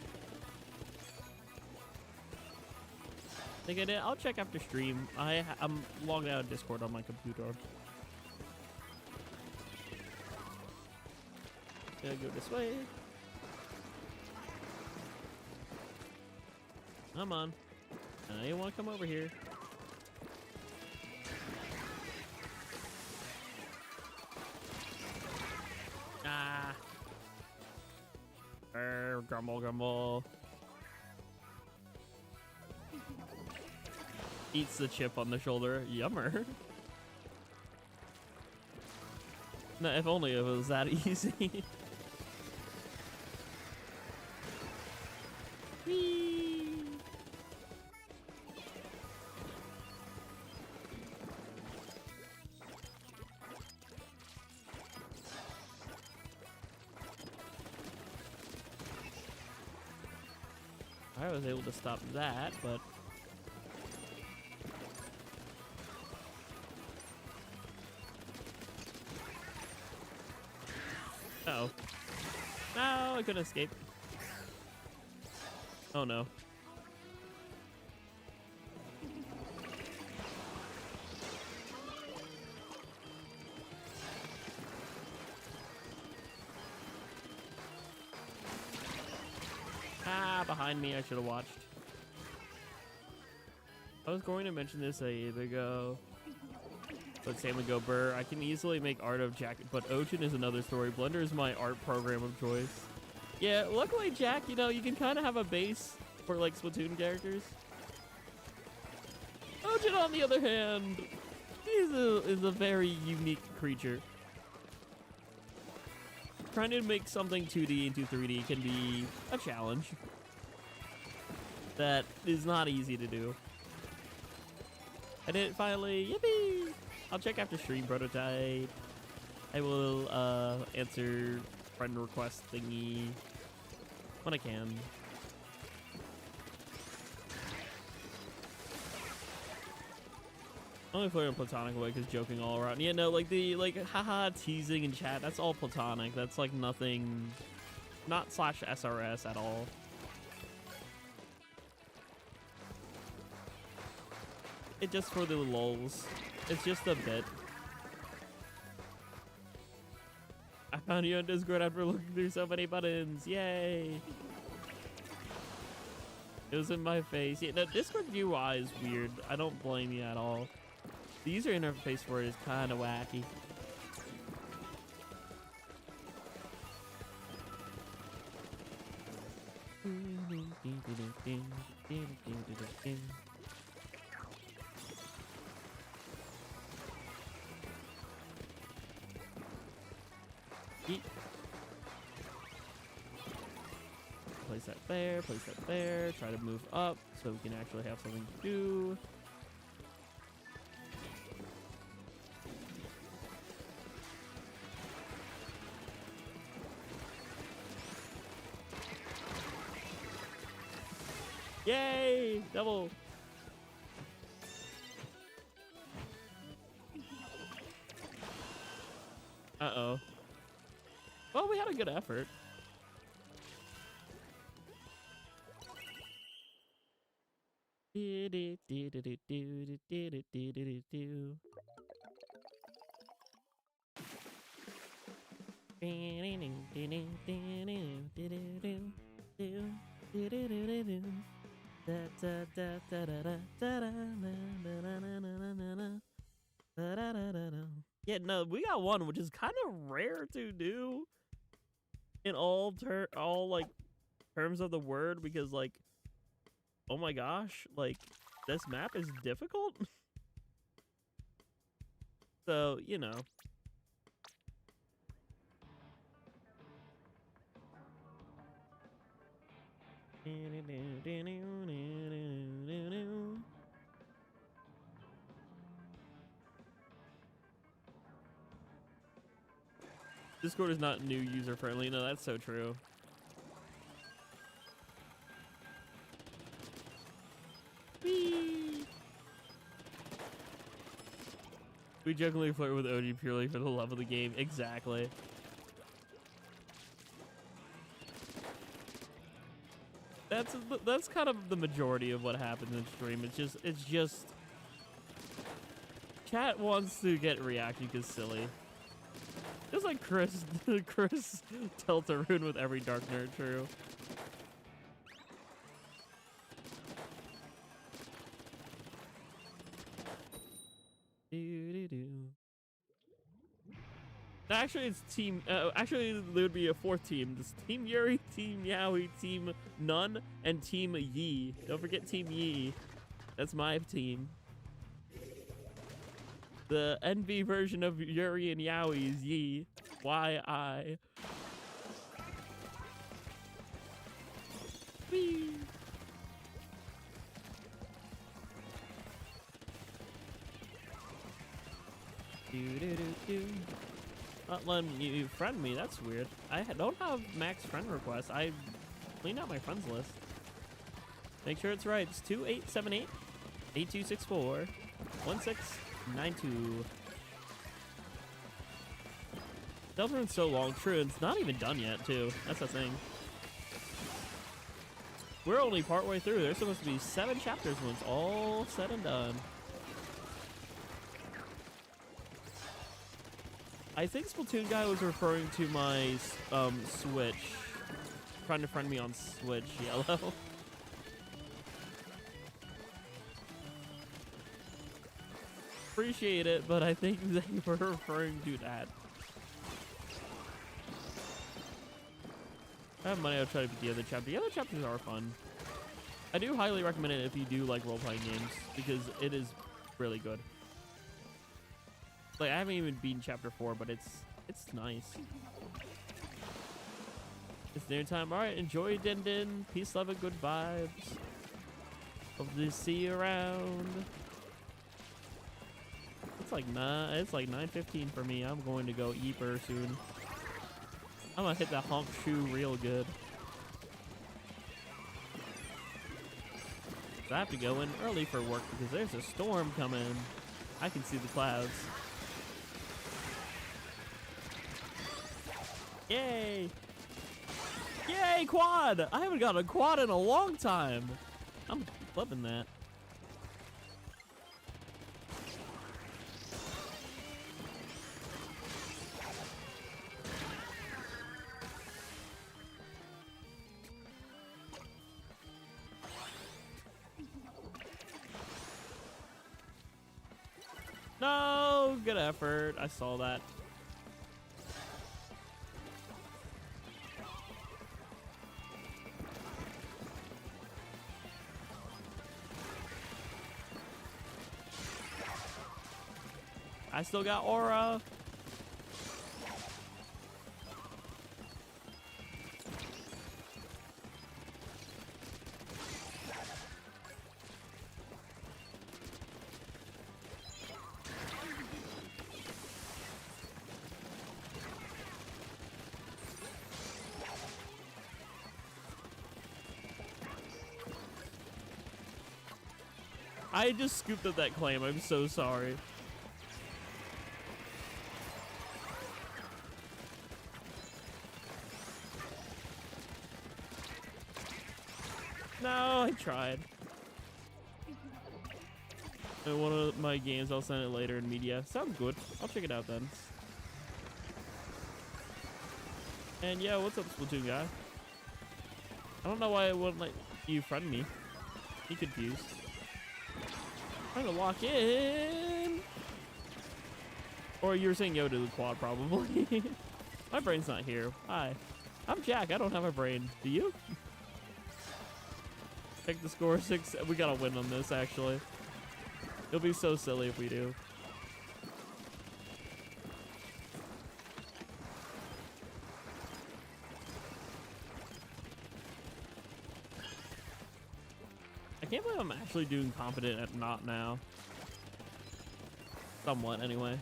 Think I did. I'll check after stream. I'm logged out of Discord on my computer. Gotta go this way. Come on. I want to come over here. Ah. Grumble, grumble. Eats the chip on the shoulder. Yummer. No, if only it was that easy. Whee! I was able to stop that, but uh-oh. No, I couldn't escape. Oh no. Ah, behind me, I should have watched. I was going to mention this a year ago, but Sam would go, Burr, I can easily make art of Jack, but Ocean is another story. Blender is my art program of choice. Yeah, luckily, Jack, you know, you can kind of have a base for, like, Splatoon characters. Ocean, on the other hand, is a very unique creature. Trying to make something 2D into 3D can be a challenge. That is not easy to do. I did it finally. Yippee! I'll check after stream prototype. I will answer friend request thingy when I can. I only play in platonic way because joking all around. Yeah, no, like the haha teasing in chat. That's all platonic. That's like nothing, not slash SRS at all. It just for the lulz. It's just a bit. I found you on Discord after looking through so many buttons. Yay! It was in my face. Yeah, no, Discord UI is weird. I don't blame you at all. The user interface for it is kind of wacky. Yeet. Place that there, place that there. Try to move up so we can actually have something to do. Yay! Double! Uh-oh. Well, we had a good effort. Yeah, no, we got one, which is kind of rare to do in all like terms of the word, because like, oh my gosh, like this map is difficult. So, you know. Discord is not new user friendly. No, that's so true. Whee! We jokingly flirt with OG purely for the love of the game. Exactly. That's kind of the majority of what happens in stream. It's just chat wants to get reaction because silly. Just like Chris Deltarune with every dark nerd true. Actually, it's team. Actually, there would be a fourth team. This Team Yuri, Team Yaoi, Team Nun, and Team Yi. Don't forget Team Yi. That's my team. The NB version of Yuri and Yaoi is Yi. Y-I. Whee! Do-do-do-do. Not letting you friend me, that's weird. I don't have max friend requests. I cleaned out my friends list. Make sure it's right. It's 2878 8264 1692. Deltarune's so long, true, and it's not even done yet, too. That's the thing. We're only partway through. There's supposed to be 7 chapters when it's all said and done. I think Splatoon guy was referring to my Switch. Trying to friend me on Switch, yellow. Appreciate it, but I think they were referring to that. If I have money, I'll try to beat the other chapter. The other chapters are fun. I do highly recommend it if you do like role-playing games, because it is really good. Like, I haven't even beaten chapter 4, but it's nice. It's dinner time. All right, enjoy Din Din. Peace, love, and good vibes. Hope to see you around. It's like 9:15 for me. I'm going to go eat her soon. I'm gonna hit that honk shoe real good. So I have to go in early for work because there's a storm coming. I can see the clouds. Yay! Yay, quad! I haven't got a quad in a long time. I'm loving that. No, good effort. I saw that. I still got aura. I just scooped up that claim. I'm so sorry. No, I tried. In one of my games, I'll send it later in media. Sounds good. I'll check it out then. And yeah, what's up, Splatoon guy? I don't know why it wouldn't let you friend me. You confused. Trying to lock in. Or you were saying yo to the quad, probably. My brain's not here. Hi. I'm Jack. I don't have a brain. Do you? Take the score 6. We gotta win on this, actually. It'll be so silly if we do. I can't believe I'm actually doing competent at not now. Somewhat, anyway.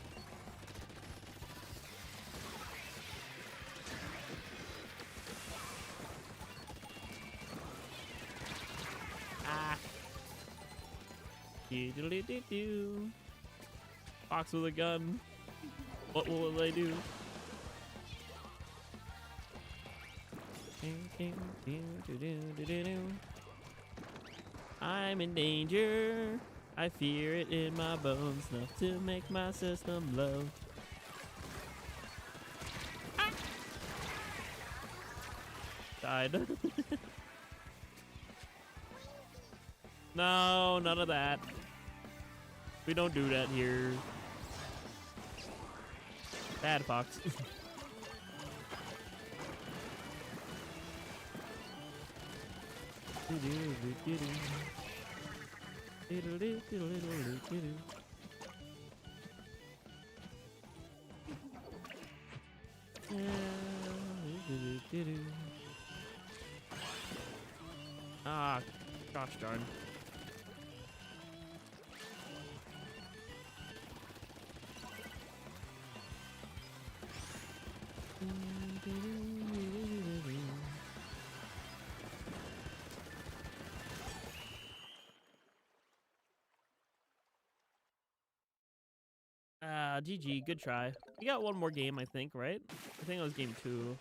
Do. Fox with a gun. What will they do? I'm in danger. I fear it in my bones, enough to make my system blow. Ah! Died. No, none of that. We don't do that here. Bad Fox. Ah, gosh darn. GG, good try. We got one more game, I think, right? I think it was game 2.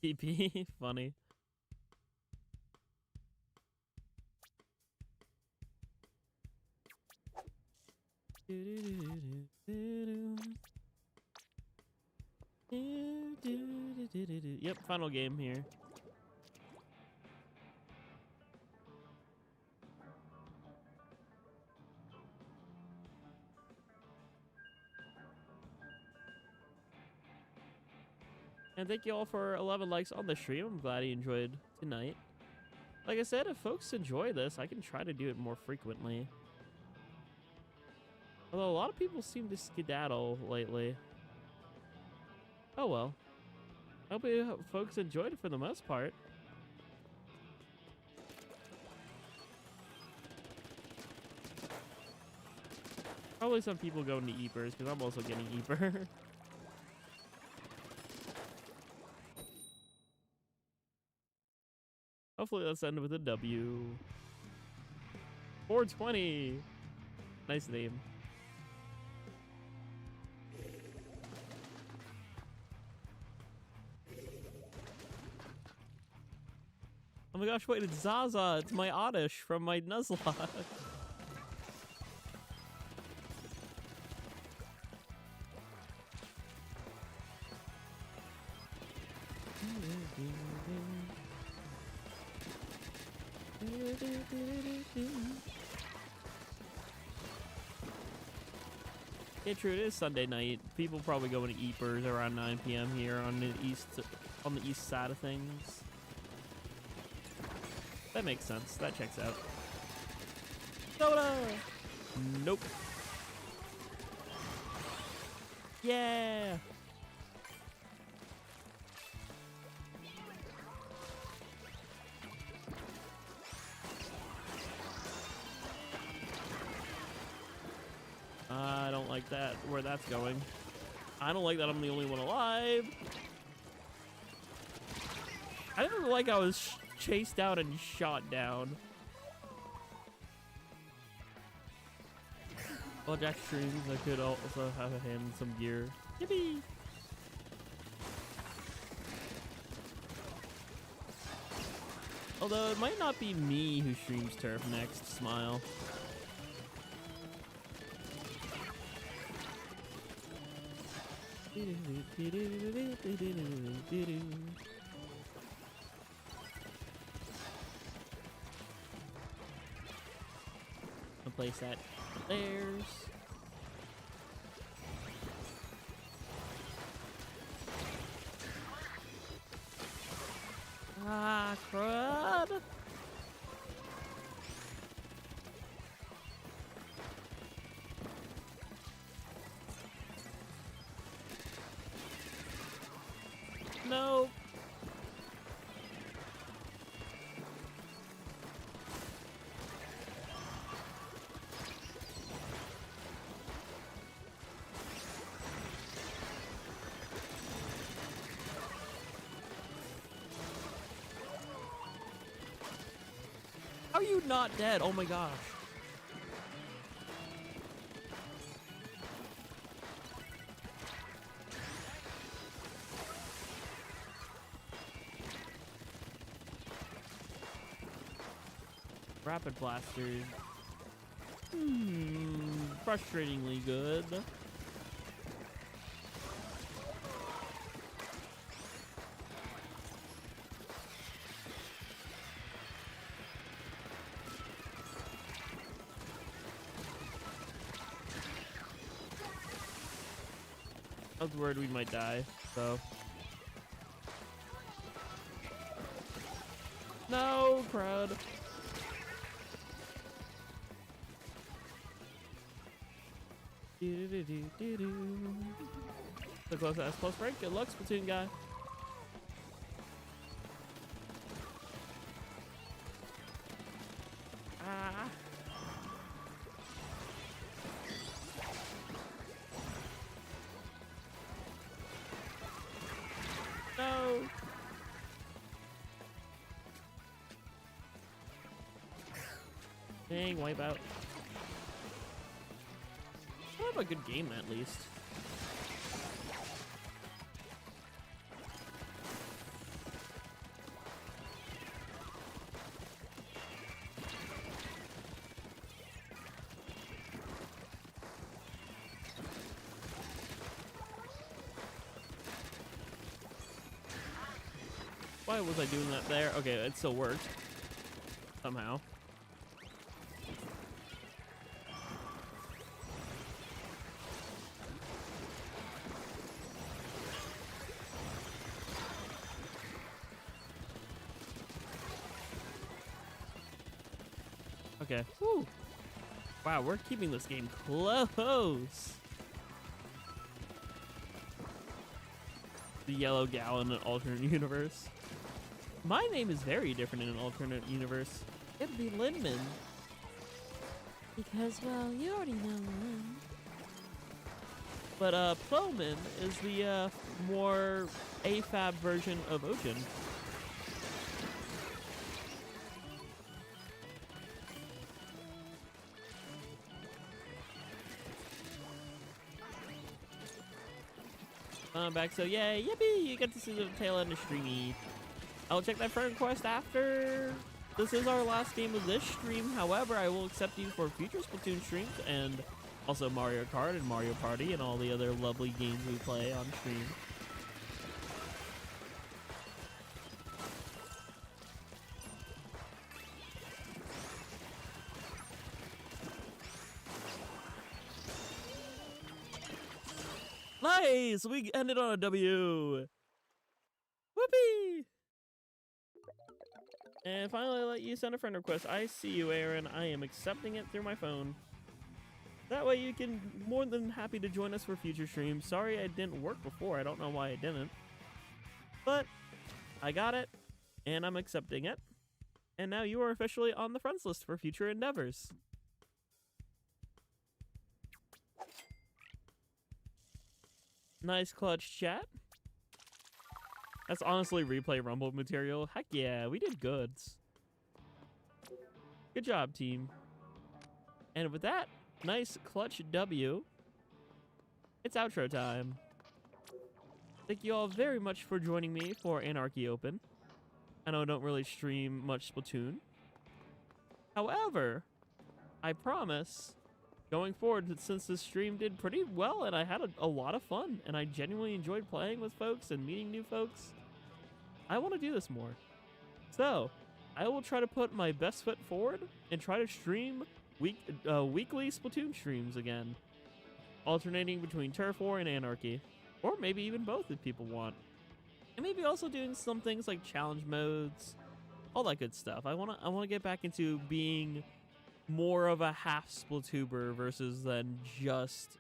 TP, funny. Yep, final game here. And thank you all for 11 likes on the stream. I'm glad you enjoyed tonight. Like I said, if folks enjoy this, I can try to do it more frequently. Although a lot of people seem to skedaddle lately. Oh well. I hope you folks enjoyed it for the most part. Probably some people going to Eepers, because I'm also getting Eeper. Hopefully let's end with a W. 420! Nice name. Oh my gosh, wait, it's Zaza. It's my Oddish from my Nuzlocke. Yeah, true. It is Sunday night. People probably going to Eepers around 9 p.m. here on the east side of things. That makes sense. That checks out. Soda! Nope. Yeah! I don't like that, where that's going. I don't like that I'm the only one alive. I didn't like I was chased out and shot down. While Jack streams, I could also have him some gear. Yippee! Although it might not be me who streams Turf next. Smile. I'll place that there's. Ah, crud. No. are you not dead? Oh my gosh. Rapid blasters. Frustratingly good. I was worried we might die, so. No, crowd. So close to S plus break. Good luck, Splatoon guy. Ah. No. Dang, wipe out. Have a good game at least. Why was I doing that there? Okay, it still worked. Somehow. Okay. Woo. Wow, we're keeping this game close. The yellow gal in an alternate universe. My name is very different in an alternate universe. It'd be Linman. Because, well, you already know Lin. But, Plowman is the, more AFAB version of Ocean. I'm back, so yay, yippee! You get to see the tail end of Streamy. I'll check that friend request after. This is our last game of this stream. However, I will accept you for future Splatoon streams and also Mario Kart and Mario Party and all the other lovely games we play on stream. Nice! We ended on a W. Whoopee! And finally, I let you send a friend request. I see you, Aaron. I am accepting it through my phone. That way you can more than happy to join us for future streams. Sorry it didn't work before. I don't know why it didn't. But I got it, and I'm accepting it. And now you are officially on the friends list for future endeavors. Nice clutch chat. That's honestly replay Rumble material. Heck yeah, we did goods. Good job, team. And with that, nice clutch W. It's outro time. Thank you all very much for joining me for Anarchy Open. I know I don't really stream much Splatoon. However, I promise, going forward, since this stream did pretty well and I had a lot of fun and I genuinely enjoyed playing with folks and meeting new folks, I want to do this more. So, I will try to put my best foot forward and try to stream weekly Splatoon streams again, alternating between Turf War and Anarchy, or maybe even both if people want. And maybe also doing some things like challenge modes, all that good stuff. I wanna get back into being more of a half Splatuber versus than just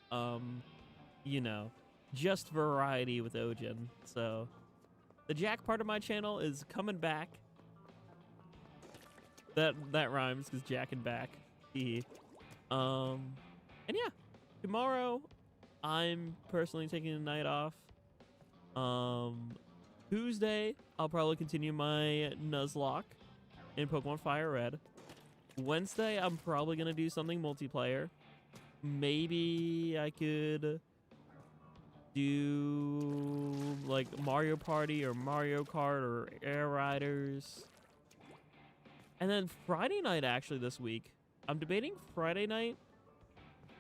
you know, just variety with Ojin. So the Jack part of my channel is coming back. That rhymes because Jack and back. And yeah, tomorrow I'm personally taking the night off. Tuesday I'll probably continue my Nuzlocke in Pokemon Fire Red. Wednesday, I'm probably gonna do something multiplayer. Maybe I could do like Mario Party or Mario Kart or Air Riders. And then Friday night, actually, this week, I'm debating Friday night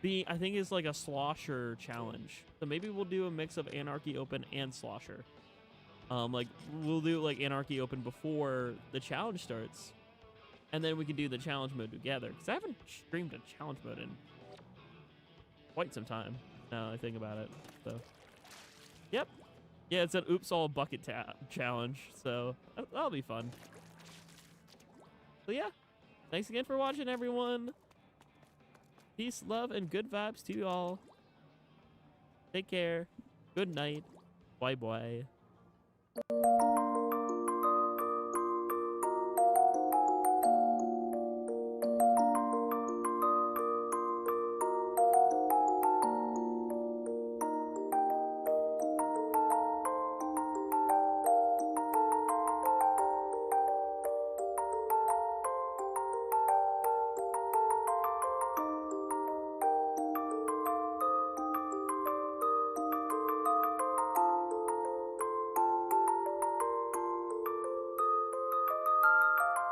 being, I think, is like a slosher challenge. So maybe we'll do a mix of Anarchy Open and slosher. Like we'll do like Anarchy Open before the challenge starts, and then we can do the challenge mode together. Because I haven't streamed a challenge mode in quite some time. Now that I think about it. So, yep, yeah, it's an oops all bucket challenge. So that'll be fun. So yeah, thanks again for watching, everyone. Peace, love, and good vibes to you all. Take care. Good night. Bye bye.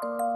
You